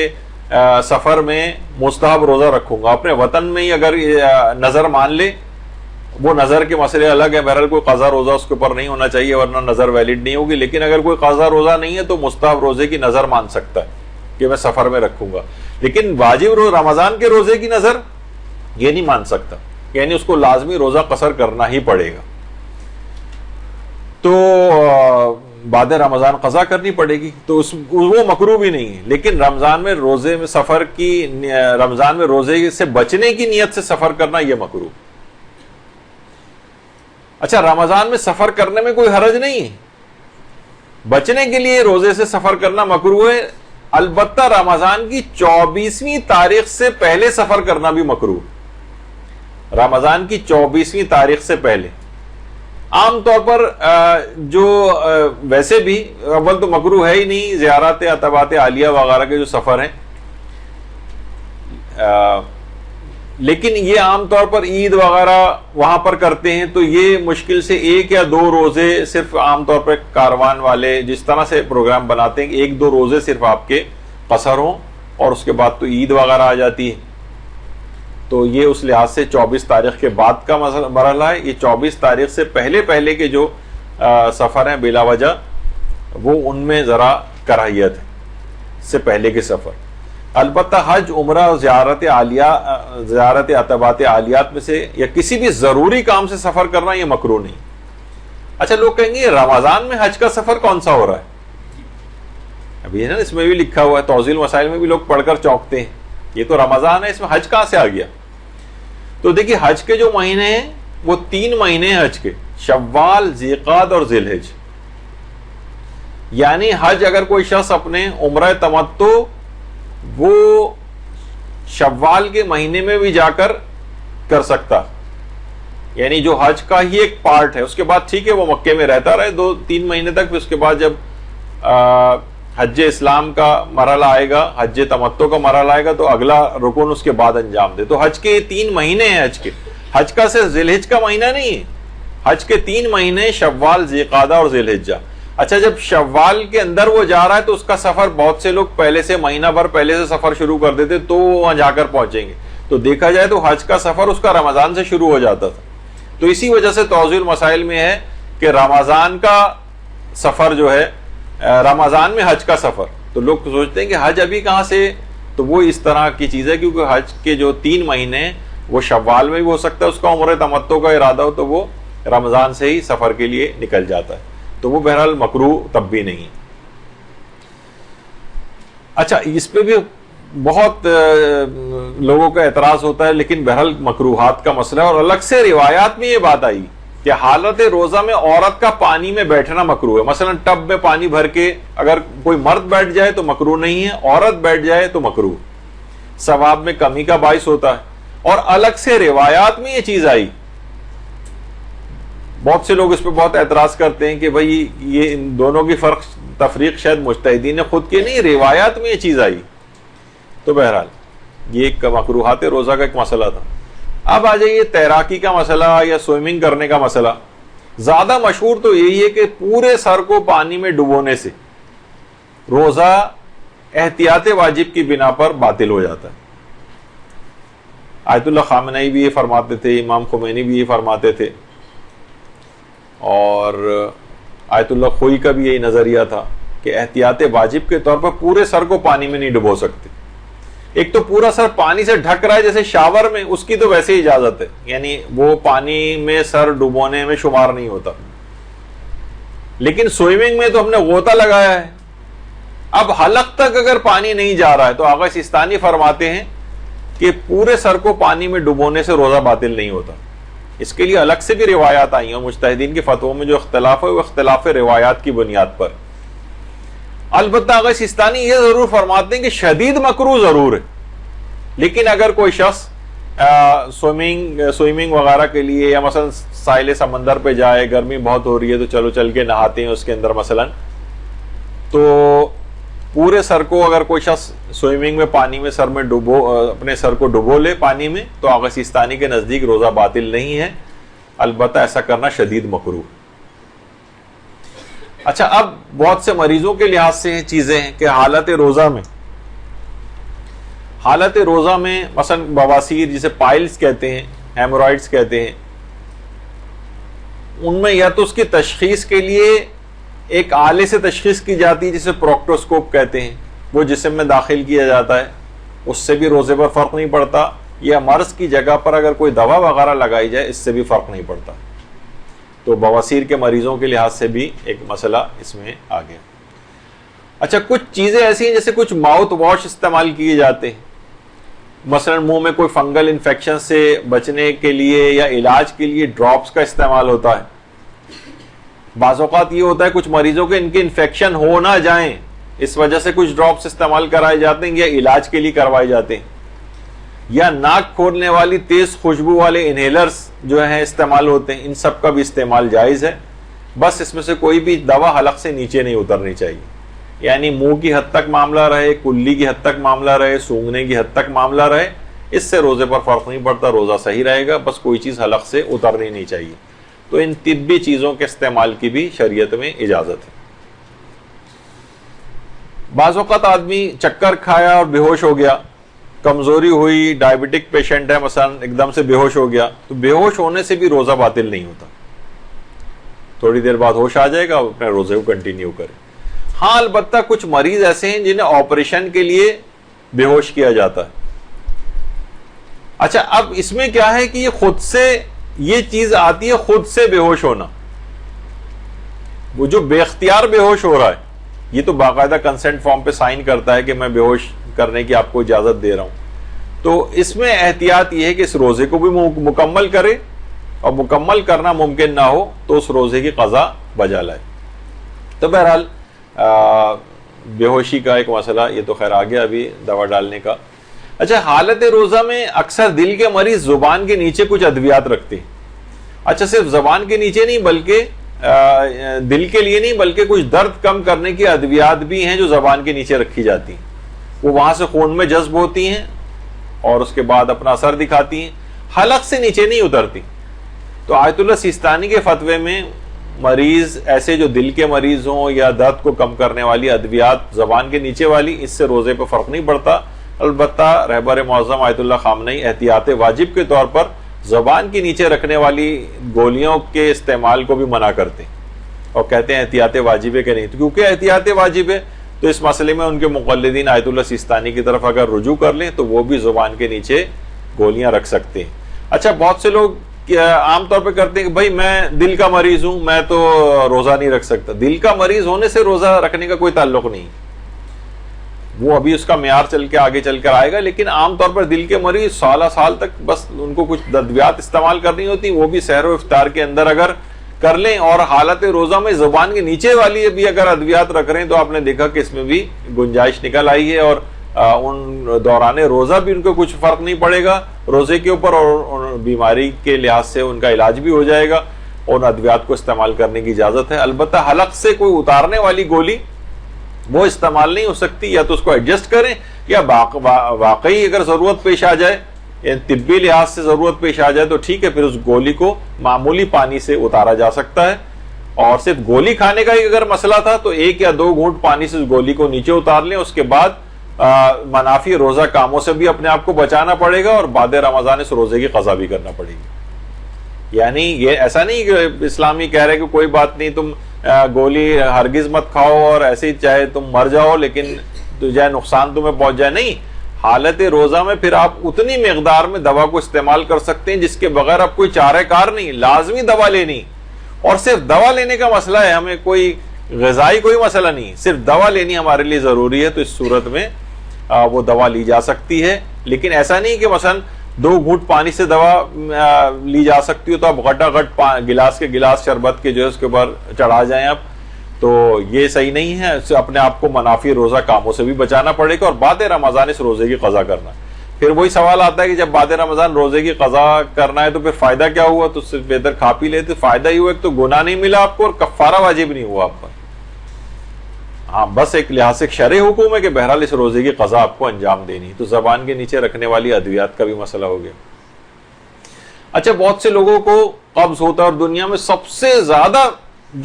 [SPEAKER 1] سفر میں مستحب روزہ رکھوں گا، اپنے وطن میں ہی اگر نظر مان لے، وہ نظر کے مسئلے الگ ہے، بہرحال کوئی قضا روزہ اس کے اوپر نہیں ہونا چاہیے ورنہ نظر ویلڈ نہیں ہوگی. لیکن اگر کوئی قضا روزہ نہیں ہے تو مستحب روزے کی نظر مان سکتا ہے کہ میں سفر میں رکھوں گا، لیکن واجب رمضان کے روزے کی نظر یہ نہیں مان سکتا، یعنی اس کو لازمی روزہ قصر کرنا ہی پڑے گا. تو بعد رمضان قضا کرنی پڑے گی، تو وہ مکروہ بھی نہیں ہے. لیکن رمضان میں روزے میں سفر کی، رمضان میں روزے سے بچنے کی نیت سے سفر کرنا یہ مکروہ. اچھا، رمضان میں سفر کرنے میں کوئی حرج نہیں ہے، بچنے کے لیے روزے سے سفر کرنا مکروہ ہے. البتہ رمضان کی 24ویں تاریخ سے پہلے سفر کرنا بھی مکروہ. رمضان کی 24ویں تاریخ سے پہلے عام طور پر جو ویسے بھی اول تو مکروہ ہے ہی نہیں، زیارت عتبات عالیہ وغیرہ کے جو سفر ہیں، لیکن یہ عام طور پر عید وغیرہ وہاں پر کرتے ہیں، تو یہ مشکل سے 1 یا 2 روزے صرف عام طور پر کاروان والے جس طرح سے پروگرام بناتے ہیں کہ 1-2 روزے صرف آپ کے قصر ہوں، اور اس کے بعد تو عید وغیرہ آ جاتی ہے. تو یہ اس لحاظ سے 24 تاریخ کے بعد کا مرحلہ ہے. یہ 24 تاریخ سے پہلے کے جو سفر ہیں بلا وجہ، وہ ان میں ذرا کراہیت ہے سے پہلے کے سفر. البتہ حج، عمرہ، زیارت عتبات عالیات میں سے یا کسی بھی ضروری کام سے سفر کرنا یہ مکروہ نہیں. اچھا، لوگ کہیں گے رمضان میں حج کا سفر کون سا ہو رہا ہے؟ ابھی نا اس میں بھی لکھا ہوا ہے، توضیح المسائل میں بھی لوگ پڑھ کر چونکتے ہیں، یہ تو رمضان ہے، اس میں حج کہاں سے آ گیا؟ تو دیکھیے، حج کے جو مہینے ہیں وہ 3 مہینے ہیں حج کے، شوال، ذیقعد اور ذی الحج. یعنی حج اگر کوئی شخص اپنے عمرہ تمتع وہ شوال کے مہینے میں بھی جا کر سکتا، یعنی جو حج کا ہی ایک پارٹ ہے. اس کے بعد ٹھیک ہے وہ مکے میں رہتا رہے 2-3 مہینے تک، پھر اس کے بعد جب حج اسلام کا مرحلہ آئے گا، حج تمتع کا مرحلہ آئے گا، تو اگلا رکن اس کے بعد انجام دے. تو حج کے 3 مہینے ہیں. حج کا صرف ذی الحج کا مہینہ نہیں ہے، حج کے 3 مہینے شوال، ذی القعدہ اور ذی الحجہ. اچھا، جب شوال کے اندر وہ جا رہا ہے تو اس کا سفر بہت سے لوگ پہلے سے مہینہ بھر پہلے سے سفر شروع کر دیتے تو وہاں جا کر پہنچیں گے. تو دیکھا جائے تو حج کا سفر اس کا رمضان سے شروع ہو جاتا تھا. تو اسی وجہ سے توضیح المسائل میں ہے کہ رمضان کا سفر جو ہے، رمضان میں حج کا سفر، تو لوگ سوچتے ہیں کہ حج ابھی کہاں سے، تو وہ اس طرح کی چیز ہے کیونکہ حج کے جو 3 مہینے ہیں وہ شوال میں بھی ہو سکتا ہے، اس کا عمرہ تمتع کا ارادہ ہو تو وہ رمضان سے ہی سفر کے لیے نکل جاتا ہے. تو وہ بہرحال مکروہ تب بھی نہیں. اچھا، اس پہ بھی بہت لوگوں کا اعتراض ہوتا ہے، لیکن بہرحال مکروہات کا مسئلہ ہے. اور الگ سے روایات میں یہ بات آئی کہ حالت روزہ میں عورت کا پانی میں بیٹھنا مکروہ ہے. مثلا ٹب میں پانی بھر کے اگر کوئی مرد بیٹھ جائے تو مکروہ نہیں ہے، عورت بیٹھ جائے تو مکروہ، ثواب میں کمی کا باعث ہوتا ہے. اور الگ سے روایات میں یہ چیز آئی. بہت سے لوگ اس پہ بہت اعتراض کرتے ہیں کہ بھئی یہ ان دونوں کی فرق تفریق شاید مجتہدین نے خود کی نہیں، روایات میں یہ چیز آئی. تو بہرحال یہ ایک مکروہات روزہ کا ایک مسئلہ تھا. اب آ جائیے تیراکی کا مسئلہ یا سوئمنگ کرنے کا مسئلہ. زیادہ مشہور تو یہی ہے کہ پورے سر کو پانی میں ڈبونے سے روزہ احتیاط واجب کی بنا پر باطل ہو جاتا ہے. آیت اللہ خامنئی بھی یہ فرماتے تھے، امام خمینی بھی یہ فرماتے تھے، اور آیت اللہ خوئی کا بھی یہی نظریہ تھا کہ احتیاط واجب کے طور پر پورے سر کو پانی میں نہیں ڈبو سکتے. ایک تو پورا سر پانی سے ڈھک رہا ہے جیسے شاور میں، اس کی تو ویسے ہی اجازت ہے، یعنی وہ پانی میں سر ڈبونے میں شمار نہیں ہوتا. لیکن سوئمنگ میں تو ہم نے غوطہ لگایا ہے، اب حلق تک اگر پانی نہیں جا رہا ہے تو آغا سیستانی فرماتے ہیں کہ پورے سر کو پانی میں ڈبونے سے روزہ باطل نہیں ہوتا. اس کے لیے الگ سے بھی روایات آئی ہیں، مجتہدین کے فتووں میں جو اختلاف ہے وہ اختلاف روایات کی بنیاد پر. البتہ آغا سیستانی یہ ضرور فرماتے ہیں کہ شدید مکروہ ضرور ہے، لیکن اگر کوئی شخص سوئمنگ وغیرہ کے لیے یا مثلا ساحل سمندر پہ جائے، گرمی بہت ہو رہی ہے تو چلو چل کے نہاتے ہیں اس کے اندر مثلا، تو پورے سر کو اگر کوئی شخص سوئمنگ میں پانی میں سر میں اپنے سر کو ڈبو لے پانی میں تو آغا سیستانی کے نزدیک روزہ باطل نہیں ہے، البتہ ایسا کرنا شدید مکروہ. اچھا، اب بہت سے مریضوں کے لحاظ سے چیزیں ہیں کہ حالت روزہ میں مثلا بواسیر جسے پائلز کہتے ہیں، ہیمورائڈز کہتے ہیں، ان میں یا تو اس کی تشخیص کے لیے ایک آلے سے تشخیص کی جاتی ہے جسے پروکٹوسکوپ کہتے ہیں، وہ جسم میں داخل کیا جاتا ہے، اس سے بھی روزے پر فرق نہیں پڑتا، یا مرض کی جگہ پر اگر کوئی دوا وغیرہ لگائی جائے اس سے بھی فرق نہیں پڑتا. تو بواسیر کے مریضوں کے لحاظ سے بھی ایک مسئلہ اس میں آ گیا. اچھا، کچھ چیزیں ایسی ہیں جیسے کچھ ماؤتھ واش استعمال کیے جاتے ہیں، مثلا منہ میں کوئی فنگل انفیکشن سے بچنے کے لیے یا علاج کے لیے ڈراپس کا استعمال ہوتا ہے. بعض اوقات یہ ہوتا ہے کچھ مریضوں کے ان کے انفیکشن ہو نہ جائیں اس وجہ سے کچھ ڈراپس استعمال کرائے جاتے ہیں یا علاج کے لیے کروائے جاتے ہیں، یا ناک کھولنے والی تیز خوشبو والے انہیلرز جو ہیں استعمال ہوتے ہیں، ان سب کا بھی استعمال جائز ہے. بس اس میں سے کوئی بھی دوا حلق سے نیچے نہیں اترنی چاہیے، یعنی منہ کی حد تک معاملہ رہے، کلی کی حد تک معاملہ رہے، سونگھنے کی حد تک معاملہ رہے، اس سے روزے پر فرق نہیں پڑتا، روزہ صحیح رہے گا. بس کوئی چیز حلق سے اترنی نہیں چاہیے. تو ان طبی چیزوں کے استعمال کی بھی شریعت میں اجازت ہے. بعض اوقات آدمی چکر کھایا اور بے ہوش ہو گیا، کمزوری ہوئی، ڈائبٹک پیشنٹ ہے مثلا، ایک دم سے بے ہوش ہو گیا، تو بے ہوش ہونے سے بھی روزہ باطل نہیں ہوتا، تھوڑی دیر بعد ہوش آ جائے گا، اپنے روزے کو کنٹینیو کرے. ہاں، البتہ کچھ مریض ایسے ہیں جنہیں آپریشن کے لیے بے ہوش کیا جاتا ہے. اچھا، اب اس میں کیا ہے کہ یہ خود سے یہ چیز آتی ہے، خود سے بے ہوش ہونا. وہ جو بے اختیار بے ہوش ہو رہا ہے یہ تو باقاعدہ کنسنٹ فارم پہ سائن کرتا ہے کہ میں بے ہوش کرنے کی آپ کو اجازت دے رہا ہوں. تو اس میں احتیاط یہ ہے کہ اس روزے کو بھی مکمل کرے، اور مکمل کرنا ممکن نہ ہو تو اس روزے کی قضا بجا لائے. تو بہرحال بے ہوشی کا ایک مسئلہ یہ تو خیر آ گیا ابھی دوا ڈالنے کا. اچھا حالت روزہ میں اکثر دل کے مریض زبان کے نیچے کچھ ادویات رکھتے ہیں. اچھا صرف زبان کے نیچے نہیں بلکہ دل کے لیے نہیں بلکہ کچھ درد کم کرنے کی ادویات بھی ہیں جو زبان کے نیچے رکھی جاتی ہیں. وہ وہاں سے خون میں جذب ہوتی ہیں اور اس کے بعد اپنا اثر دکھاتی ہیں, حلق سے نیچے نہیں اترتی. تو آیت اللہ سیستانی کے فتوے میں مریض ایسے جو دل کے مریض ہوں یا درد کو کم کرنے والی ادویات زبان کے نیچے والی, اس سے روزے پہ فرق نہیں پڑتا. البتہ رہبر معظم آیت اللہ خامنئی احتیاط واجب کے طور پر زبان کے نیچے رکھنے والی گولیوں کے استعمال کو بھی منع کرتے ہیں اور کہتے ہیں احتیاط واجب ہے کہ نہیں. تو کیونکہ احتیاط واجب ہے تو اس مسئلے میں ان کے مقلدین آیت اللہ سیستانی کی طرف اگر رجوع کر لیں تو وہ بھی زبان کے نیچے گولیاں رکھ سکتے ہیں. اچھا بہت سے لوگ عام طور پہ کرتے ہیں کہ بھائی میں دل کا مریض ہوں, میں تو روزہ نہیں رکھ سکتا. دل کا مریض ہونے سے روزہ رکھنے کا کوئی تعلق نہیں, وہ ابھی اس کا معیار چل کے آگے چل کر آئے گا. لیکن عام طور پر دل کے مریض سالہ سال تک بس ان کو کچھ ادویات استعمال کرنی ہوتی, وہ بھی سحر و افطار کے اندر اگر کر لیں اور حالت روزہ میں زبان کے نیچے والی بھی اگر ادویات رکھ رہے ہیں تو آپ نے دیکھا کہ اس میں بھی گنجائش نکل آئی ہے اور ان دوران روزہ بھی ان کو کچھ فرق نہیں پڑے گا روزے کے اوپر, اور بیماری کے لحاظ سے ان کا علاج بھی ہو جائے گا اور ان ادویات کو استعمال کرنے کی اجازت ہے. البتہ حلق سے کوئی اتارنے والی گولی وہ استعمال نہیں ہو سکتی, یا تو اس کو ایڈجسٹ کریں یا واقعی اگر ضرورت پیش آ جائے, طبی لحاظ سے ضرورت پیش آ جائے تو ٹھیک ہے, پھر اس گولی کو معمولی پانی سے اتارا جا سکتا ہے. اور صرف گولی کھانے کا ہی اگر مسئلہ تھا تو 1 یا 2 گھونٹ پانی سے اس گولی کو نیچے اتار لیں, اس کے بعد منافی روزہ کاموں سے بھی اپنے آپ کو بچانا پڑے گا اور بعد رمضان اس روزے کی قضا بھی کرنا پڑے گی. یعنی یہ ایسا نہیں کہ اسلامی کہہ رہے کہ کوئی بات نہیں تم گولی ہرگز مت کھاؤ اور ایسے ہی چاہے تم مر جاؤ لیکن چاہے نقصان تمہیں پہنچ جائے, نہیں. حالت روزہ میں پھر آپ اتنی مقدار میں دوا کو استعمال کر سکتے ہیں جس کے بغیر آپ کوئی چارہ کار نہیں, لازمی دوا لینی, اور صرف دوا لینے کا مسئلہ ہے, ہمیں کوئی غذائی کوئی مسئلہ نہیں, صرف دوا لینی ہمارے لیے ضروری ہے. تو اس صورت میں وہ دوا لی جا سکتی ہے, لیکن ایسا نہیں کہ مثلا 2 گھونٹ پانی سے دوا لی جا سکتی ہو تو آپ گھٹا گھٹ گلاس کے گلاس شربت کے جو ہے اس کے اوپر چڑھا جائیں آپ, تو یہ صحیح نہیں ہے. اپنے آپ کو منافی روزہ کاموں سے بھی بچانا پڑے گا اور بعد رمضان اس روزے کی قضا کرنا. پھر وہی سوال آتا ہے کہ جب بعد رمضان روزے کی قضا کرنا ہے تو پھر فائدہ کیا ہوا؟ تو صرف بہتر کھا پی لیتے, فائدہ ہی ہوا, ایک تو گناہ نہیں ملا آپ کو اور کفارہ واجب نہیں ہوا آپ پر. ہاں بس ایک لحاظ سے شرعی حکم ہے کہ بہرحال اس روزے کی قضا آپ کو انجام دینی. تو زبان کے نیچے رکھنے والی ادویات کا بھی مسئلہ ہو گیا. اچھا بہت سے لوگوں کو قبض ہوتا ہے اور دنیا میں سب سے زیادہ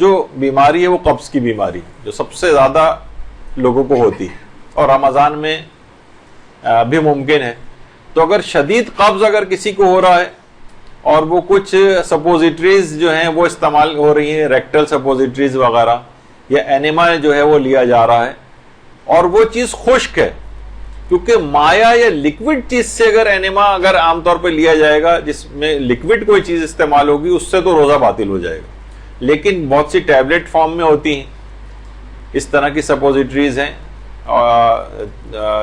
[SPEAKER 1] جو بیماری ہے وہ قبض کی بیماری جو سب سے زیادہ لوگوں کو ہوتی ہے اور رمضان میں بھی ممکن ہے. تو اگر شدید قبض اگر کسی کو ہو رہا ہے اور وہ کچھ سپوزیٹریز جو ہیں وہ استعمال ہو رہی ہیں, ریکٹل سپوزیٹریز وغیرہ, یا اینیما جو ہے وہ لیا جا رہا ہے اور وہ چیز خشک ہے, کیونکہ مایا یا لکوڈ چیز سے اگر اینیما اگر عام طور پہ لیا جائے گا جس میں لکوڈ کوئی چیز استعمال ہوگی اس سے تو روزہ باطل ہو جائے گا. لیکن بہت سی ٹیبلٹ فارم میں ہوتی ہیں اس طرح کی سپوزیٹریز ہیں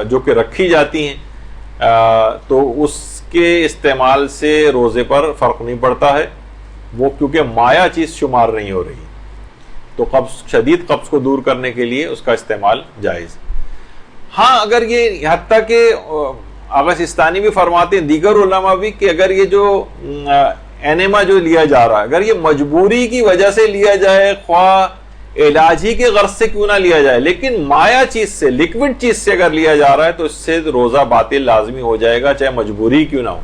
[SPEAKER 1] جو کہ رکھی جاتی ہیں, تو اس کے استعمال سے روزے پر فرق نہیں پڑتا ہے, وہ کیونکہ مایا چیز شمار نہیں ہو رہی. تو قبض شدید قبض کو دور کرنے کے لیے اس کا استعمال جائز. ہاں اگر یہ حتیٰ کہ آغا سیستانی بھی فرماتے ہیں, دیگر علماء بھی, کہ اگر یہ جو اینیما جو لیا جا رہا ہے اگر یہ مجبوری کی وجہ سے لیا جائے, خواہ علاج ہی کے غرض سے کیوں نہ لیا جائے, لیکن مایا چیز سے لکوڈ چیز سے اگر لیا جا رہا ہے تو اس سے روزہ باطل لازمی ہو جائے گا, چاہے مجبوری کیوں نہ ہو.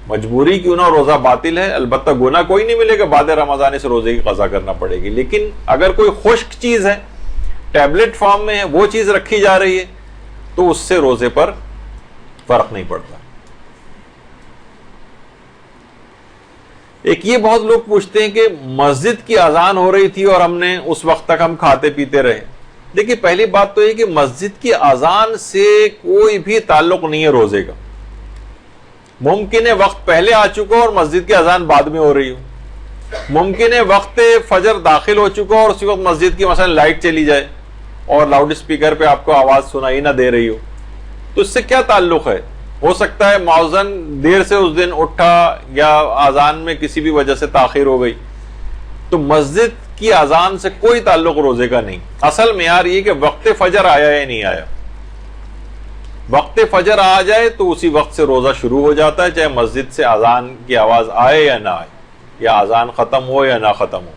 [SPEAKER 1] مجبوری کیوں نہ روزہ باطل ہے, البتہ گناہ کوئی نہیں ملے گا, بعد رمضان اس روزے کی قضا کرنا پڑے گی. لیکن اگر کوئی خشک چیز ہے, ٹیبلٹ فارم میں ہے, وہ چیز رکھی جا رہی ہے تو اس سے روزے پر فرق نہیں پڑتا. ایک یہ بہت لوگ پوچھتے ہیں کہ مسجد کی اذان ہو رہی تھی اور ہم نے اس وقت تک ہم کھاتے پیتے رہے. دیکھیے پہلی بات تو یہ کہ مسجد کی اذان سے کوئی بھی تعلق نہیں ہے روزے کا. ممکن ہے وقت پہلے آ چکا اور مسجد کی اذان بعد میں ہو رہی ہو, ممکن ہے وقت فجر داخل ہو چکا اور اسی وقت مسجد کی مثلا لائٹ چلی جائے اور لاؤڈ اسپیکر پہ آپ کو آواز سنائی نہ دے رہی ہو, تو اس سے کیا تعلق ہے؟ ہو سکتا ہے مؤذن دیر سے اس دن اٹھا یا اذان میں کسی بھی وجہ سے تاخیر ہو گئی, تو مسجد کی اذان سے کوئی تعلق روزے کا نہیں. اصل معیار یہ کہ وقت فجر آیا یا نہیں آیا. وقت فجر آ جائے تو اسی وقت سے روزہ شروع ہو جاتا ہے، چاہے مسجد سے اذان کی آواز آئے یا نہ آئے، یا اذان ختم ہو یا نہ ختم ہو۔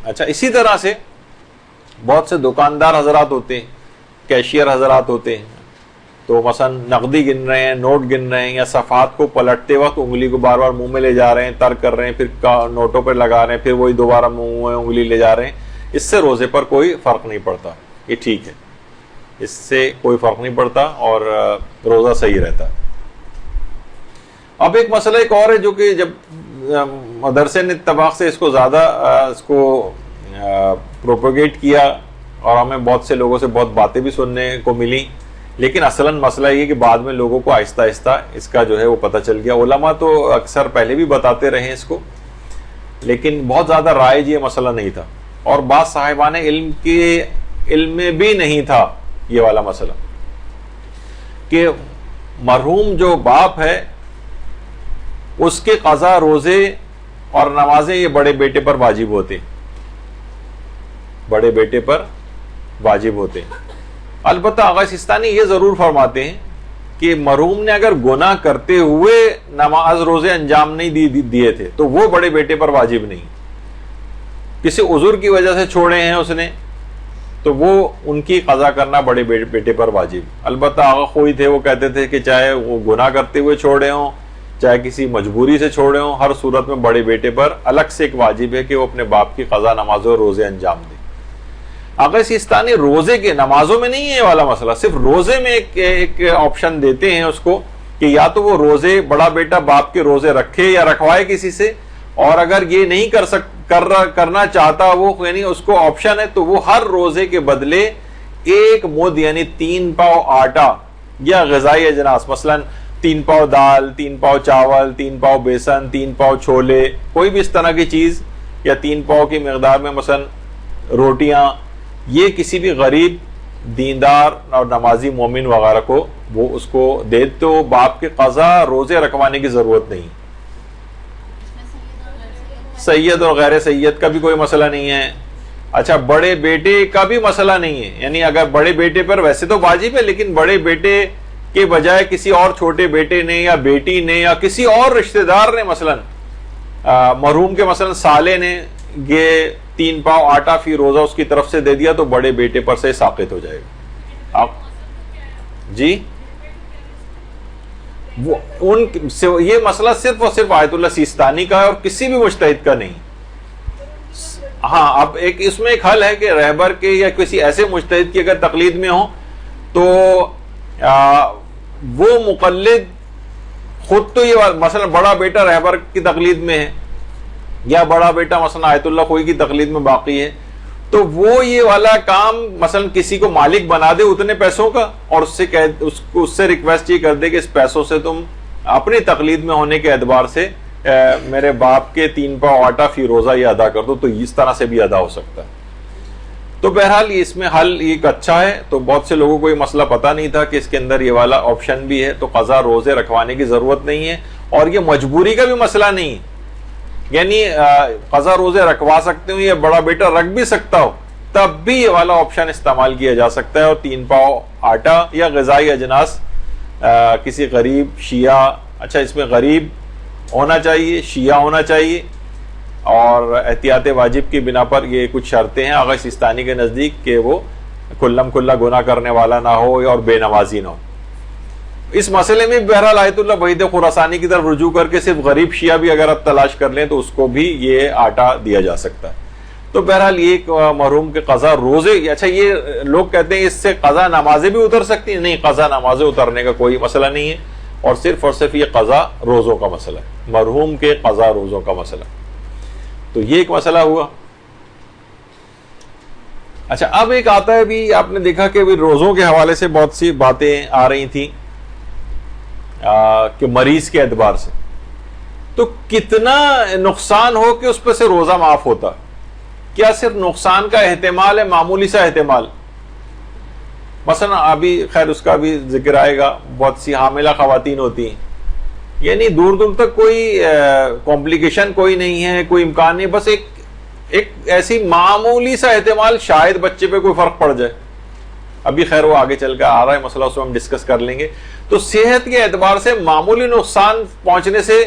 [SPEAKER 1] اچھا، اسی طرح سے بہت سے دکاندار حضرات ہوتے ہیں، کیشیئر حضرات ہوتے ہیں، تو مثلا نقدی گن رہے ہیں، نوٹ گن رہے ہیں، یا صفحات کو پلٹتے وقت انگلی کو بار بار منہ میں لے جا رہے ہیں، ترک کر رہے ہیں، پھر نوٹوں پر لگا رہے ہیں، پھر وہی دوبارہ منہ میں انگلی لے جا رہے ہیں، اس سے روزے پر کوئی فرق نہیں پڑتا، یہ ٹھیک ہے، اس سے کوئی فرق نہیں پڑتا اور روزہ صحیح رہتا ہے۔ اب ایک مسئلہ ایک اور ہے جو کہ جب مدرسے نے اتفاق سے اس کو زیادہ اس کو پروپیگیٹ کیا اور ہمیں بہت سے لوگوں سے بہت باتیں بھی سننے کو ملی، لیکن اصلاً مسئلہ یہ کہ بعد میں لوگوں کو آہستہ آہستہ اس کا جو ہے وہ پتہ چل گیا۔ علماء تو اکثر پہلے بھی بتاتے رہے ہیں اس کو، لیکن بہت زیادہ رائج یہ مسئلہ نہیں تھا، اور بعض صاحبان علم کے علم میں بھی نہیں تھا یہ والا مسئلہ کہ مرحوم جو باپ ہے اس کے قضا روزے اور نمازیں یہ بڑے بیٹے پر واجب ہوتے، بڑے بیٹے پر واجب ہوتے۔ البتہ آغا سیستانی یہ ضرور فرماتے ہیں کہ مرحوم نے اگر گناہ کرتے ہوئے نماز روزے انجام نہیں دیے تھے تو وہ بڑے بیٹے پر واجب نہیں، کسی عذر کی وجہ سے چھوڑے ہیں اس نے تو وہ ان کی قضا کرنا بڑے بیٹے پر واجب۔ البتہ آغا خوئی تھے، وہ کہتے تھے کہ چاہے وہ گناہ کرتے ہوئے چھوڑے ہوں چاہے کسی مجبوری سے چھوڑے ہوں، ہر صورت میں بڑے بیٹے پر الگ سے ایک واجب ہے کہ وہ اپنے باپ کی قضا نمازوں اور روزے انجام دے۔ آغا سیستانی روزے کے نمازوں میں نہیں ہے یہ والا مسئلہ، صرف روزے میں ایک آپشن دیتے ہیں اس کو کہ یا تو وہ روزے بڑا بیٹا باپ کے روزے رکھے یا رکھوائے کسی سے، اور اگر یہ نہیں کرنا چاہتا وہ، یعنی اس کو آپشن ہے، تو وہ ہر روزے کے بدلے ایک مد یعنی 3 پاؤ آٹا یا غذائی اجناس، مثلا 3 پاؤ دال، 3 پاؤ چاول، 3 پاؤ بیسن، 3 پاؤ چھولے، کوئی بھی اس طرح کی چیز، یا 3 پاؤ کی مقدار میں مثلا روٹیاں، یہ کسی بھی غریب دیندار اور نمازی مومن وغیرہ کو وہ اس کو دے، تو باپ کے قضا روزے رکھوانے کی ضرورت نہیں۔ سید اور غیر سید کا بھی کوئی مسئلہ نہیں ہے۔ اچھا، بڑے بیٹے کا بھی مسئلہ نہیں ہے، یعنی اگر بڑے بیٹے پر ویسے تو واجب ہے، لیکن بڑے بیٹے کے بجائے کسی اور چھوٹے بیٹے نے یا بیٹی نے یا کسی اور رشتہ دار نے، مثلا مرحوم کے مثلا سالے نے یہ 3 پاؤ آٹا فی روزہ اس کی طرف سے دے دیا تو بڑے بیٹے پر سے ساقط ہو جائے گا۔ آپ جی، یہ مسئلہ صرف اور صرف آیت اللہ سیستانی کا ہے اور کسی بھی مجتہد کا نہیں۔ ہاں، اب اس میں ایک حل ہے کہ رہبر کے یا کسی ایسے مجتہد کی اگر تقلید میں ہو تو وہ مقلد خود تو یہ مثلا بڑا بیٹا رہبر کی تقلید میں ہے یا بڑا بیٹا مثلا آیت اللہ خوئی کی تقلید میں باقی ہے، تو وہ یہ والا کام مثلا کسی کو مالک بنا دے اتنے پیسوں کا، اور اس سے ریکویسٹ یہ کر دے کہ اس پیسوں سے تم اپنی تقلید میں ہونے کے اعتبار سے میرے باپ کے 3 پاؤ آٹا فی روزہ یہ ادا کر دو، تو اس طرح سے بھی ادا ہو سکتا ہے۔ تو بہرحال اس میں حل ایک اچھا ہے، تو بہت سے لوگوں کو یہ مسئلہ پتہ نہیں تھا کہ اس کے اندر یہ والا آپشن بھی ہے، تو قضا روزے رکھوانے کی ضرورت نہیں ہے، اور یہ مجبوری کا بھی مسئلہ نہیں ہے، یعنی قضا روزے رکھوا سکتے ہو یا بڑا بیٹا رکھ بھی سکتا ہو، تب بھی یہ والا آپشن استعمال کیا جا سکتا ہے، اور 3 پاؤ آٹا یا غذائی اجناس کسی غریب شیعہ، اچھا اس میں غریب ہونا چاہیے، شیعہ ہونا چاہیے، اور احتیاط واجب کی بنا پر یہ کچھ شرطیں ہیں آغا سیستانی کے نزدیک کہ وہ کھلم کھلا گناہ کرنے والا نہ ہو اور بے نمازی نہ ہو۔ اس مسئلے میں بہرحال آیت اللہ وحید خراسانی کی طرف رجوع کر کے صرف غریب شیعہ بھی اگر آپ تلاش کر لیں تو اس کو بھی یہ آٹا دیا جا سکتا ہے۔ تو بہرحال یہ مرحوم کے قضا روزے، اچھا یہ لوگ کہتے ہیں اس سے قضا نمازیں بھی اتر سکتی ہیں، نہیں، قضا نمازیں اترنے کا کوئی مسئلہ نہیں ہے، اور صرف یہ قضا روزوں کا مسئلہ ہے، مرحوم کے قضا روزوں کا مسئلہ۔ تو یہ ایک مسئلہ ہوا۔ اچھا، اب ایک آتا ہے بھی، آپ نے دیکھا کہ روزوں کے حوالے سے بہت سی باتیں آ رہی تھیں کہ مریض کے اعتبار سے تو کتنا نقصان ہو کہ اس پہ سے روزہ معاف ہوتا، کیا صرف نقصان کا احتمال ہے، معمولی سا احتمال؟ مثلا ابھی خیر اس کا بھی ذکر آئے گا، بہت سی حاملہ خواتین ہوتی ہیں، یعنی دور دور تک کوئی کمپلیکیشن کوئی نہیں ہے، کوئی امکان نہیں، بس ایک ایسی معمولی سا احتمال شاید بچے پہ کوئی فرق پڑ جائے، ابھی خیر وہ آگے چل کر آ رہا ہے مسئلہ، اس میں ہم ڈسکس کر لیں گے. تو صحت کے اعتبار سے معمولی نقصان پہنچنے سے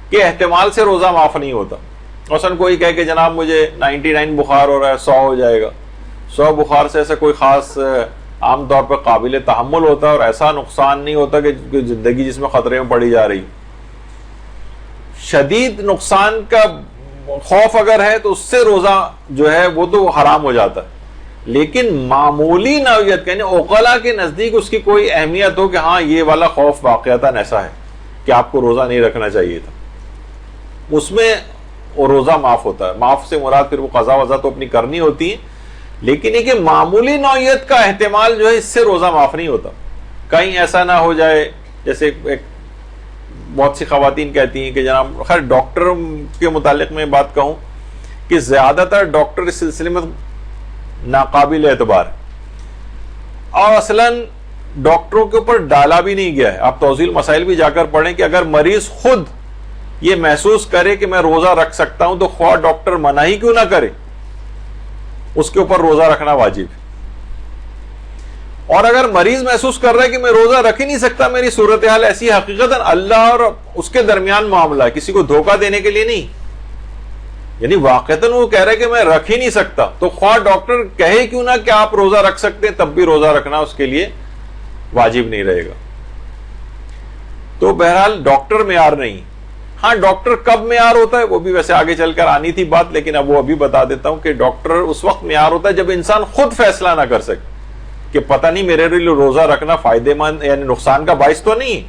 [SPEAKER 1] کے احتمال سے روزہ معاف نہیں ہوتا. مثلا کوئی کہے کہ جناب مجھے 99 بخار ہو رہا ہے، 100 ہو جائے گا. 100 بخار سے ایسا کوئی خاص عام طور پہ قابل تحمل ہوتا ہے اور ایسا نقصان نہیں ہوتا کہ زندگی جس میں خطرے میں پڑی جا رہی. شدید نقصان کا خوف اگر ہے تو اس سے روزہ جو ہے وہ تو حرام ہو جاتا ہے. لیکن معمولی نوعیت یعنی عقلاء کے نزدیک اس کی کوئی اہمیت ہو کہ ہاں یہ والا خوف واقعتاً ایسا ہے کہ آپ کو روزہ نہیں رکھنا چاہیے تھا، اس میں وہ روزہ معاف ہوتا ہے. معاف سے مراد پھر وہ قضا وضا تو اپنی کرنی ہوتی ہے، لیکن یہ کہ معمولی نوعیت کا احتمال جو ہے اس سے روزہ معاف نہیں ہوتا. کہیں ایسا نہ ہو جائے جیسے ایک بہت سی خواتین کہتی ہیں کہ جناب، خیر ڈاکٹر کے متعلق میں بات کہوں کہ زیادہ تر ڈاکٹر اس سلسلے میں ناقابل اعتبار ہے اور اصلاً ڈاکٹروں کے اوپر ڈالا بھی نہیں گیا ہے. آپ توضیح المسائل بھی جا کر پڑھیں کہ اگر مریض خود یہ محسوس کرے کہ میں روزہ رکھ سکتا ہوں تو خواہ ڈاکٹر منع ہی کیوں نہ کرے، اس کے اوپر روزہ رکھنا واجب ہے. اور اگر مریض محسوس کر رہا ہے کہ میں روزہ رکھ ہی نہیں سکتا، میری صورتحال ایسی حقیقت اللہ اور اس کے درمیان معاملہ ہے، کسی کو دھوکہ دینے کے لیے نہیں، یعنی واقعتاً وہ کہہ رہا ہے کہ میں رکھ ہی نہیں سکتا، تو خواہ ڈاکٹر کہے کیوں نہ کہ آپ روزہ رکھ سکتے ہیں، تب بھی روزہ رکھنا اس کے لیے واجب نہیں رہے گا. تو بہرحال ڈاکٹر معیار نہیں. ہاں ڈاکٹر کب معیار ہوتا ہے وہ بھی ویسے آگے چل کر آنی تھی بات، لیکن اب وہ ابھی بتا دیتا ہوں کہ ڈاکٹر اس وقت معیار ہوتا ہے جب انسان خود فیصلہ نہ کر سکے کہ پتہ نہیں میرے لیے روزہ رکھنا فائدہ مند یعنی نقصان کا باعث تو نہیں،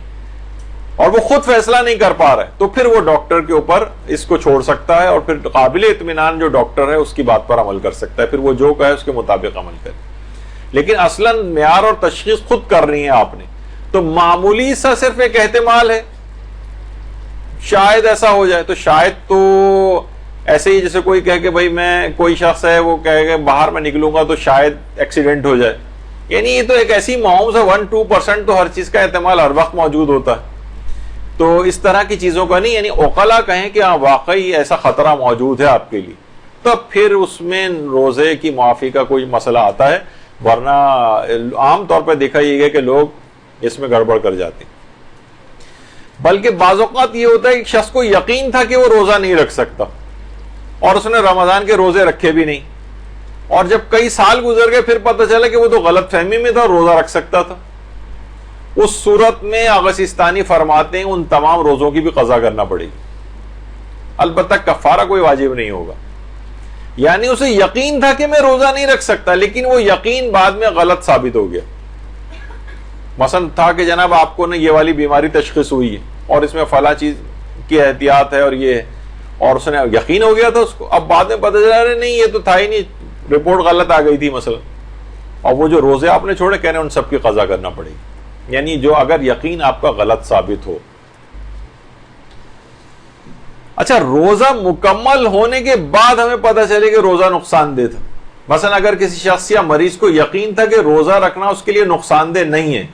[SPEAKER 1] اور وہ خود فیصلہ نہیں کر پا رہا ہے، تو پھر وہ ڈاکٹر کے اوپر اس کو چھوڑ سکتا ہے اور پھر قابل اطمینان جو ڈاکٹر ہے اس کی بات پر عمل کر سکتا ہے، پھر وہ جو کہے اس کے مطابق عمل کرے. لیکن اصلاً معیار اور تشخیص خود کرنی ہے آپ نے. تو معمولی سا صرف ایک احتمال ہے، شاید ایسا ہو جائے، تو شاید تو ایسے ہی جیسے کوئی کہے کہ بھائی میں کوئی شخص ہے وہ کہے کہ باہر میں نکلوں گا تو شاید ایکسیڈنٹ ہو جائے، یعنی یہ تو ایک ایسی معاوضہ 1-2% تو ہر چیز کا احتمال ہر وقت موجود ہوتا ہے. تو اس طرح کی چیزوں کا نہیں، یعنی عقلاء کہیں کہ ہاں واقعی ایسا خطرہ موجود ہے آپ کے لیے، تو پھر اس میں روزے کی معافی کا کوئی مسئلہ آتا ہے. ورنہ عام طور پہ دیکھا یہ گیا کہ لوگ اس میں گڑبڑ کر جاتے ہیں. بلکہ بعض اوقات یہ ہوتا ہے کہ شخص کو یقین تھا کہ وہ روزہ نہیں رکھ سکتا اور اس نے رمضان کے روزے رکھے بھی نہیں، اور جب کئی سال گزر گئے پھر پتہ چلا کہ وہ تو غلط فہمی میں تھا اور روزہ رکھ سکتا تھا. اس صورت میں آغا سیستانی فرماتے ہیں ان تمام روزوں کی بھی قضا کرنا پڑے گی، البتہ کفارہ کوئی واجب نہیں ہوگا. یعنی اسے یقین تھا کہ میں روزہ نہیں رکھ سکتا، لیکن وہ یقین بعد میں غلط ثابت ہو گیا. مثلا تھا کہ جناب آپ کو یہ والی بیماری تشخیص ہوئی ہے اور اس میں فلاں چیز کی احتیاط ہے اور یہ ہے، اور اس نے یقین ہو گیا تھا اس کو، اب بعد میں پتہ چلا رہے نہیں یہ تو تھا ہی نہیں، رپورٹ غلط آ گئی تھی مثلا، اور وہ جو روزے آپ نے چھوڑے کہہ رہے ہیں ان سب کی قضا کرنا پڑے گی. یعنی جو اگر یقین آپ کا غلط ثابت ہو. اچھا، روزہ مکمل ہونے کے بعد ہمیں پتہ چلے کہ روزہ نقصان دہ تھا. مثلا اگر کسی شخص یا مریض کو یقین تھا کہ روزہ رکھنا اس کے لیے نقصان دہ نہیں ہے،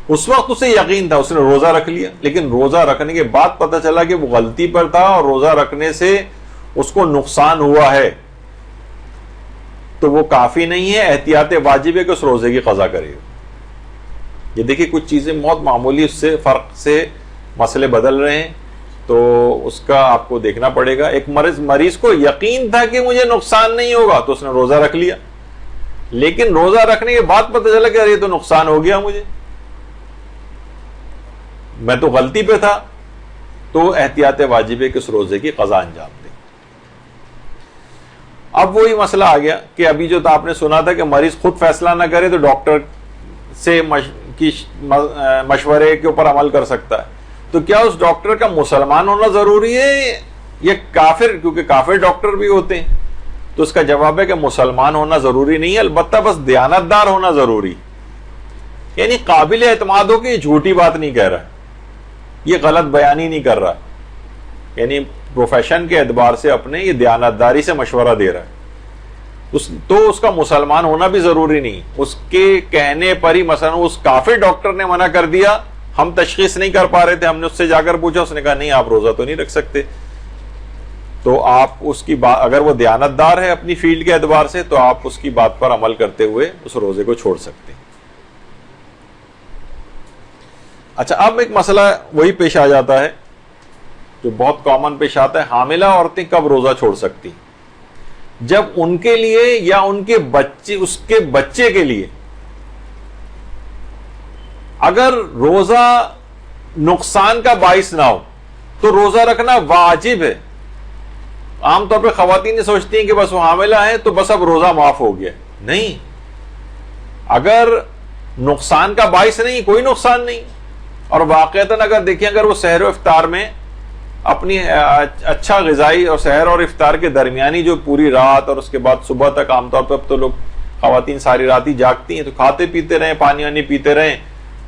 [SPEAKER 1] اس وقت اسے یقین تھا، اس نے روزہ رکھ لیا، لیکن روزہ رکھنے کے بعد پتہ چلا کہ وہ غلطی پر تھا اور روزہ رکھنے سے اس کو نقصان ہوا ہے، تو وہ کافی نہیں ہے، احتیاط واجب ہے کہ اس روزے کی قضا کرے. یہ دیکھیں کچھ چیزیں بہت معمولی اس سے فرق سے مسئلے بدل رہے ہیں، تو اس کا آپ کو دیکھنا پڑے گا. ایک مریض کو یقین تھا کہ مجھے نقصان نہیں ہوگا تو اس نے روزہ رکھ لیا، لیکن روزہ رکھنے کے بعد پتہ چلا کہ یہ تو نقصان ہو گیا، مجھے میں تو غلطی پہ تھا، تو احتیاط واجب ہے کہ اس روزے کی قضا انجام دے. اب وہی مسئلہ آ گیا کہ ابھی جو آپ نے سنا تھا کہ مریض خود فیصلہ نہ کرے تو ڈاکٹر سے مشورے کے اوپر عمل کر سکتا ہے. تو کیا اس ڈاکٹر کا مسلمان ہونا ضروری ہے یا کافر؟ کیونکہ کافر ڈاکٹر بھی ہوتے ہیں. تو اس کا جواب ہے کہ مسلمان ہونا ضروری نہیں ہے، البتہ بس دیانتدار ہونا ضروری، یعنی قابل اعتماد ہو کہ یہ جھوٹی بات نہیں کہہ رہا، یہ غلط بیانی نہیں کر رہا، یعنی پروفیشن کے اعتبار سے اپنے یہ دیانتداری سے مشورہ دے رہا ہے. تو اس کا مسلمان ہونا بھی ضروری نہیں. اس کے کہنے پر ہی مثلا اس کافر ڈاکٹر نے منع کر دیا، ہم تشخیص نہیں کر پا رہے تھے، ہم نے اس سے جا کر پوچھا، اس نے کہا نہیں آپ روزہ تو نہیں رکھ سکتے، تو آپ اس کی بات، اگر وہ دیانتدار ہے اپنی فیلڈ کے اعتبار سے، تو آپ اس کی بات پر عمل کرتے ہوئے اس روزے کو چھوڑ سکتے ہیں۔ اچھا، اب ایک مسئلہ وہی پیش آ جاتا ہے جو بہت کامن پیش آتا ہے، حاملہ عورتیں کب روزہ چھوڑ سکتی؟ جب ان کے لیے یا ان کے بچے، اس کے بچے کے لیے اگر روزہ نقصان کا باعث نہ ہو تو روزہ رکھنا واجب ہے۔ عام طور پہ خواتین سوچتی ہیں کہ بس وہ حاملہ ہیں تو بس اب روزہ معاف ہو گیا، نہیں، اگر نقصان کا باعث نہیں، کوئی نقصان نہیں، اور واقعتاً اگر دیکھیں اگر وہ سحر و افطار میں اپنی اچھا غذائی اور سحر اور افطار کے درمیانی جو پوری رات اور اس کے بعد صبح تک، عام طور پہ اب تو لوگ خواتین ساری رات ہی جاگتی ہیں، تو کھاتے پیتے رہیں، پانی وانی پیتے رہیں،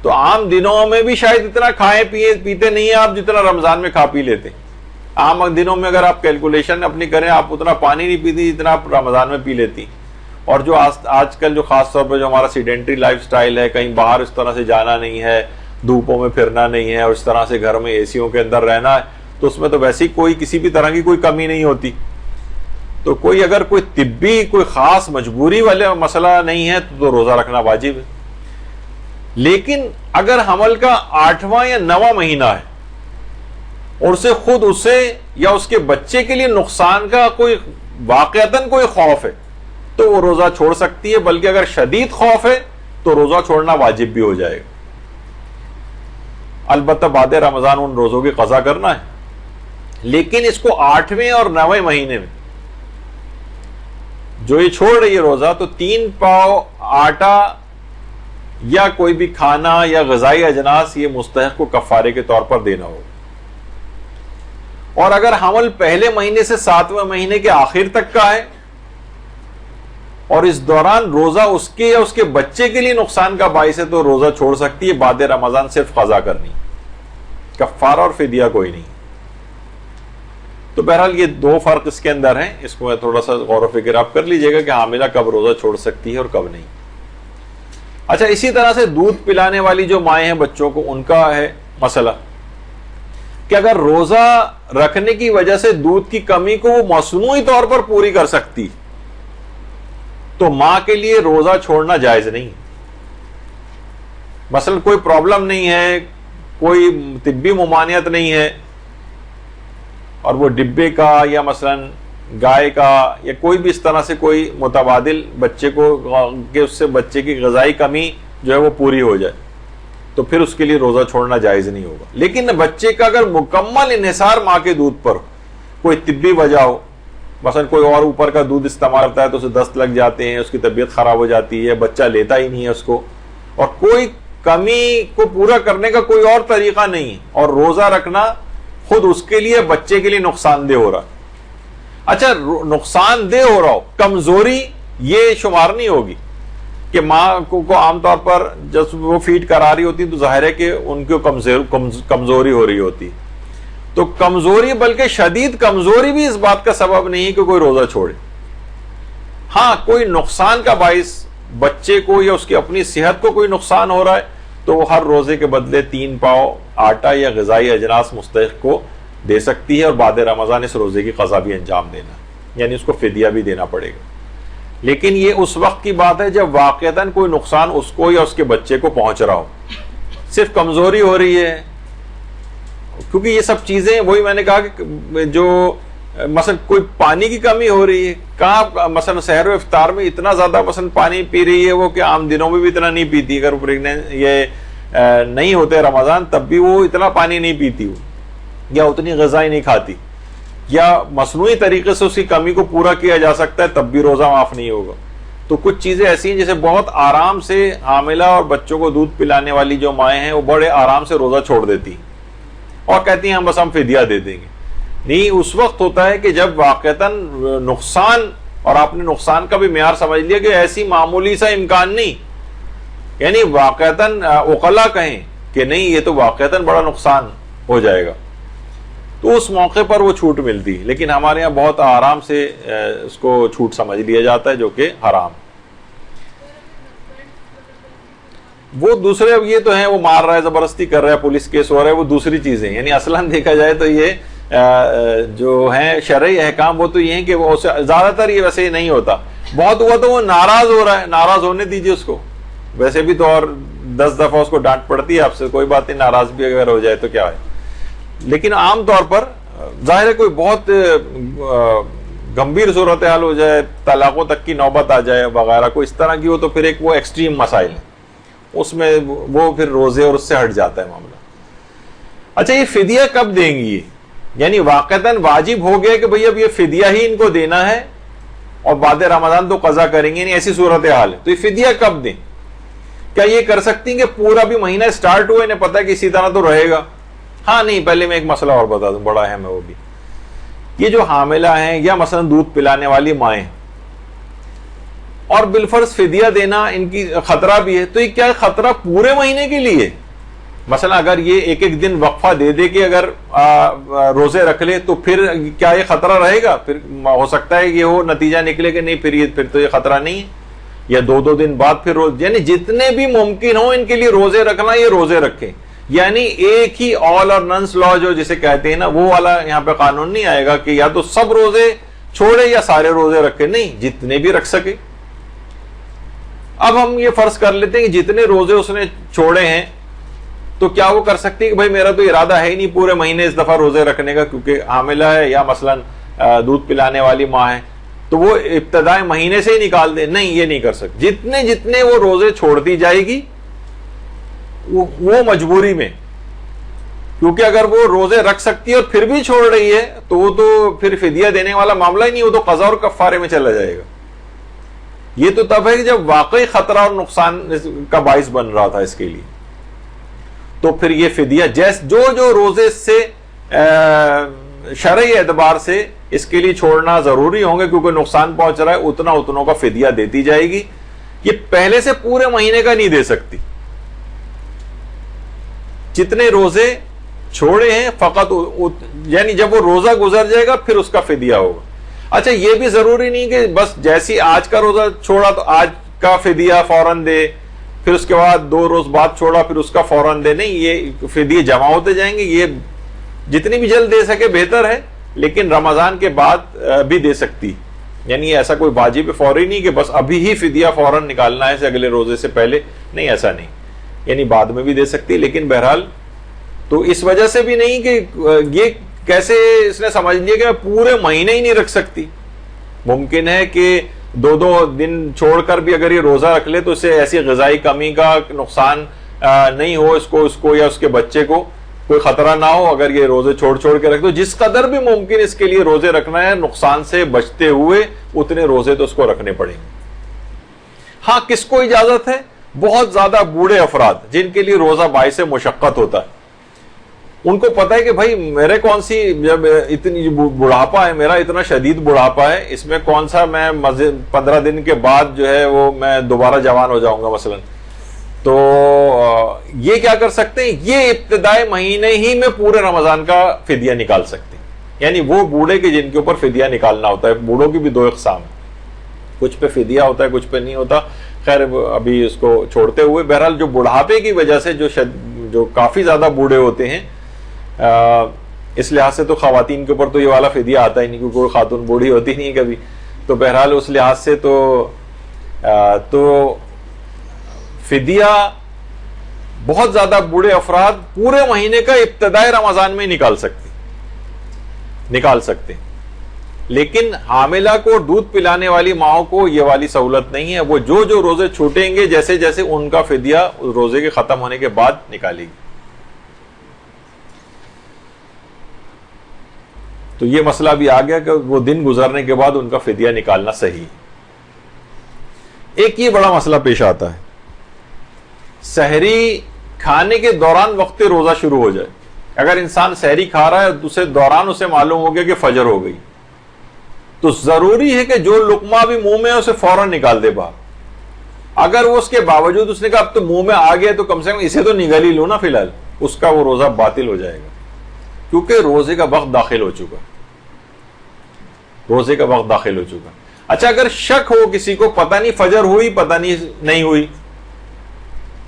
[SPEAKER 1] تو عام دنوں میں بھی شاید اتنا کھائے پیتے نہیں ہیں آپ جتنا رمضان میں کھا پی لیتے ہیں۔ عام دنوں میں اگر آپ کیلکولیشن اپنی کریں، آپ اتنا پانی نہیں پیتی جتنا آپ رمضان میں پی لیتی۔ اور جو آج کل جو خاص طور پہ جو ہمارا سیڈنٹری لائف سٹائل ہے، کہیں باہر اس طرح سے جانا نہیں ہے، دھوپوں میں پھرنا نہیں ہے، اور اس طرح سے گھر میں اے سیوں کے اندر رہنا ہے، تو اس میں تو ویسے ہی کوئی کسی بھی طرح کی کوئی کمی نہیں ہوتی۔ تو کوئی اگر کوئی طبی کوئی خاص مجبوری والا مسئلہ نہیں ہے تو روزہ رکھنا واجب ہے۔ لیکن اگر حمل کا 8واں یا 9واں مہینہ ہے اور اسے یا اس کے بچے کے لیے نقصان کا کوئی واقعتاً کوئی خوف ہے تو وہ روزہ چھوڑ سکتی ہے، بلکہ اگر شدید خوف ہے تو روزہ چھوڑنا واجب بھی ہو جائے گا۔ البتہ بعد رمضان ان روزوں کی قضا کرنا ہے، لیکن اس کو 8ویں اور 9ویں مہینے میں جو یہ چھوڑ رہی ہے روزہ، تو 3 پاؤ آٹا یا کوئی بھی کھانا یا غذائی اجناس یہ مستحق کو کفارے کے طور پر دینا ہوگا۔ اور اگر حمل پہلے مہینے سے 7ویں مہینے کے آخر تک کا ہے اور اس دوران روزہ اس کے یا اس کے بچے کے لیے نقصان کا باعث ہے تو روزہ چھوڑ سکتی ہے۔ بعد رمضان صرف قضا کرنی، کفارہ اور فدیہ کوئی نہیں۔ تو بہرحال یہ 2 فرق اس کے اندر ہیں، اس کو تھوڑا سا غور و فکر آپ کر لیجئے گا کہ حاملہ کب روزہ چھوڑ سکتی ہے اور کب نہیں۔ اچھا، اسی طرح سے دودھ پلانے والی جو مائیں ہیں بچوں کو، ان کا ہے مسئلہ کہ اگر روزہ رکھنے کی وجہ سے دودھ کی کمی کو وہ مصنوعی طور پر پوری کر سکتی تو ماں کے لیے روزہ چھوڑنا جائز نہیں۔ مثلا کوئی پرابلم نہیں ہے، کوئی طبی ممانعت نہیں ہے، اور وہ ڈبے کا یا مثلا گائے کا یا کوئی بھی اس طرح سے کوئی متبادل بچے کو کہ اس سے بچے کی غذائی کمی جو ہے وہ پوری ہو جائے، تو پھر اس کے لیے روزہ چھوڑنا جائز نہیں ہوگا۔ لیکن بچے کا اگر مکمل انحصار ماں کے دودھ پر کوئی طبی وجہ ہو، مثلا کوئی اور اوپر کا دودھ استعمال کرتا ہے تو اسے دست لگ جاتے ہیں، اس کی طبیعت خراب ہو جاتی ہے، بچہ لیتا ہی نہیں ہے اس کو، اور کوئی کمی کو پورا کرنے کا کوئی اور طریقہ نہیں ہے، اور روزہ رکھنا خود اس کے لیے بچے کے لیے نقصان دہ ہو رہا۔ اچھا، نقصان دہ ہو رہا ہو، کمزوری یہ شمار نہیں ہوگی کہ ماں کو عام طور پر جب وہ فیڈ کرا رہی ہوتی تو ظاہر ہے کہ ان کو کمزوری ہو رہی ہوتی، تو کمزوری بلکہ شدید کمزوری بھی اس بات کا سبب نہیں کہ کوئی روزہ چھوڑے۔ ہاں، کوئی نقصان کا باعث بچے کو یا اس کی اپنی صحت کو کوئی نقصان ہو رہا ہے تو وہ ہر روزے کے بدلے 3 پاؤ آٹا یا غذائی اجناس مستحق کو دے سکتی ہے، اور بعد رمضان اس روزے کی قضا بھی انجام دینا، یعنی اس کو فدیہ بھی دینا پڑے گا۔ لیکن یہ اس وقت کی بات ہے جب واقعتاً کوئی نقصان اس کو یا اس کے بچے کو پہنچ رہا ہو، صرف کمزوری ہو رہی ہے، کیونکہ یہ سب چیزیں وہی میں نے کہا کہ جو مثلا کوئی پانی کی کمی ہو رہی ہے، کہاں مثلا سحر و افطار میں اتنا زیادہ مثلا پانی پی رہی ہے وہ کہ عام دنوں میں بھی اتنا نہیں پیتی، اگر یہ نہیں ہوتے رمضان تب بھی وہ اتنا پانی نہیں پیتی ہو، یا اتنی غذائیں نہیں کھاتی، یا مصنوعی طریقے سے اس کی کمی کو پورا کیا جا سکتا ہے تب بھی روزہ معاف نہیں ہوگا۔ تو کچھ چیزیں ایسی ہیں جیسے بہت آرام سے حاملہ اور بچوں کو دودھ پلانے والی جو مائیں ہیں وہ بڑے آرام سے روزہ چھوڑ دیتی ہیں اور کہتی ہیں ہم فدیہ دے دیں گے۔ نہیں، اس وقت ہوتا ہے کہ جب واقعتاً نقصان، اور آپ نے نقصان کا بھی معیار سمجھ لیا کہ ایسی معمولی سا امکان نہیں، یعنی واقعتاً عقلاء کہیں کہ نہیں یہ تو واقعتاً بڑا نقصان ہو جائے گا، تو اس موقع پر وہ چھوٹ ملتی ہے۔ لیکن ہمارے ہاں بہت آرام سے اس کو چھوٹ سمجھ لیا جاتا ہے، جو کہ حرام۔ وہ دوسرے اب یہ تو ہیں وہ مار رہا ہے، زبردستی کر رہا ہے، پولیس کیس ہو رہا ہے، وہ دوسری چیزیں، یعنی اصلاً دیکھا جائے تو یہ جو ہیں شرعی احکام وہ تو یہ ہیں کہ وہ زیادہ تر یہ ویسے ہی نہیں ہوتا. بہت ہوا تو وہ ناراض ہو رہا ہے, ناراض ہونے دیجیے اس کو, ویسے بھی تو اور 10 دفعہ اس کو ڈانٹ پڑتی ہے آپ سے, کوئی بات نہیں, ناراض بھی اگر ہو جائے تو کیا ہے. لیکن عام طور پر ظاہر ہے کوئی بہت گمبھیر صورتحال ہو جائے, طلاقوں تک کی نوبت آ جائے وغیرہ, کوئی اس طرح کی ہو تو پھر ایک وہ ایکسٹریم مسائل ہے, اس میں وہ پھر روزے اور اس سے ہٹ جاتا ہے معاملہ. اچھا یہ فدیہ کب دیں گی, یعنی واقعتاً واجب ہو گیا کہ بھئی اب یہ فدیہ ہی ان کو دینا ہے اور بعد رمضان تو قضا کریں گے, یعنی ایسی صورتحال ہے, تو یہ فدیہ کب دیں؟ کیا یہ کر سکتی ہیں کہ پورا بھی مہینہ سٹارٹ ہوا انہیں پتہ ہے کہ اسی طرح تو رہے گا؟ ہاں نہیں, پہلے میں ایک مسئلہ اور بتا دوں, بڑا اہم ہے وہ بھی. یہ جو حاملہ ہیں یا مثلا دودھ پلانے والی مائیں اور بالفرض فدیہ دینا ان کی خطرہ بھی ہے, تو یہ کیا خطرہ پورے مہینے کے لیے؟ مثلا اگر یہ ایک ایک دن وقفہ دے دے کے اگر روزے رکھ لے تو پھر کیا یہ خطرہ رہے گا؟ پھر ہو سکتا ہے یہ ہو نتیجہ نکلے کہ نہیں پھر تو یہ خطرہ نہیں ہے, یا 2 دن بعد پھر یعنی جتنے بھی ممکن ہو ان کے لیے روزے رکھنا, یہ روزے رکھیں. یعنی ایک ہی آل اور ننس لا جو جسے کہتے ہیں نا, وہ والا یہاں پہ قانون نہیں آئے گا کہ یا تو سب روزے چھوڑے یا سارے روزے رکھے, نہیں, جتنے بھی رکھ سکے. اب ہم یہ فرض کر لیتے ہیں کہ جتنے روزے اس نے چھوڑے ہیں تو کیا وہ کر سکتی ہے کہ بھائی میرا تو ارادہ ہے ہی نہیں پورے مہینے اس دفعہ روزے رکھنے کا کیونکہ حاملہ ہے یا مثلا دودھ پلانے والی ماں ہے, تو وہ ابتدائی مہینے سے ہی نکال دے؟ نہیں, یہ نہیں کر سکتی. جتنے وہ روزے چھوڑتی جائے گی وہ مجبوری میں, کیونکہ اگر وہ روزے رکھ سکتی ہے اور پھر بھی چھوڑ رہی ہے تو وہ تو پھر فدیہ دینے والا معاملہ ہی نہیں, وہ تو قضا اور کفارے میں چلا جائے گا. یہ تو تب ہے کہ جب واقعی خطرہ اور نقصان کا باعث بن رہا تھا اس کے لیے, تو پھر یہ فدیہ جو روزے سے شرعی اعتبار سے اس کے لیے چھوڑنا ضروری ہوں گے کیونکہ نقصان پہنچ رہا ہے, اتنوں کا فدیہ دیتی جائے گی. یہ پہلے سے پورے مہینے کا نہیں دے سکتی. جتنے روزے چھوڑے ہیں فقط یعنی جب وہ روزہ گزر جائے گا پھر اس کا فدیہ ہوگا. اچھا یہ بھی ضروری نہیں کہ بس جیسی آج کا روزہ چھوڑا تو آج کا فدیہ فوراً دے, پھر اس کے بعد 2 روز بعد چھوڑا پھر اس کا فوراً دے, نہیں, یہ فدیے جمع ہوتے جائیں گے. یہ جتنی بھی جلد دے سکے بہتر ہے, لیکن رمضان کے بعد بھی دے سکتی. یعنی ایسا کوئی واجب فوری نہیں کہ بس ابھی ہی فدیہ فوراً نکالنا ہے اگلے روزے سے پہلے, نہیں, ایسا نہیں, یعنی بعد میں بھی دے سکتی. لیکن بہرحال تو اس وجہ سے بھی نہیں کہ یہ کیسے اس نے سمجھ لیا کہ میں پورے مہینے ہی نہیں رکھ سکتی. ممکن ہے کہ 2 دن چھوڑ کر بھی اگر یہ روزہ رکھ لے تو اسے ایسی غذائی کمی کا نقصان نہیں ہو اس کو یا اس کے بچے کو کوئی خطرہ نہ ہو اگر یہ روزے چھوڑ کے رکھ دو. جس قدر بھی ممکن اس کے لیے روزے رکھنا ہے نقصان سے بچتے ہوئے, اتنے روزے تو اس کو رکھنے پڑیں گے. ہاں کس کو اجازت ہے؟ بہت زیادہ بوڑھے افراد جن کے لیے روزہ باعث مشقت ہوتا ہے, ان کو پتا ہے کہ بھائی میرے کون سی جب اتنی بڑھاپا ہے, میرا اتنا شدید بڑھاپا ہے, اس میں کون سا میں 15 دن کے بعد جو ہے وہ میں دوبارہ جوان ہو جاؤں گا مثلا. تو یہ کیا کر سکتے ہیں, یہ ابتدائی مہینے ہی میں پورے رمضان کا فدیہ نکال سکتے ہیں. یعنی وہ بوڑھے کے جن کے اوپر فدیہ نکالنا ہوتا ہے. بوڑھوں کی بھی 2 اقسام ہیں, کچھ پہ فدیہ ہوتا ہے کچھ پہ نہیں ہوتا. خیر ابھی اس کو چھوڑتے ہوئے بہرحال جو بڑھاپے کی وجہ سے جو کافی زیادہ بوڑھے ہوتے ہیں, اس لحاظ سے تو خواتین کے اوپر تو یہ والا فدیہ آتا ہی نہیں کیونکہ کوئی خاتون بوڑھی ہوتی نہیں کبھی. تو بہرحال اس لحاظ سے تو فدیہ بہت زیادہ بوڑھے افراد پورے مہینے کا ابتدائی رمضان میں نکال سکتے. لیکن حاملہ کو دودھ پلانے والی ماؤں کو یہ والی سہولت نہیں ہے. وہ جو روزے چھوٹیں گے جیسے جیسے ان کا فدیہ روزے کے ختم ہونے کے بعد نکالے گی. تو یہ مسئلہ بھی آ گیا کہ وہ دن گزرنے کے بعد ان کا فدیہ نکالنا صحیح. ایک یہ بڑا مسئلہ پیش آتا ہے, سحری کھانے کے دوران وقت روزہ شروع ہو جائے. اگر انسان سحری کھا رہا ہے اسے دوران اسے معلوم ہو گیا کہ فجر ہو گئی, تو ضروری ہے کہ جو لقمہ بھی منہ میں ہے اسے فوراً نکال دے باہر. اگر وہ اس کے باوجود اس نے کہا اب تو منہ میں آ گیا تو کم سے کم اسے تو نگل ہی لو نا فی الحال, اس کا وہ روزہ باطل ہو جائے گا کیونکہ روزے کا وقت داخل ہو چکا. اچھا اگر شک ہو کسی کو پتہ نہیں فجر ہوئی پتہ نہیں ہوئی,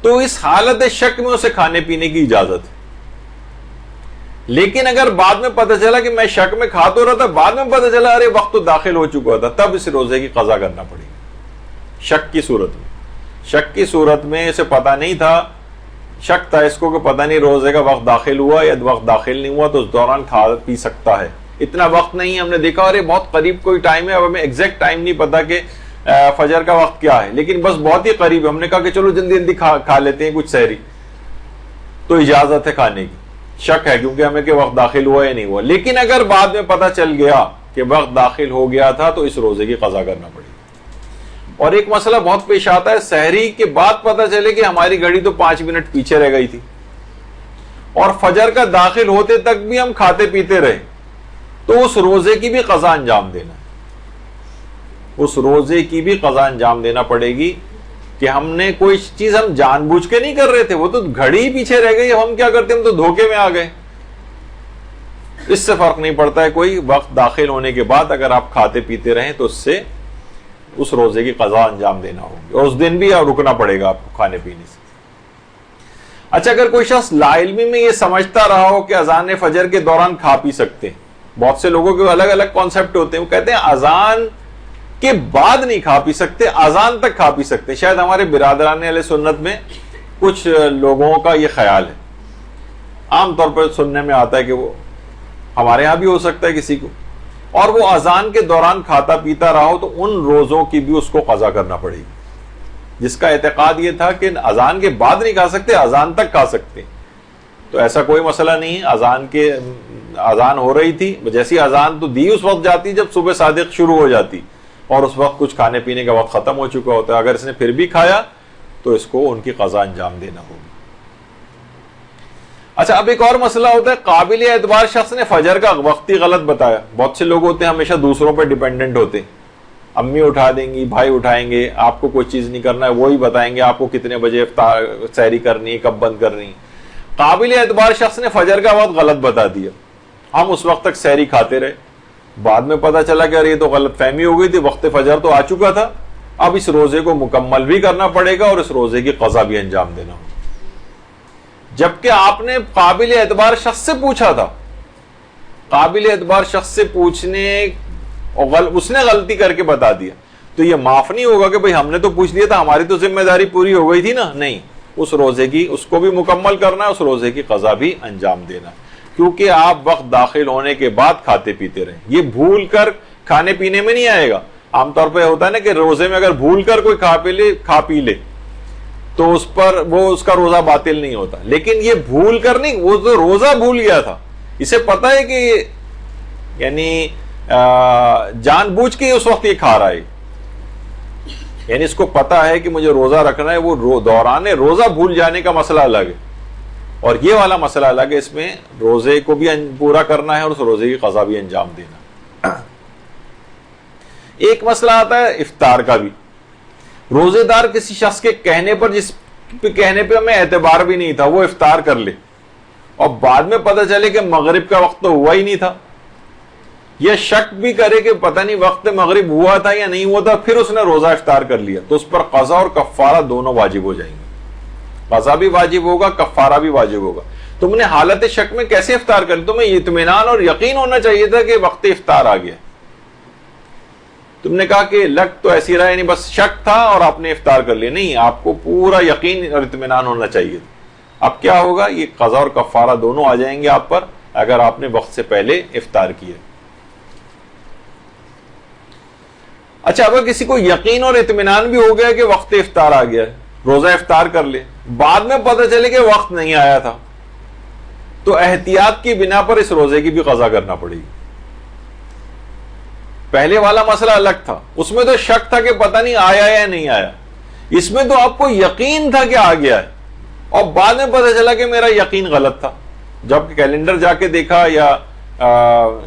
[SPEAKER 1] تو اس حالت شک میں اسے کھانے پینے کی اجازت ہے. لیکن اگر بعد میں پتہ چلا کہ میں شک میں کھا تو رہا تھا، بعد میں پتہ چلا ارے وقت تو داخل ہو چکا تھا، تب اس روزے کی قضا کرنا پڑے گی شک کی صورت میں۔ شک کی صورت میں اسے پتہ نہیں تھا، شک تھا اس کو کہ پتہ نہیں روزے کا وقت داخل ہوا یا وقت داخل نہیں ہوا، تو اس دوران کھا پی سکتا ہے۔ اتنا وقت نہیں ہے، ہم نے دیکھا ارے بہت قریب کوئی ٹائم ہے، اب ہمیں ایگزیکٹ ٹائم نہیں پتا کہ فجر کا وقت کیا ہے، لیکن بس بہت ہی قریب ہے، ہم نے کہا کہ چلو جلدی جلدی کھا لیتے ہیں کچھ سحری، تو اجازت ہے کھانے کی۔ شک ہے کیونکہ ہمیں کہ وقت داخل ہوا یا نہیں ہوا، لیکن اگر بعد میں پتہ چل گیا کہ وقت داخل ہو گیا تھا تو اس روزے کی قضا کرنا پڑے گی۔ اور ایک مسئلہ بہت پیش آتا ہے، سحری کے بعد پتہ چلے کہ ہماری گھڑی تو 5 منٹ پیچھے رہ گئی تھی اور فجر کا داخل ہوتے تک بھی ہم کھاتے پیتے رہے، تو اس روزے کی بھی قضا انجام دینا ہے، اس روزے کی بھی قضا انجام دینا پڑے گی کہ ہم نے کوئی چیز ہم جان بوجھ کے نہیں کر رہے تھے، وہ تو گھڑی ہی پیچھے رہ گئی، ہم کیا کرتے، ہم تو دھوکے میں آ گئے۔ اس سے فرق نہیں پڑتا ہے کوئی، وقت داخل ہونے کے بعد اگر آپ کھاتے پیتے رہیں تو اس سے اس روزے کی قضا انجام دینا ہوگی، اور اس دن بھی رکنا پڑے گا آپ کو کھانے پینے سے۔ اچھا، اگر کوئی شخص لا علمی میں یہ سمجھتا رہا ہو کہ اذان فجر کے دوران کھا پی سکتے ہیں، بہت سے لوگوں کے الگ الگ کانسیپٹ ہوتے ہیں، وہ کہتے ہیں اذان کے بعد نہیں کھا پی سکتے، اذان تک کھا پی سکتے۔ شاید ہمارے برادران اہل سنت میں کچھ لوگوں کا یہ خیال ہے، عام طور پر سننے میں آتا ہے کہ وہ ہمارے ہاں بھی ہو سکتا ہے کسی کو، اور وہ اذان کے دوران کھاتا پیتا رہا ہو تو ان روزوں کی بھی اس کو قضا کرنا پڑے گی، جس کا اعتقاد یہ تھا کہ اذان کے بعد نہیں کھا سکتے، اذان تک کھا سکتے۔ تو ایسا کوئی مسئلہ نہیں ہے، اذان ہو رہی تھی، جیسی اذان تو دی اس وقت جاتی جب صبح صادق شروع ہو جاتی، اور اس وقت کچھ کھانے پینے کا وقت ختم ہو چکا ہوتا ہے، اگر اس نے پھر بھی کھایا تو اس کو ان کی قضا انجام دینا ہوگی۔ اچھا، اب ایک اور مسئلہ ہوتا ہے، قابل اعتبار شخص نے فجر کا وقت ہی غلط بتایا۔ بہت سے لوگ ہوتے ہیں ہمیشہ دوسروں پہ ڈیپینڈنٹ ہوتے، امی اٹھا دیں گی، بھائی اٹھائیں گے، آپ کو کوئی چیز نہیں کرنا ہے، وہی بتائیں گے آپ کو کتنے بجے سحری کرنی ہے، کب بند کرنی ہے۔ قابل اعتبار شخص نے فجر کا وقت غلط بتا دیا، ہم اس وقت تک سحری کھاتے رہے، بعد میں پتا چلا کہ یہ تو غلط فہمی ہو گئی تھی، وقت فجر تو آ چکا تھا، اب اس روزے کو مکمل بھی کرنا پڑے گا اور اس روزے کی قضا بھی انجام دینا ہوگا، جبکہ آپ نے قابل اعتبار شخص سے پوچھا تھا۔ قابل اعتبار شخص سے پوچھنے اور اس نے غلطی کر کے بتا دیا، تو یہ معاف نہیں ہوگا کہ بھئی ہم نے تو پوچھ لیا تھا، ہماری تو ذمہ داری پوری ہو گئی تھی نا، نہیں، اس روزے کی اس کو بھی مکمل کرنا ہے، اس روزے کی قضا بھی انجام دینا ہے، کیونکہ آپ وقت داخل ہونے کے بعد کھاتے پیتے رہیں۔ یہ بھول کر کھانے پینے میں نہیں آئے گا، عام طور پہ ہوتا ہے نا کہ روزے میں اگر بھول کر کوئی کھا پی لے تو اس پر اس کا روزہ باطل نہیں ہوتا، لیکن یہ بھول کر نہیں، وہ تو روزہ بھول گیا تھا، اسے پتا ہے کہ یعنی جان بوجھ کے اس وقت یہ کھا رہا ہے، یعنی اس کو پتا ہے کہ مجھے روزہ رکھنا ہے، وہ دوران روزہ بھول جانے کا مسئلہ الگ ہے، اور یہ والا مسئلہ الگ ہے، اس میں روزے کو بھی پورا کرنا ہے اور اس روزے کی قضا بھی انجام دینا۔ ایک مسئلہ آتا ہے افطار کا بھی، روزے دار کسی شخص کے کہنے پر، جس کہنے پہ ہمیں اعتبار بھی نہیں تھا، وہ افطار کر لے اور بعد میں پتہ چلے کہ مغرب کا وقت تو ہوا ہی نہیں تھا، یا شک بھی کرے کہ پتہ نہیں وقت مغرب ہوا تھا یا نہیں ہوا تھا، پھر اس نے روزہ افطار کر لیا، تو اس پر قضا اور کفارہ دونوں واجب ہو جائیں گے، قضا بھی واجب ہوگا، کفارہ بھی واجب ہوگا۔ تم نے حالت شک میں کیسے افطار کر لیا؟ تمہیں اطمینان اور یقین ہونا چاہیے تھا کہ وقت افطار آ گیا، تم نے کہا کہ لگ تو ایسی رہا، نہیں بس شک تھا اور آپ نے افطار کر لیا، نہیں، آپ کو پورا یقین اور اطمینان ہونا چاہیے تھا۔ اب کیا ہوگا؟ یہ قضا اور کفارہ دونوں آ جائیں گے آپ پر اگر آپ نے وقت سے پہلے افطار کیا۔ اچھا، اگر کسی کو یقین اور اطمینان بھی ہو گیا کہ وقت افطار آ گیا ہے، روزہ افطار کر لے، بعد میں پتہ چلے کہ وقت نہیں آیا تھا، تو احتیاط کی بنا پر اس روزے کی بھی قضا کرنا پڑے گی۔ پہلے والا مسئلہ الگ تھا، اس میں تو شک تھا کہ پتہ نہیں آیا یا نہیں آیا، اس میں تو آپ کو یقین تھا کہ آ گیا ہے اور بعد میں پتہ چلا کہ میرا یقین غلط تھا، جب کیلنڈر جا کے دیکھا یا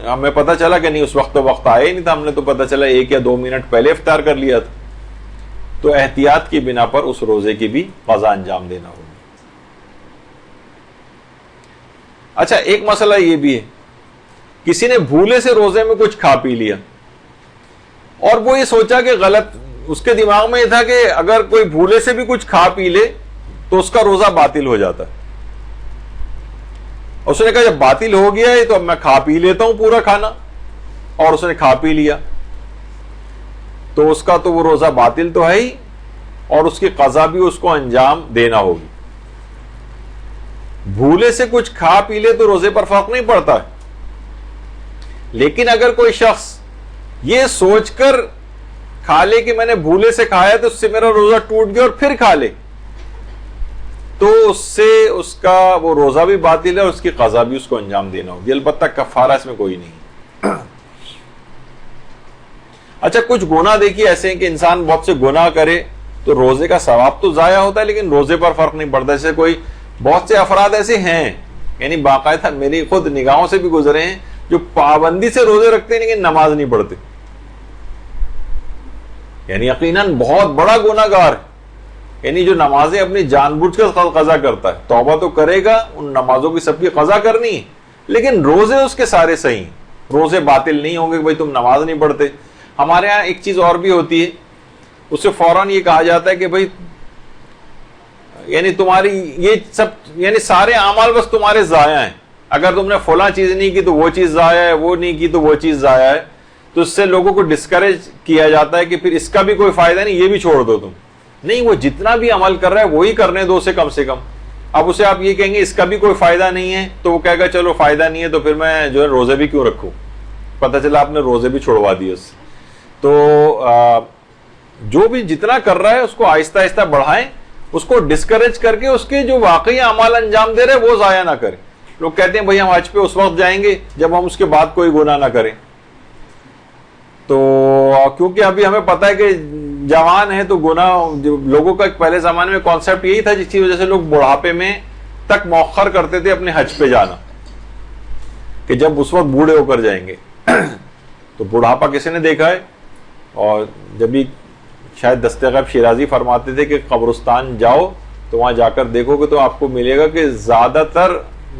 [SPEAKER 1] ہمیں پتہ چلا کہ نہیں اس وقت تو وقت آیا ہی نہیں تھا، ہم نے تو پتہ چلا 1 یا 2 منٹ پہلے افطار کر لیا تھا، تو احتیاط کی بنا پر اس روزے کی بھی قضا انجام دینا ہوگا۔ اچھا، ایک مسئلہ یہ بھی ہے، کسی نے بھولے سے روزے میں کچھ کھا پی لیا اور وہ یہ سوچا کہ غلط، اس کے دماغ میں یہ تھا کہ اگر کوئی بھولے سے بھی کچھ کھا پی لے تو اس کا روزہ باطل ہو جاتا ہے، اس نے کہا جب باطل ہو گیا ہے تو اب میں کھا پی لیتا ہوں پورا کھانا، اور اس نے کھا پی لیا، تو اس کا تو وہ روزہ باطل تو ہے ہی، اور اس کی قضا بھی اس کو انجام دینا ہوگی۔ بھولے سے کچھ کھا پی لے تو روزے پر فرق نہیں پڑتا ہے، لیکن اگر کوئی شخص یہ سوچ کر کھا لے کہ میں نے بھولے سے کھایا تو اس سے میرا روزہ ٹوٹ گیا اور پھر کھا لے، تو اس سے اس کا وہ روزہ بھی باطل ہے اور اس کی قضا بھی اس کو انجام دینا ہوگی، البتہ کفارہ اس میں کوئی نہیں۔ اچھا، کچھ گناہ دیکھیے ایسے ہیں کہ انسان بہت سے گناہ کرے تو روزے کا ثواب تو ضائع ہوتا ہے لیکن روزے پر فرق نہیں پڑتا۔ جیسے کوئی بہت سے افراد ایسے ہیں، یعنی باقاعدہ میری خود نگاہوں سے بھی گزرے ہیں، جو پابندی سے روزے رکھتے ہیں لیکن نماز نہیں پڑھتے، یعنی یقیناً بہت بڑا گناہ گار ہے، یعنی جو نمازیں اپنی جان بوجھ کر قضا کرتا ہے، توبہ تو کرے گا، ان نمازوں کی سب کی قضا کرنی ہے، لیکن روزے اس کے سارے صحیح ہیں، روزے باطل نہیں ہوں گے کہ بھائی تم نماز نہیں پڑھتے۔ ہمارے ہاں ایک چیز اور بھی ہوتی ہے، اس سے فوراً یہ کہا جاتا ہے کہ بھائی یعنی تمہاری یہ سب یعنی سارے اعمال بس تمہارے ضائع ہیں، اگر تم نے فلاں چیز نہیں کی تو وہ چیز ضائع ہے، وہ نہیں کی تو وہ چیز ضائع ہے، تو اس سے لوگوں کو ڈسکریج کیا جاتا ہے کہ پھر اس کا بھی کوئی فائدہ نہیں، یہ بھی چھوڑ دو تم۔ نہیں، وہ جتنا بھی عمل کر رہا ہے وہی کرنے دو اسے کم سے کم۔ اب اسے آپ یہ کہیں گے اس کا بھی کوئی فائدہ نہیں ہے تو وہ کہے گا چلو فائدہ نہیں ہے تو پھر میں جو ہے روزے بھی کیوں رکھوں، پتہ چلا آپ نے روزے بھی چھوڑوا دیے اس سے۔ تو جو بھی جتنا کر رہا ہے اس کو آہستہ آہستہ بڑھائیں، اس کو ڈسکریج کر کے اس کے جو واقعی اعمال انجام دے رہے وہ ضائع نہ کریں۔ لوگ کہتے ہیں بھائی ہم حج پہ اس وقت جائیں گے جب ہم اس کے بعد کوئی گناہ نہ کریں، تو کیونکہ ابھی ہمیں پتہ ہے کہ جوان ہے تو گناہ، لوگوں کا پہلے زمانے میں کانسیپٹ یہی تھا جس کی وجہ سے لوگ بڑھاپے میں تک مؤخر کرتے تھے اپنے حج پہ جانا، کہ جب اس وقت بوڑھے ہو کر جائیں گے تو بڑھاپا کسی نے دیکھا ہے؟ اور جب بھی شاید دستغیب شیرازی فرماتے تھے کہ قبرستان جاؤ تو وہاں جا کر دیکھو گے تو آپ کو ملے گا کہ زیادہ تر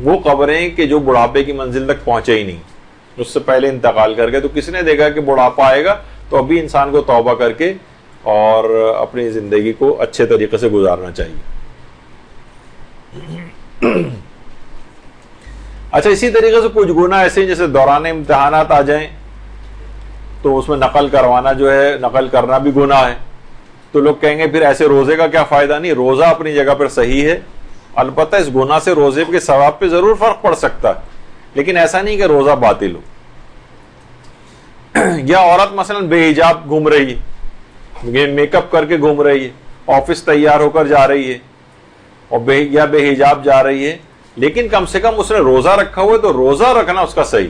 [SPEAKER 1] وہ قبریں کہ جو بڑھاپے کی منزل تک پہنچے ہی نہیں، اس سے پہلے انتقال کر گئے۔ تو کسی نے دیکھا کہ بڑھاپا آئے گا تو ابھی انسان کو توبہ کر کے اور اپنی زندگی کو اچھے طریقے سے گزارنا چاہیے۔ اچھا، اسی طریقے سے کچھ گناہ ایسے ہیں جیسے دوران امتحانات آ جائیں تو اس میں نقل کروانا جو ہے، نقل کرنا بھی گناہ ہے، تو لوگ کہیں گے پھر ایسے روزے کا کیا فائدہ؟ نہیں، روزہ اپنی جگہ پر صحیح ہے، البتہ اس گناہ سے روزے کے ثواب پہ ضرور فرق پڑ سکتا ہے، لیکن ایسا نہیں کہ روزہ باطل ہو۔ یا عورت مثلا بے حجاب گھوم رہی ہے، میک اپ کر کے گھوم رہی ہے، آفس تیار ہو کر جا رہی ہے، اور بے حجاب جا رہی ہے، لیکن کم سے کم اس نے روزہ رکھا ہوا ہے تو روزہ رکھنا اس کا صحیح،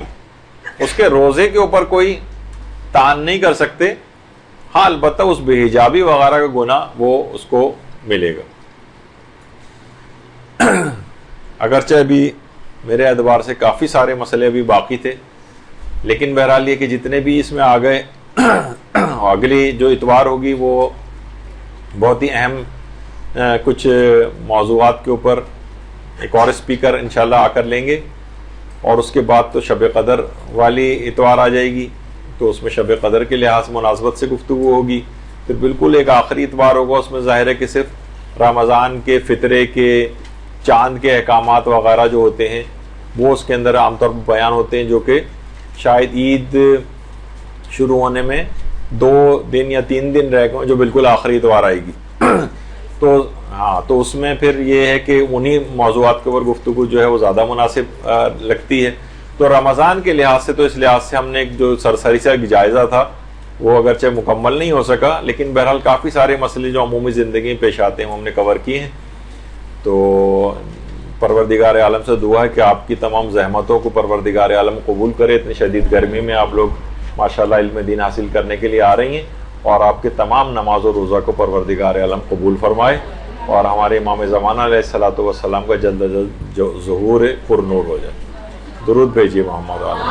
[SPEAKER 1] اس کے روزے کے اوپر کوئی تان نہیں کر سکتے۔ ہاں البتہ اس بے حجابی وغیرہ کا گناہ وہ اس کو ملے گا۔ اگرچہ ابھی میرے اعتبار سے کافی سارے مسئلے ابھی باقی تھے، لیکن بہرحال یہ کہ جتنے بھی اس میں آ گئے، اگلی جو اتوار ہوگی وہ بہت ہی اہم کچھ موضوعات کے اوپر ایک اور اسپیکر انشاءاللہ آ کر لیں گے، اور اس کے بعد تو شب قدر والی اتوار آ جائے گی، تو اس میں شب قدر کے لحاظ مناسبت سے گفتگو ہوگی۔ پھر بالکل ایک آخری اتوار ہوگا، اس میں ظاہر ہے کہ صرف رمضان کے فطرے کے چاند کے احکامات وغیرہ جو ہوتے ہیں وہ اس کے اندر عام طور پر بیان ہوتے ہیں، جو کہ شاید عید شروع ہونے میں 2 دن یا 3 دن رہ گئے، جو بالکل آخری اتوار آئے گی۔ تو ہاں، تو اس میں پھر یہ ہے کہ انہی موضوعات کے اوپر گفتگو جو ہے وہ زیادہ مناسب لگتی ہے۔ تو رمضان کے لحاظ سے تو اس لحاظ سے ہم نے ایک جو سرسری سا جائزہ تھا وہ اگرچہ مکمل نہیں ہو سکا، لیکن بہرحال کافی سارے مسئلے جو عمومی زندگی میں پیش آتے ہیں وہ ہم نے کور کیے ہیں۔ تو پروردگار عالم سے دعا ہے کہ آپ کی تمام زحمتوں کو پروردگار عالم قبول کرے۔ اتنی شدید گرمی میں آپ لوگ ماشاءاللہ علم دین حاصل کرنے کے لیے آ رہی ہیں، اور آپ کے تمام نماز و روزہ کو پروردگار عالم قبول فرمائے، اور ہمارے امام زمانہ علیہ الصلوۃ والسلام کا جلد ظہور پر نور ہو جائے۔ درود بھیجیے محمد علیہ۔